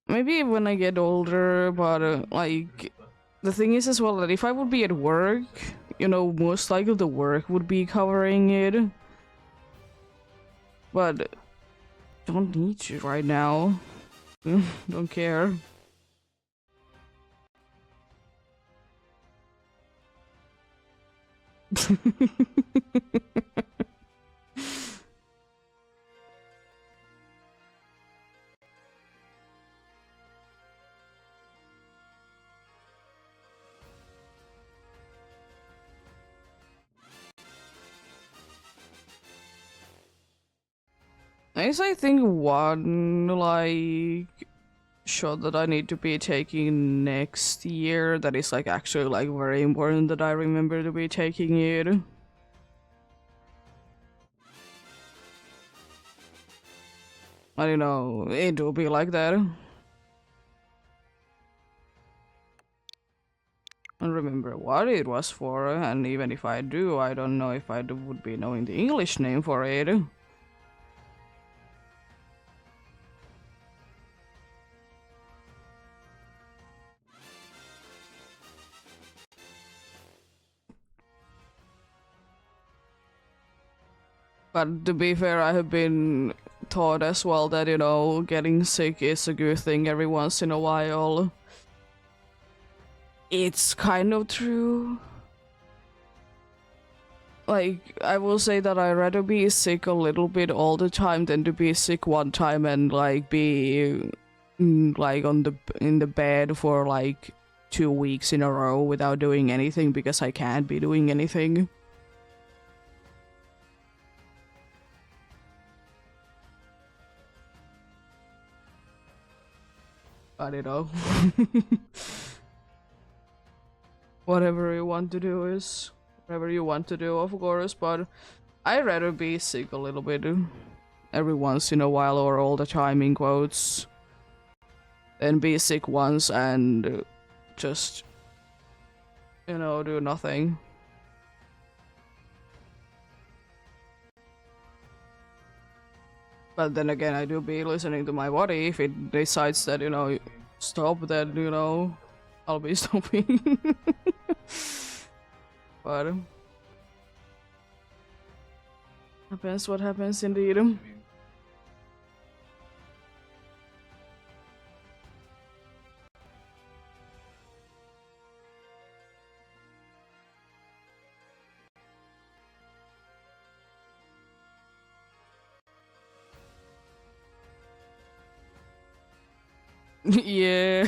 Maybe when I get older, but like the thing is as well that if I would be at work, you know, most likely the work would be covering it. But don't need to right now. Don't care. Is I think one like shot that I need to be taking next year that is like actually like very important that I remember to be taking it. I don't know, it will be like that. I don't remember what it was for, and even if I do, I don't know if I would be knowing the English name for it. But to be fair, I have been taught as well that, you know, getting sick is a good thing every once in a while. It's kind of true. Like, I will say that I'd rather be sick a little bit all the time than to be sick one time and, like, be like in the bed for like 2 weeks in a row without doing anything because I can't be doing anything. I don't know. Whatever you want to do is whatever you want to do, of course, but I'd rather be sick a little bit every once in a while or all the time in quotes than be sick once and just, you know, do nothing. But then again, I do be listening to my body. If it decides that, you know, stop, then, you know, I'll be stopping. But happens what happens indeed. Yeah.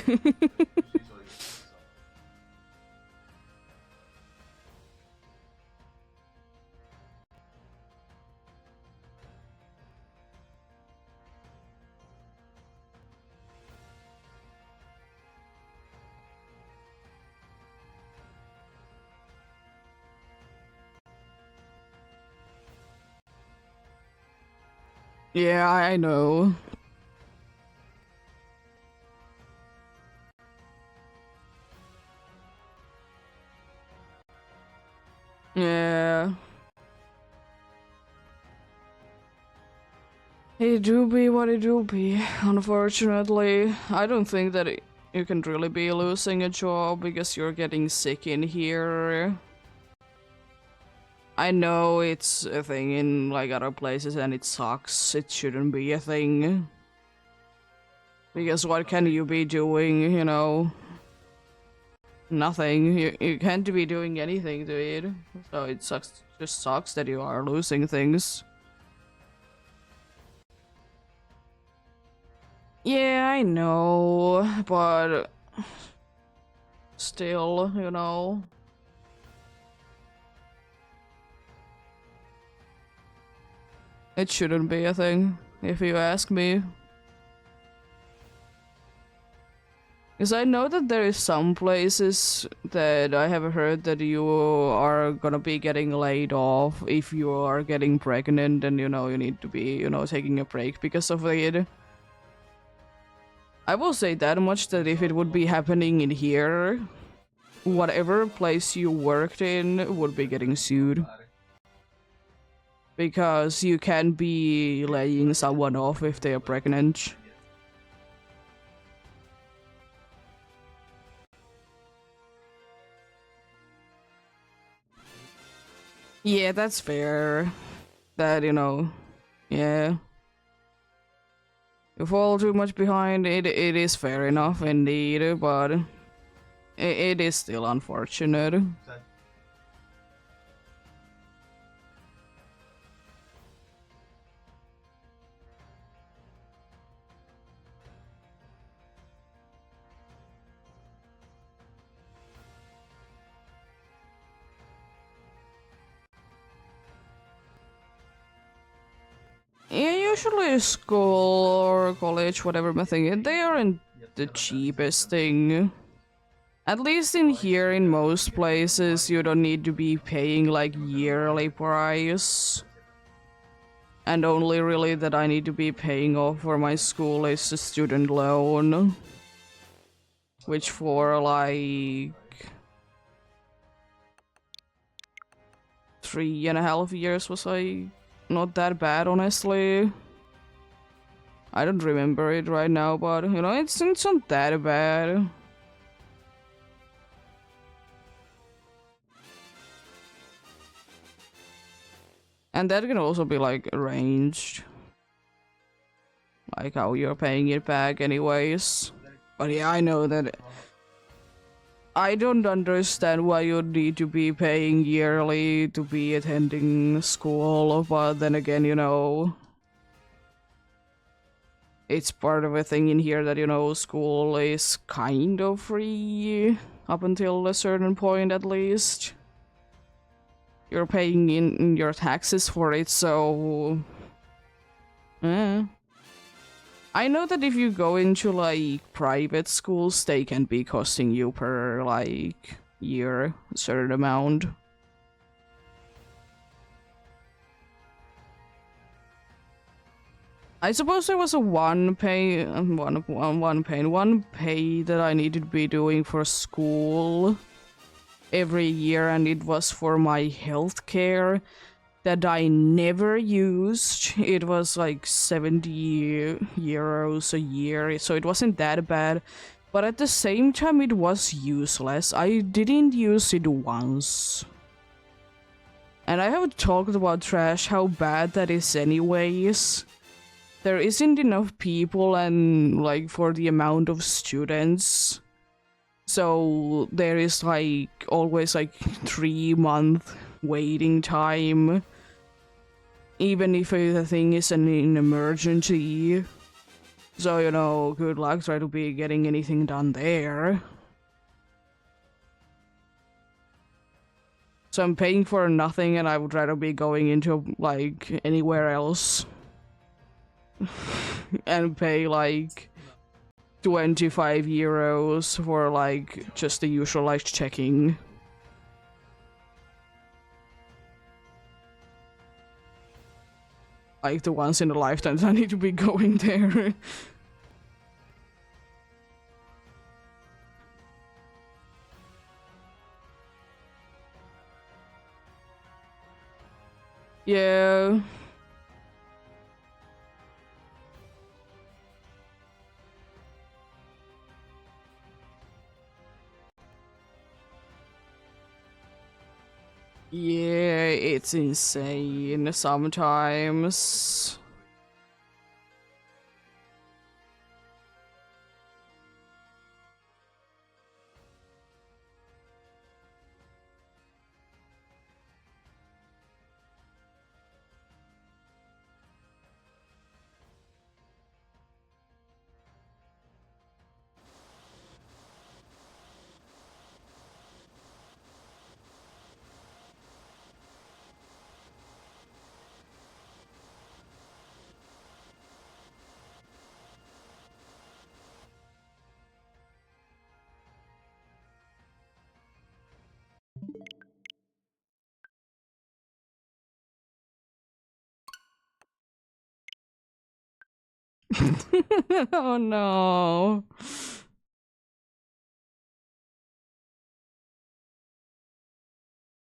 Yeah, I know. Yeah. It do be what it do be, unfortunately. I don't think that you can really be losing a job because you're getting sick in here. I know it's a thing in like other places and it sucks. It shouldn't be a thing. Because what can you be doing, you know? Nothing. You can't be doing anything to it. So it sucks. Just sucks that you are losing things. Yeah, I know, but still, you know. It shouldn't be a thing, if you ask me. Because I know that there is some places that I have heard that you are gonna be getting laid off if you are getting pregnant and, you know, you need to be, you know, taking a break because of it. I will say that much, that if it would be happening in here, whatever place you worked in would be getting sued. Because you can be laying someone off if they are pregnant. Yeah, that's fair. That, you know, yeah. You fall too much behind, it is fair enough indeed, but it is still unfortunate. Yeah, usually school or college, whatever thing, they aren't the cheapest thing. At least in here, in most places, you don't need to be paying like yearly price. And only really that I need to be paying off for my school is a student loan. Which for like 3.5 years was like not that bad, honestly. I don't remember it right now, but you know, it's not that bad. And that can also be like arranged. Like how you're paying it back anyways. But yeah, I know that I don't understand why you need to be paying yearly to be attending school, but then again, you know, it's part of a thing in here that, you know, school is kind of free up until a certain point at least. You're paying in your taxes for it, so... I know that if you go into, like, private schools, they can be costing you per, like, year a certain amount. I suppose there was a one pay that I needed to be doing for school every year, and it was for my healthcare that I never used. It was like 70 euros a year, so it wasn't that bad. But at the same time, it was useless. I didn't use it once. And I have talked about trash, how bad that is anyways. There isn't enough people and like for the amount of students. So there is like always like 3-month waiting time. Even if the thing is an emergency. So, you know, good luck try to be getting anything done there. So I'm paying for nothing and I would rather be going into like anywhere else. And pay like 25 euros for like just the usual like checking. Like the once in a lifetime I need to be going there. Yeah. Yeah, it's insane sometimes. Oh no.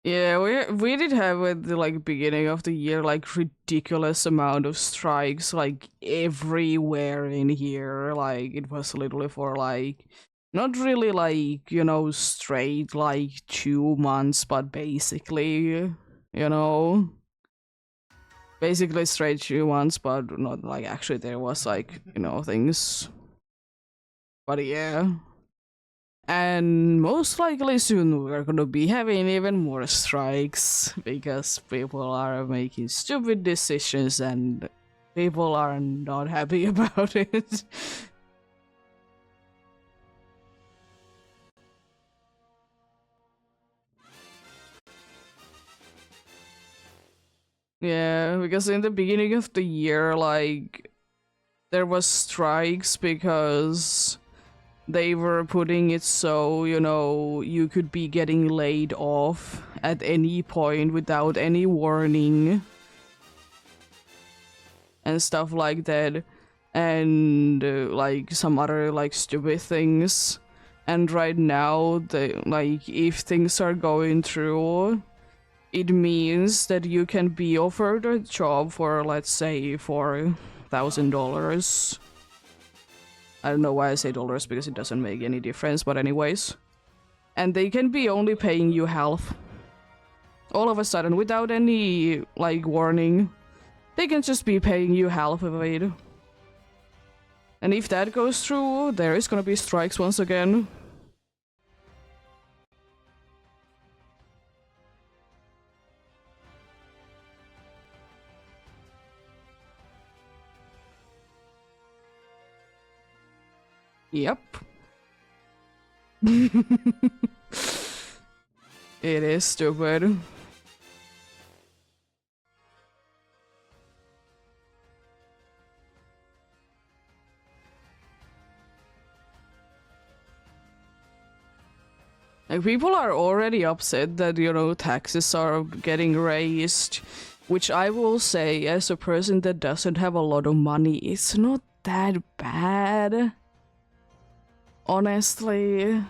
Yeah, we did have at the like beginning of the year like ridiculous amount of strikes like everywhere in here. Like it was literally for like not really like, you know, straight like 2 months, but basically, you know, basically straight 2 months, but not like actually there was like, you know, things. But yeah. And most likely soon we're gonna be having even more strikes because people are making stupid decisions and people are not happy about it. Yeah, because in the beginning of the year, like, there was strikes because they were putting it so, you know, you could be getting laid off at any point without any warning and stuff like that, and like some other like stupid things. And right now, the like if things are going through, it means that you can be offered a job for, let's say, $4,000. I don't know why I say dollars because it doesn't make any difference, but anyways. And they can be only paying you half. All of a sudden, without any, like, warning. They can just be paying you half of it. And if that goes through, there is gonna be strikes once again. Yep. It is stupid. Like, people are already upset that, you know, taxes are getting raised, which I will say, as a person that doesn't have a lot of money, it's not that bad. Honestly.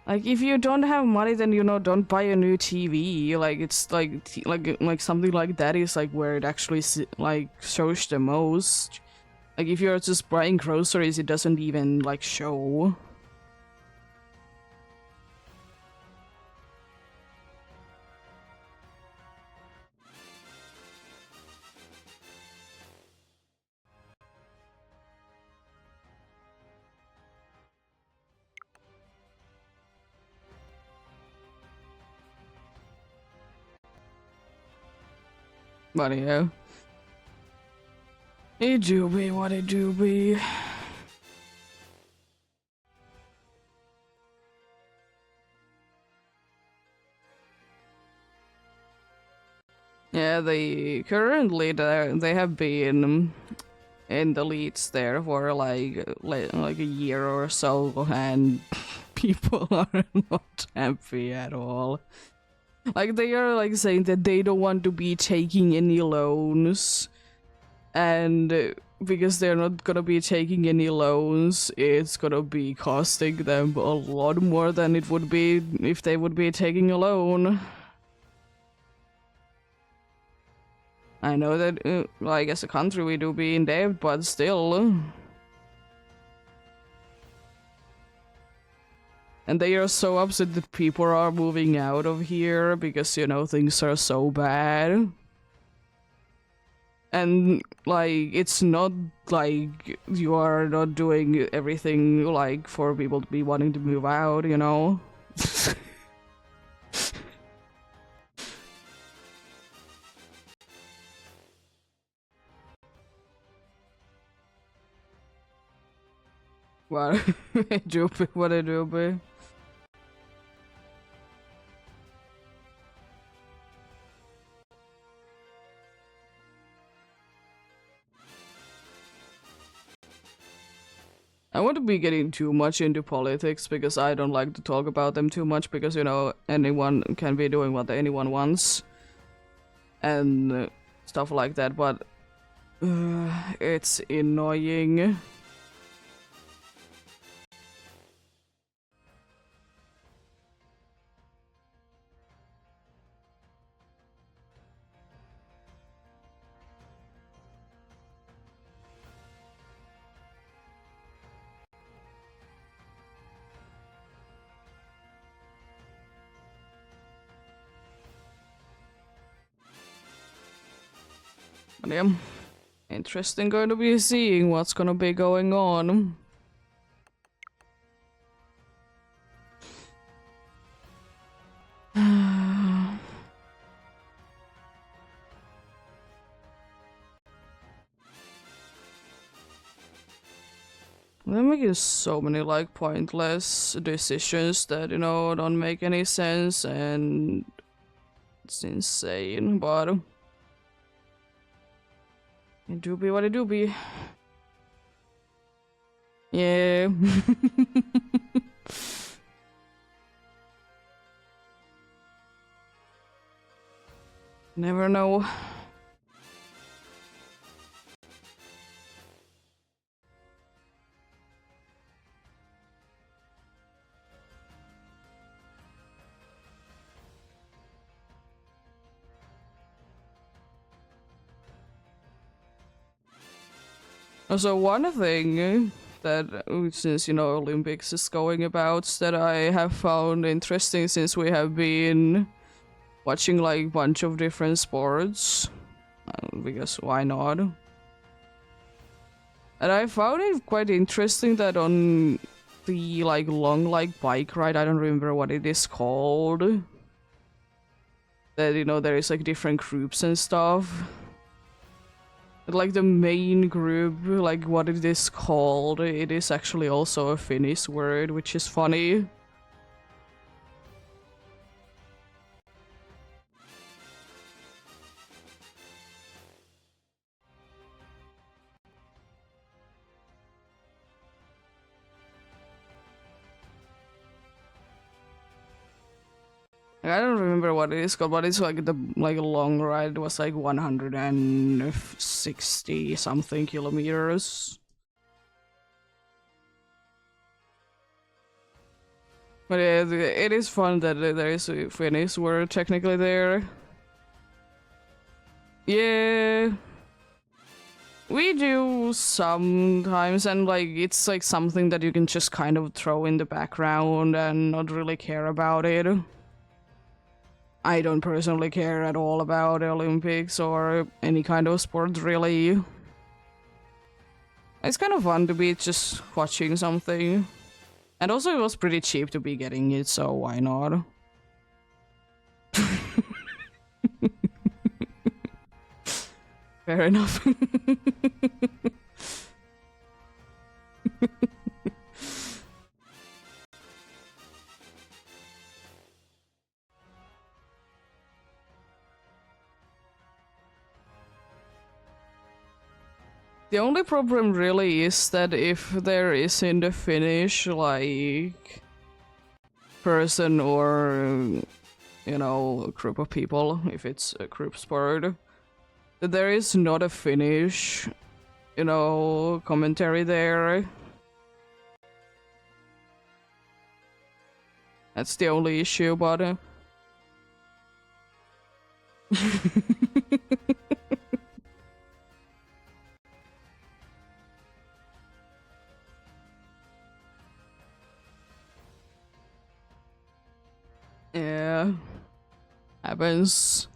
Like, if you don't have money, then, you know, don't buy a new TV. Like, it's like something like that is like where it actually like shows the most. Like, if you're just buying groceries, it doesn't even like show. But yeah. It do be what it do be. Yeah, they currently they have been in the leads there for like a year or so, and people are not happy at all. Like, they are like saying that they don't want to be taking any loans, and because they're not gonna be taking any loans, it's gonna be costing them a lot more than it would be if they would be taking a loan. I know that, like, as a country we do be in debt, but still. And they are so upset that people are moving out of here because, you know, things are so bad. And, like, it's not like you are not doing everything, like, for people to be wanting to move out, you know? What? What I do be? I want to be getting too much into politics because I don't like to talk about them too much because, you know, anyone can be doing what anyone wants and stuff like that, but it's annoying. But yeah, interesting going to be seeing what's gonna be going on. They're making so many like pointless decisions that, you know, don't make any sense, and it's insane, but it do be what it do be. Yeah. Never know. Also, one thing that, since, you know, Olympics is going about, that I have found interesting since we have been watching like a bunch of different sports, because why not? And I found it quite interesting that on the like long like bike ride, I don't remember what it is called, that, you know, there is like different groups and stuff. like the main group, like what it is called, it is actually also a Finnish word, which is funny. I don't remember what it is called, but it's like the a long ride was like 160 something kilometers. But it is fun that there is a Finnish word technically there. Yeah, we do sometimes, and like it's like something that you can just kind of throw in the background and not really care about it. I don't personally care at all about Olympics or any kind of sport, really. It's kind of fun to be just watching something. And also it was pretty cheap to be getting it, so why not? Fair enough. The only problem really is that if there is in the Finnish, like, person or, you know, a group of people, if it's a group sport, that there is not a Finnish, you know, commentary there. That's the only issue, but... yeah, happens.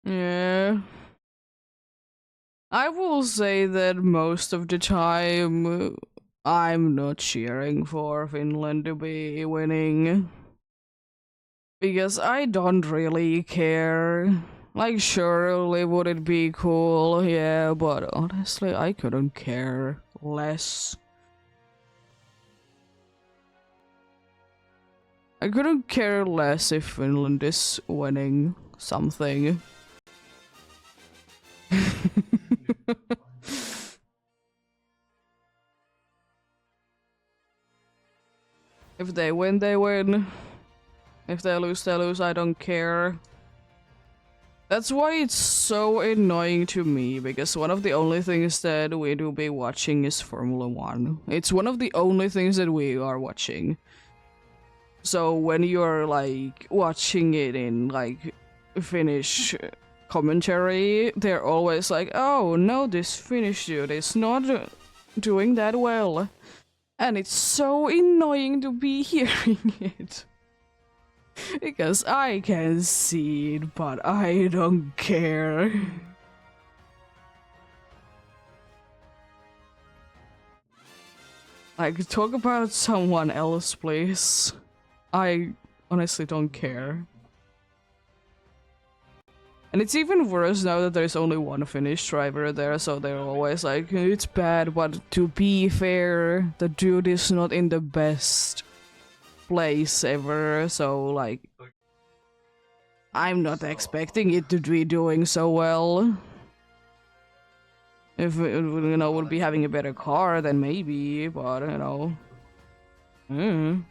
Yeah. I will say that most of the time, I'm not cheering for Finland to be winning. Because I don't really care. Like, surely would it be cool? Yeah, but honestly, I couldn't care less. I couldn't care less if Finland is winning something. If they win, they win. If they lose, I don't care. That's why it's so annoying to me, because one of the only things that we do be watching is Formula 1. It's one of the only things that we are watching. So when you're like watching it in like Finnish commentary, they're always like, oh no, this Finnish dude is not doing that well. And it's so annoying to be hearing it. Because I can see it, but I don't care. Like, talk about someone else, please. I honestly don't care. And it's even worse now that there's only one Finnish driver there, so they're always like, it's bad, but to be fair, the dude is not in the best place ever, so like, I'm not expecting it to be doing so well. If it, would be having a better car, then maybe, but mm.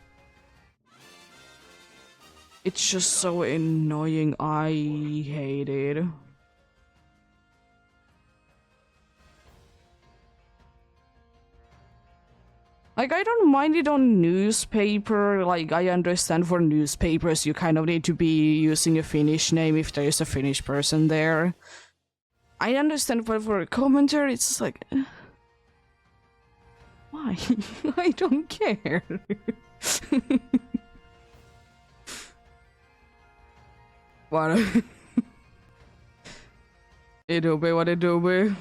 It's just so annoying. I hate it. Like, I don't mind it on newspaper. Like, I understand for newspapers you kind of need to be using a Finnish name if there is a Finnish person there. I understand, but for a commentary, it's just like... Why? I don't care. What? It do be what it do be.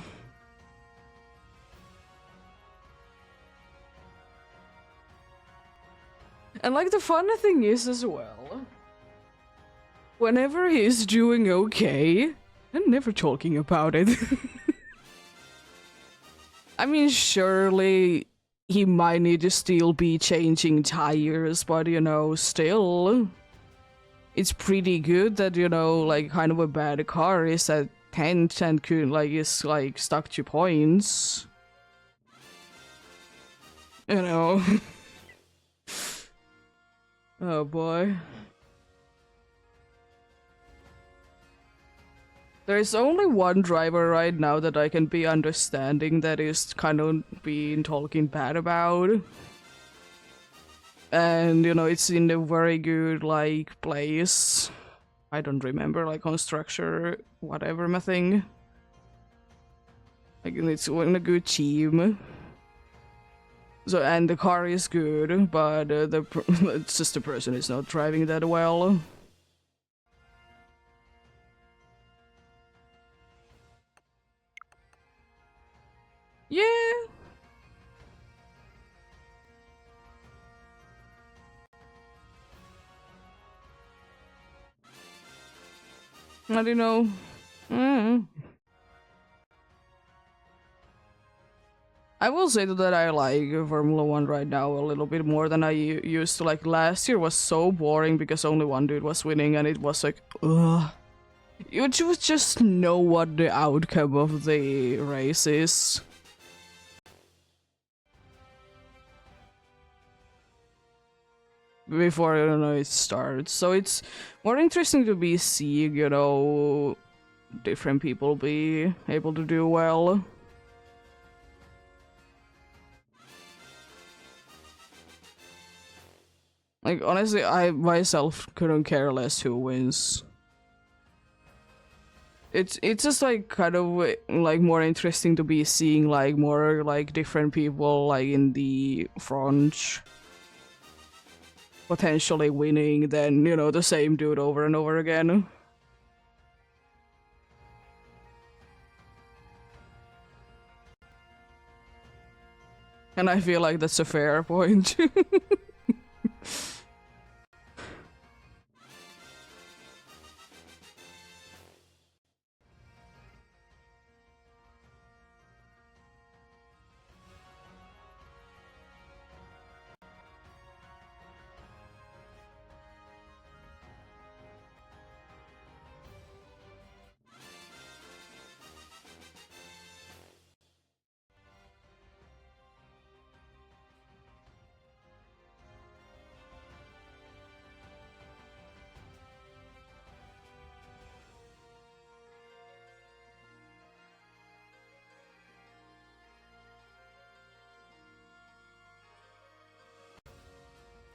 And like the funny thing is as well, whenever he's doing okay, I'm never talking about it. I mean, surely he might need to still be changing tires, but still, it's pretty good that like kind of a bad car is at 10 and could is stuck to points. Oh boy. There's only one driver right now that I can be understanding that is kind of being talking bad about. And, it's in a very good, place. I don't remember, on structure, whatever my thing. It's in a good team. So, and the car is good, but it's just the person is not driving that well. Yeah. I don't know. I will say that I like Formula 1 right now a little bit more than I used to. Like, last year was so boring because only one dude was winning, and it was like, ugh. You would just know what the outcome of the race is. Before, it starts. So it's more interesting to be seeing, different people be able to do well. Like, honestly, I myself couldn't care less who wins. It's just kind of more interesting to be seeing more different people in the front potentially winning than the same dude over and over again. And I feel like that's a fair point.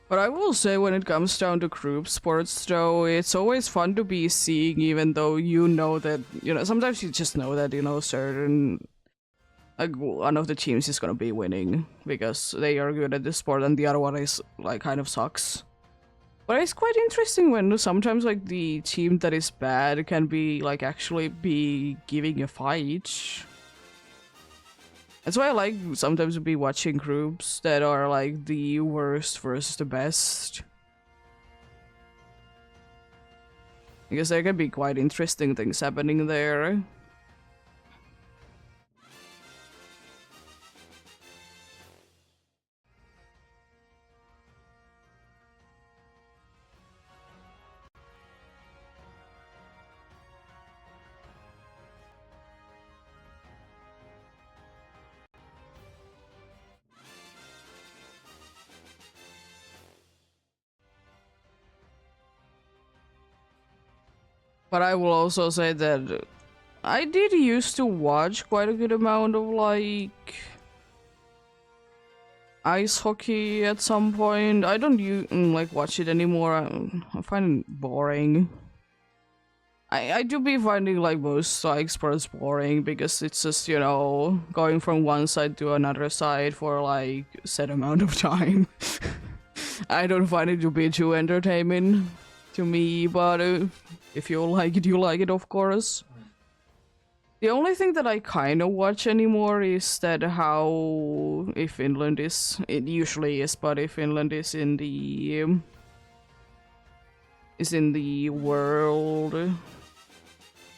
But I will say when it comes down to group sports though, it's always fun to be seeing even though that, sometimes you just know that, certain, one of the teams is gonna be winning because they are good at this sport and the other one is, kind of sucks. But it's quite interesting when sometimes, the team that is bad can be, actually be giving a fight. That's why I like sometimes to be watching groups that are the worst versus the best. Because there can be quite interesting things happening there. But I will also say that I did used to watch quite a good amount of like ice hockey at some point. I don't like watch it anymore. I find it boring. I do be finding like most like sports boring because it's just, you know, going from one side to another side for like set amount of time. I don't find it to be too entertaining to me, but if you like it, you like it, of course. The only thing that I kind of watch anymore is that how if Finland is, it usually is, but if Finland is in the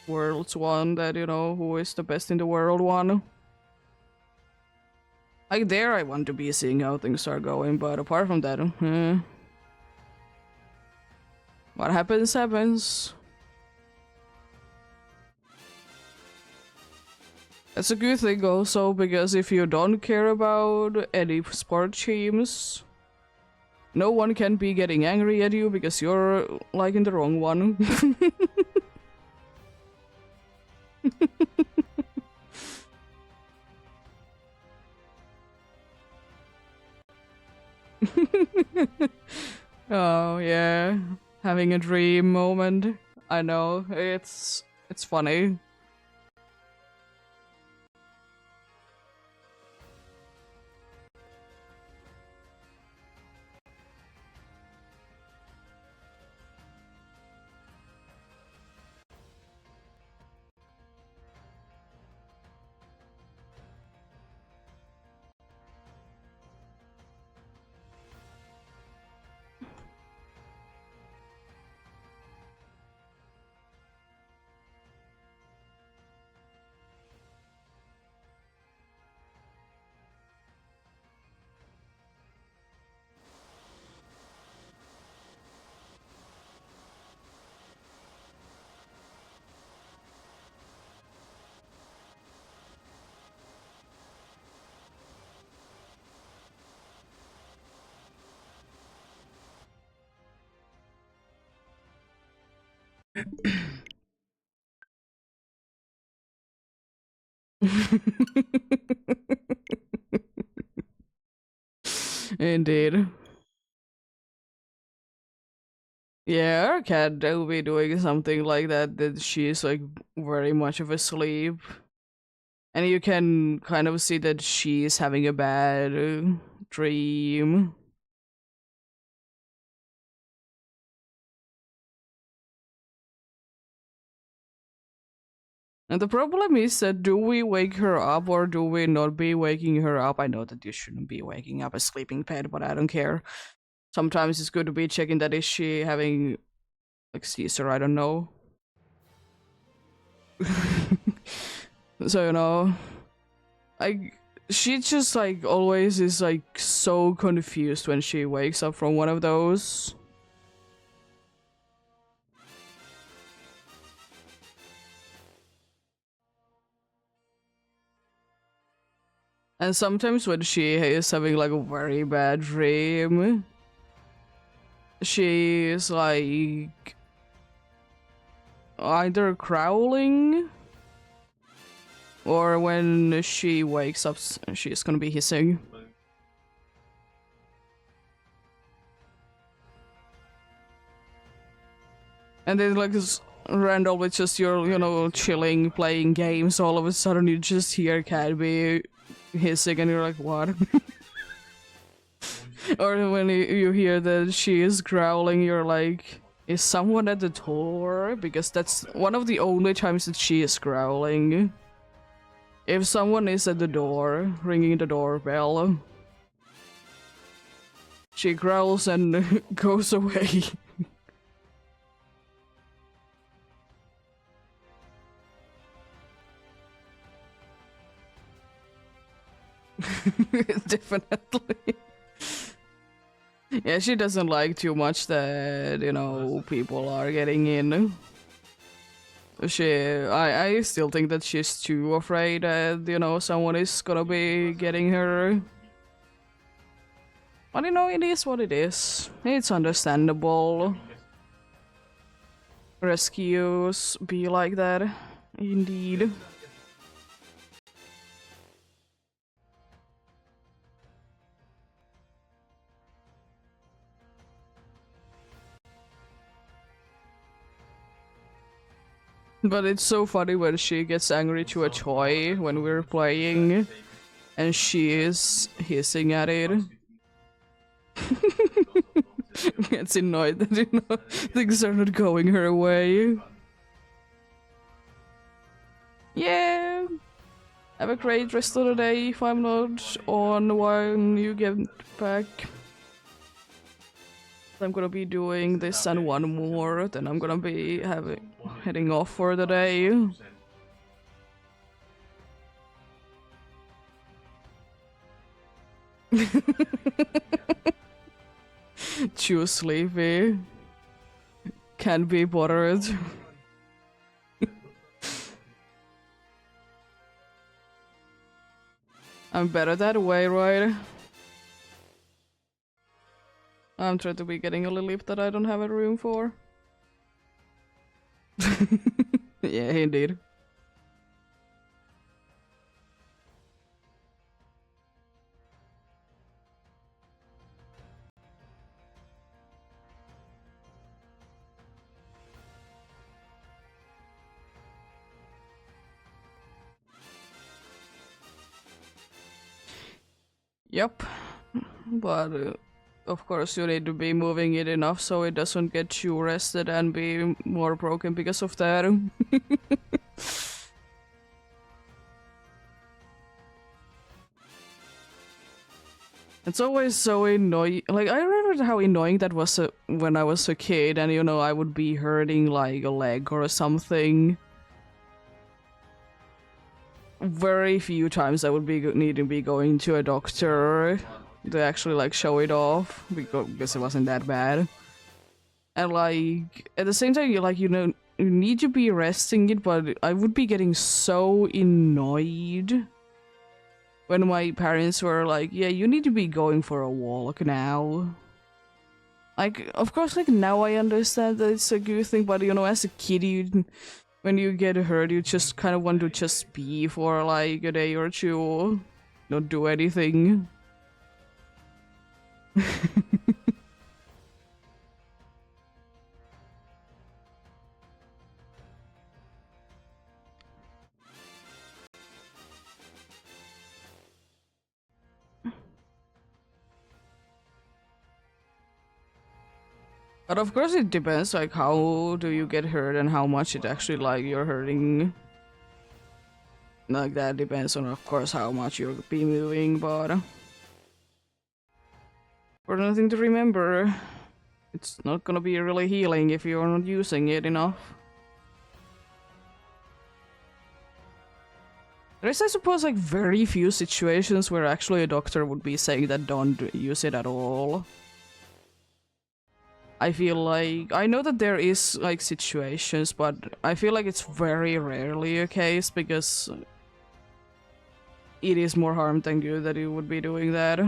world's one, that, you know, who is the best in the world one. Like there I want to be seeing how things are going, but apart from that, what happens happens. That's a good thing also, because if you don't care about any sport teams, no one can be getting angry at you because you're like in the wrong one. Oh yeah, having a dream moment. I know, it's funny. Indeed. Yeah, our cat will be doing something like that, that she's like very much of asleep. And you can kind of see that she's having a bad dream. And the problem is that do we wake her up or do we not be waking her up? I know that you shouldn't be waking up a sleeping pet, but I don't care. Sometimes it's good to be checking that is she having like seizure, I don't know. So, you know, she just like always is like so confused when she wakes up from one of those. And sometimes when she is having like a very bad dream, she is like either growling or when she wakes up, she's gonna be hissing. And then like this randomly just you're, you know, chilling, playing games, all of a sudden you just hear cat be hissing and you're like, what? Or when you hear that she is growling, you're like, is someone at the door? Because that's one of the only times that she is growling. If someone is at the door, ringing the doorbell, she growls and goes away. Definitely. Yeah, she doesn't like too much that, you know, people are getting in. I still think that she's too afraid that, you know, someone is gonna be getting her. But, you know, it is what it is. It's understandable. rescues be like that. Indeed. But it's so funny when she gets angry to a toy when we're playing and she is hissing at it. Gets annoyed that things are not going her way. Yeah. Have a great rest of the day if I'm not on when you get back. I'm gonna be doing this and one more, then I'm gonna be heading off for the day. Too sleepy. Can't be bothered. I'm better that way, right? I'm trying to be getting a leap that I don't have a room for. Yeah, indeed. Yep. But of course you need to be moving it enough so it doesn't get too rested and be more broken because of that. It's always so annoying. Like, I remember how annoying that was when I was a kid and, you know, I would be hurting, like, a leg or something. Very few times I would be need to be going to a doctor to actually, like, show it off because it wasn't that bad. And, like, at the same time, you know, you need to be resting it, but I would be getting so annoyed when my parents were like, yeah, you need to be going for a walk now. Like, of course, like, now I understand that it's a good thing, but, you know, as a kid, when you get hurt, you just kind of want to just be for, like, a day or two. Not do anything. But of course it depends, like, how do you get hurt and how much it actually, like, you're hurting. Like, that depends on, of course, how much you'll be moving, but... For nothing to remember, it's not gonna be really healing if you're not using it enough. There's, I suppose, like, very few situations where actually a doctor would be saying that don't use it at all. I feel like... I know that there is, like, situations, but I feel like it's very rarely a case because it is more harm than good that you would be doing that.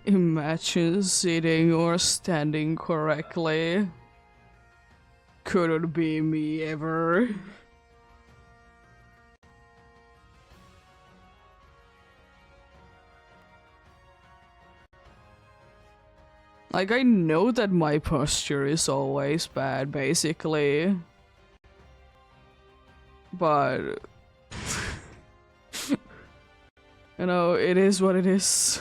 Imagine sitting or standing correctly. Couldn't be me ever. Like, I know that my posture is always bad, basically. But... you know, it is what it is.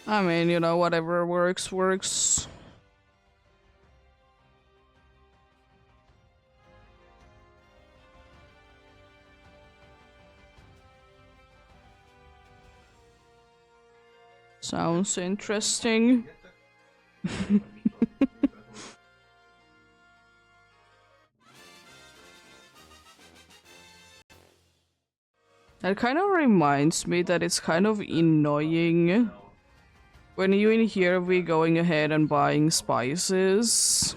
I mean, you know, whatever works, works. Sounds interesting. That kind of reminds me that it's kind of annoying when you in here be going ahead and buying spices.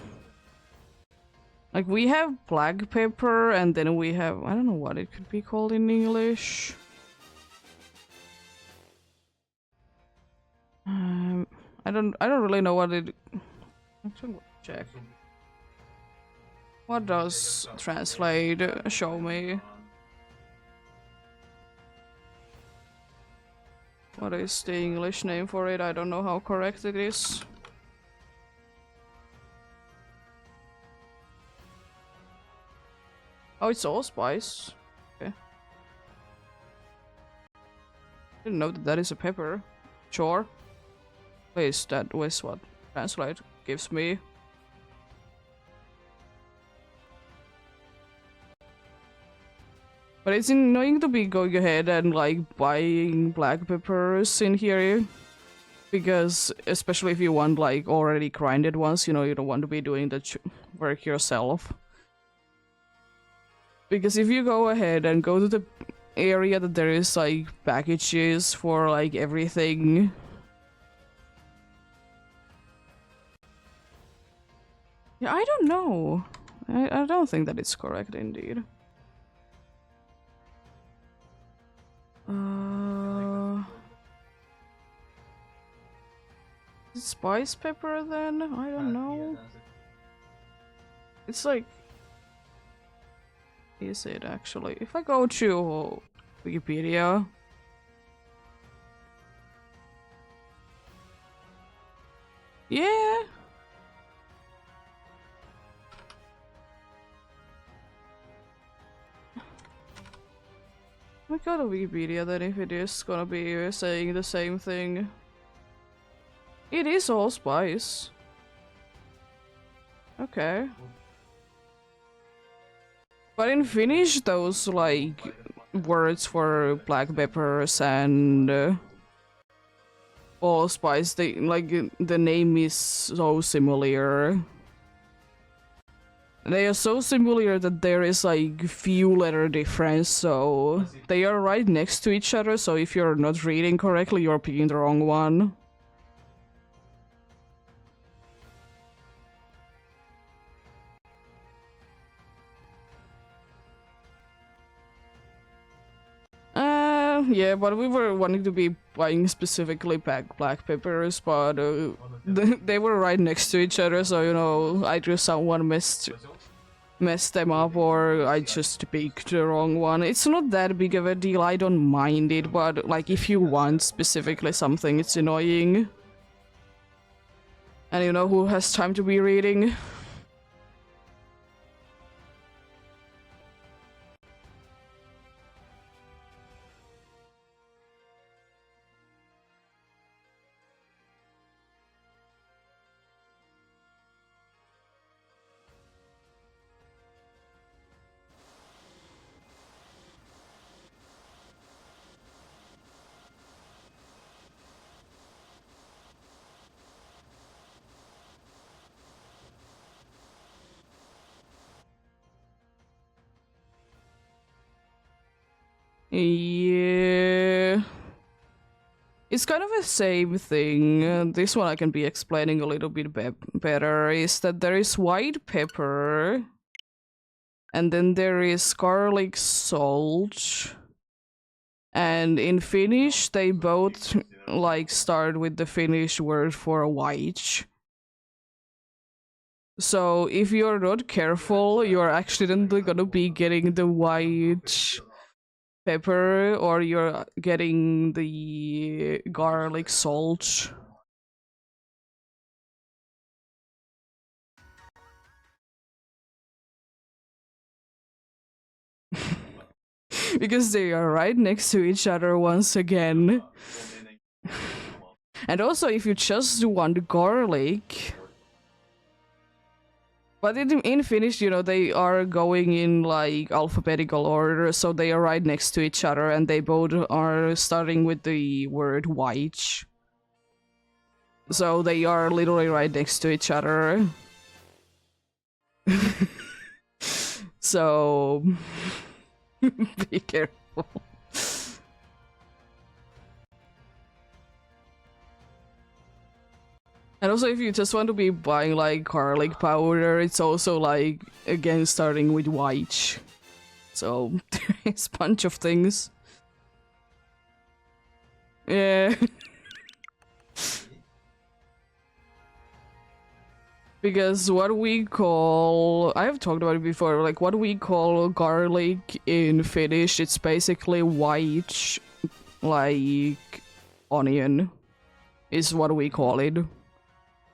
Like, we have black pepper, and then we have, I don't know what it could be called in English. I don't really know what it. Actually, check. What does translate show me? What is the English name for it? I don't know how correct it is. Oh, it's allspice. Okay. Didn't know that that is a pepper. Sure. Please, that was what translate gives me. But it's annoying to be going ahead and like buying black peppers in here. Because especially if you want like already grinded ones, you know, you don't want to be doing the work yourself. Because if you go ahead and go to the area that there is like packages for like everything. Yeah, I don't know. I don't think that it's correct indeed. Spice pepper then? I don't know. It's like... Is it actually? If I go to Wikipedia... Yeah! I go to Wikipedia then if it is gonna be saying the same thing. It is allspice. Okay. But in Finnish, those like words for black peppers and allspice, they like the name is so similar. They are so similar that there is like few letter difference, so they are right next to each other, so if you're not reading correctly, you're picking the wrong one. Yeah, but we were wanting to be buying specifically black peppers, but they were right next to each other, so you know, either someone messed them up or I just picked the wrong one. It's not that big of a deal, I don't mind it, but like if you want specifically something, it's annoying. And you know who has time to be reading? Yeah. It's kind of the same thing. This one I can be explaining a little bit better. Is that there is white pepper, and then there is garlic salt. And in Finnish, they both like start with the Finnish word for white. So if you're not careful, you're accidentally gonna be getting the white pepper, or you're getting the garlic salt. Because they are right next to each other once again. And also, if you just want garlic, but in Finnish, you know, they are going in like alphabetical order, so they are right next to each other, and they both are starting with the word white. So they are literally right next to each other. So be careful. And also, if you just want to be buying like garlic powder, it's also like again starting with white. So there's a bunch of things. Yeah. Because what we call, I've talked about it before, like what we call garlic in Finnish, it's basically white, like onion, is what we call it.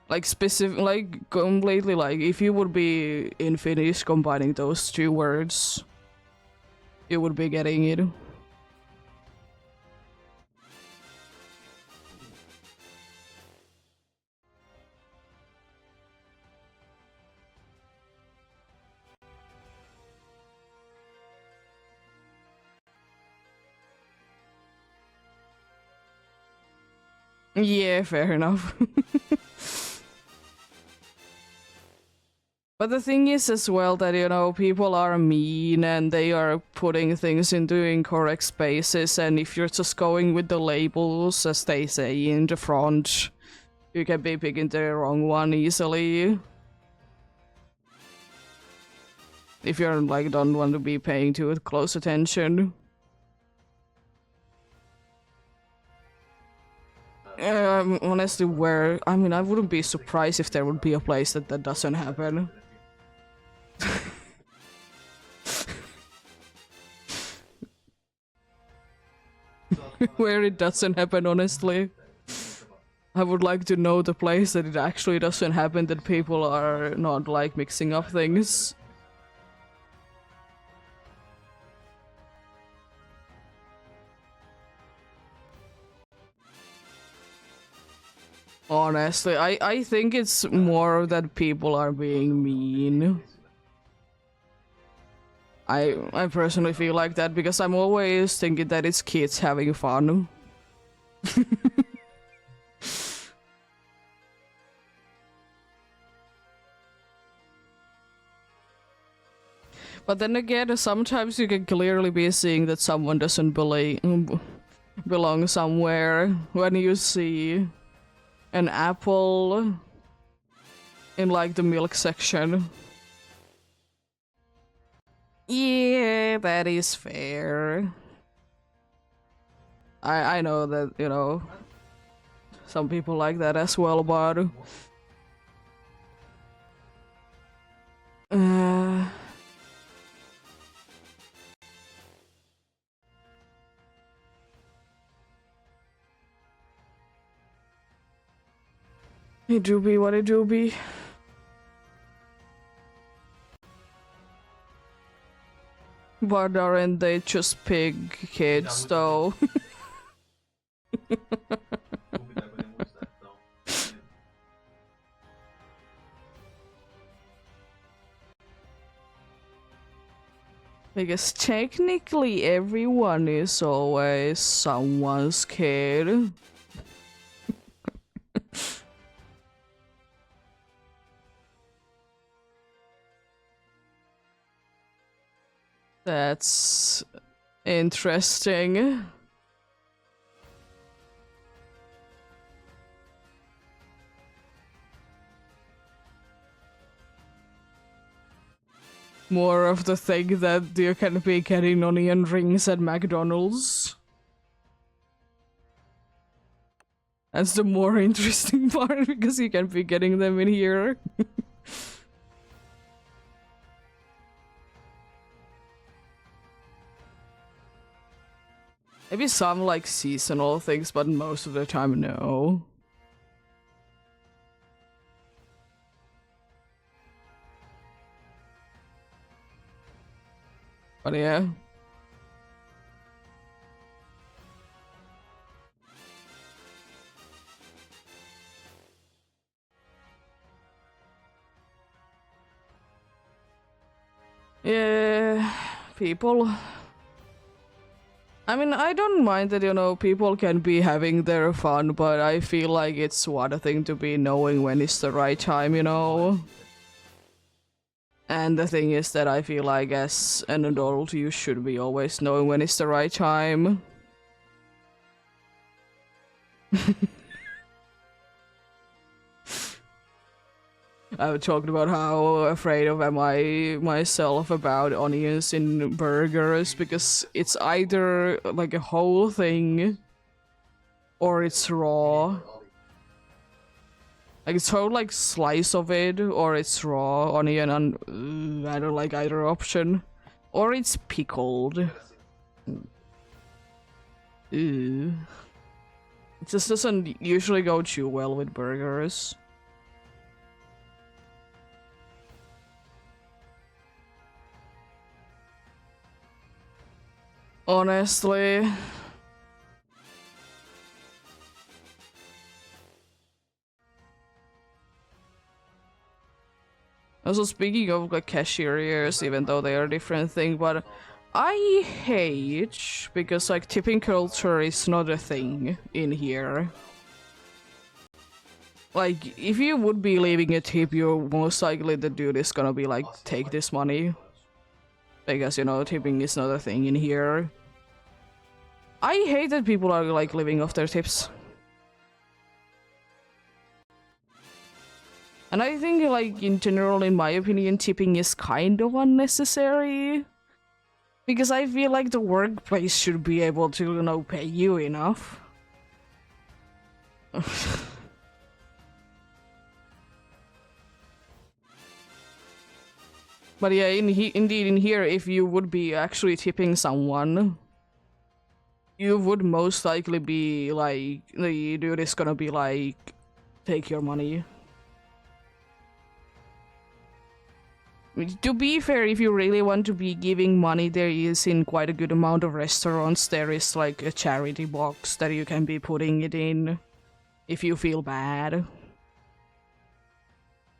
Like specific, like completely, like if you would be in Finnish combining those two words, you would be getting it. Yeah, fair enough. But the thing is as well that, you know, people are mean and they are putting things into incorrect spaces, and if you're just going with the labels as they say in the front, you can be picking the wrong one easily. If you're like don't want to be paying too close attention. Honestly, I mean, I wouldn't be surprised if there would be a place that doesn't happen. Where it doesn't happen, honestly. I would like to know the place that it actually doesn't happen, that people are not like mixing up things. Honestly, I think it's more that people are being mean. I personally feel like that because I'm always thinking that it's kids having fun. But then again, sometimes you can clearly be seeing that someone doesn't belong somewhere when you see an apple in like the milk section. Yeah, that is fair. I know that, you know, some people like that as well, but uh, it do be what it do be. But aren't they just pig kids though? Because technically everyone is always someone's kid. That's interesting. More of the thing that you can be getting onion rings at McDonald's. That's the more interesting part because you can be getting them in here. Maybe some like seasonal things, but most of the time, no. But yeah. Yeah, people. I mean, I don't mind that, people can be having their fun, but I feel like it's one thing to be knowing when it's the right time. And the thing is that I feel like as an adult, you should be always knowing when it's the right time. I've talked about how afraid of am I myself about onions in burgers because it's either like a whole thing or it's raw. Like it's whole like slice of it or it's raw onion and I don't like either option. Or it's pickled. Ew. It just doesn't usually go too well with burgers. Honestly. Also, speaking of like cashiers, even though they are a different thing, but I hate because like tipping culture is not a thing in here. Like, if you would be leaving a tip, you're most likely the dude is gonna be like, take this money. Because, tipping is not a thing in here. I hate that people are like living off their tips. And I think, like, in general, in my opinion, tipping is kind of unnecessary. Because I feel like the workplace should be able to, pay you enough. But yeah, indeed, in here, if you would be actually tipping someone, you would most likely be like, the dude is gonna be like, take your money. To be fair, if you really want to be giving money, there is in quite a good amount of restaurants, there is like a charity box that you can be putting it in if you feel bad.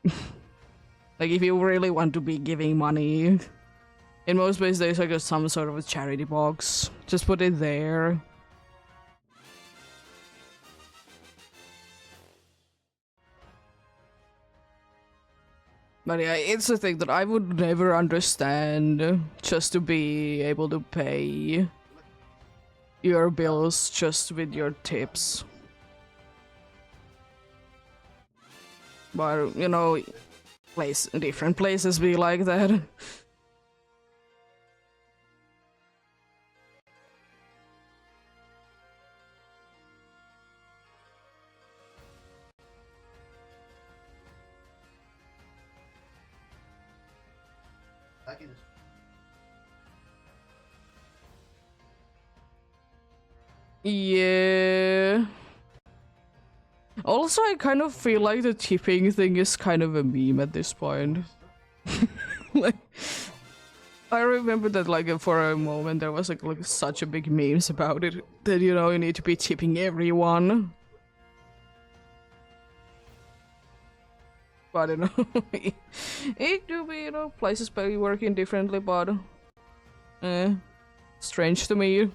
Like if you really want to be giving money. In most places there's like some sort of a charity box. Just put it there. But yeah, it's a thing that I would never understand just to be able to pay your bills just with your tips. But, different places be like that. Yeah. Also, I kind of feel like the tipping thing is kind of a meme at this point. Like, I remember that like for a moment there was like such a big memes about it that you need to be tipping everyone. But I don't know. It do be places be working differently, but strange to me.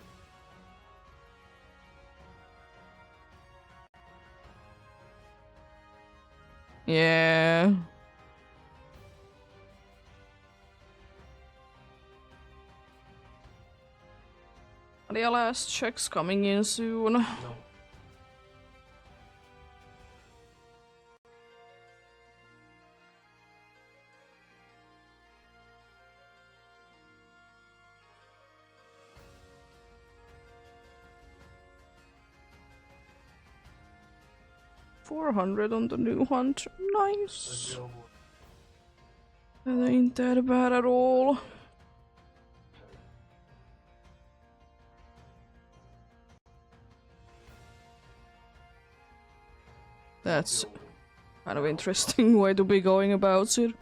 Yeah. The last check's coming in soon. $400 on the new hunt. Nice. That ain't that bad at all. That's kind of interesting way to be going about it.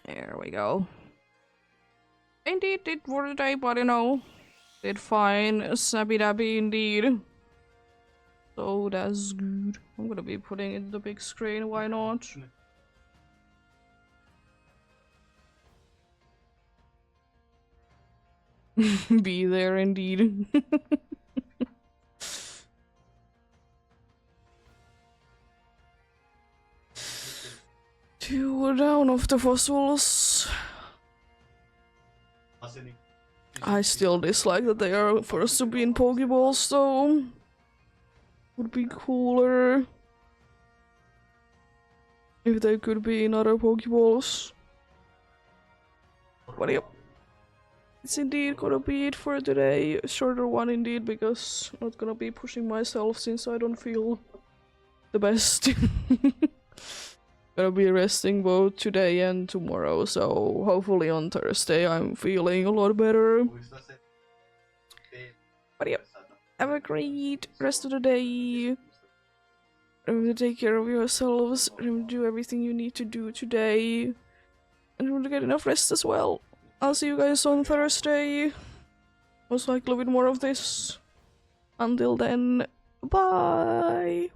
There we go. Indeed, did for the day, but you know, did fine. Sabby dabby indeed. So that's good. I'm gonna be putting it in the big screen, why not? Be there indeed. 2 down of the fossils. I still dislike that they are forced to be in Pokeballs though. Would be cooler if they could be in other Pokeballs. But yep. It's indeed gonna be it for today. A shorter one indeed, because I'm not gonna be pushing myself since I don't feel the best. Gonna be resting both today and tomorrow, so hopefully on Thursday I'm feeling a lot better. But yep, have a great rest of the day. Remember to take care of yourselves. Remember to do everything you need to do today. And remember to get enough rest as well. I'll see you guys on Thursday. Most likely with more of this. Until then, bye!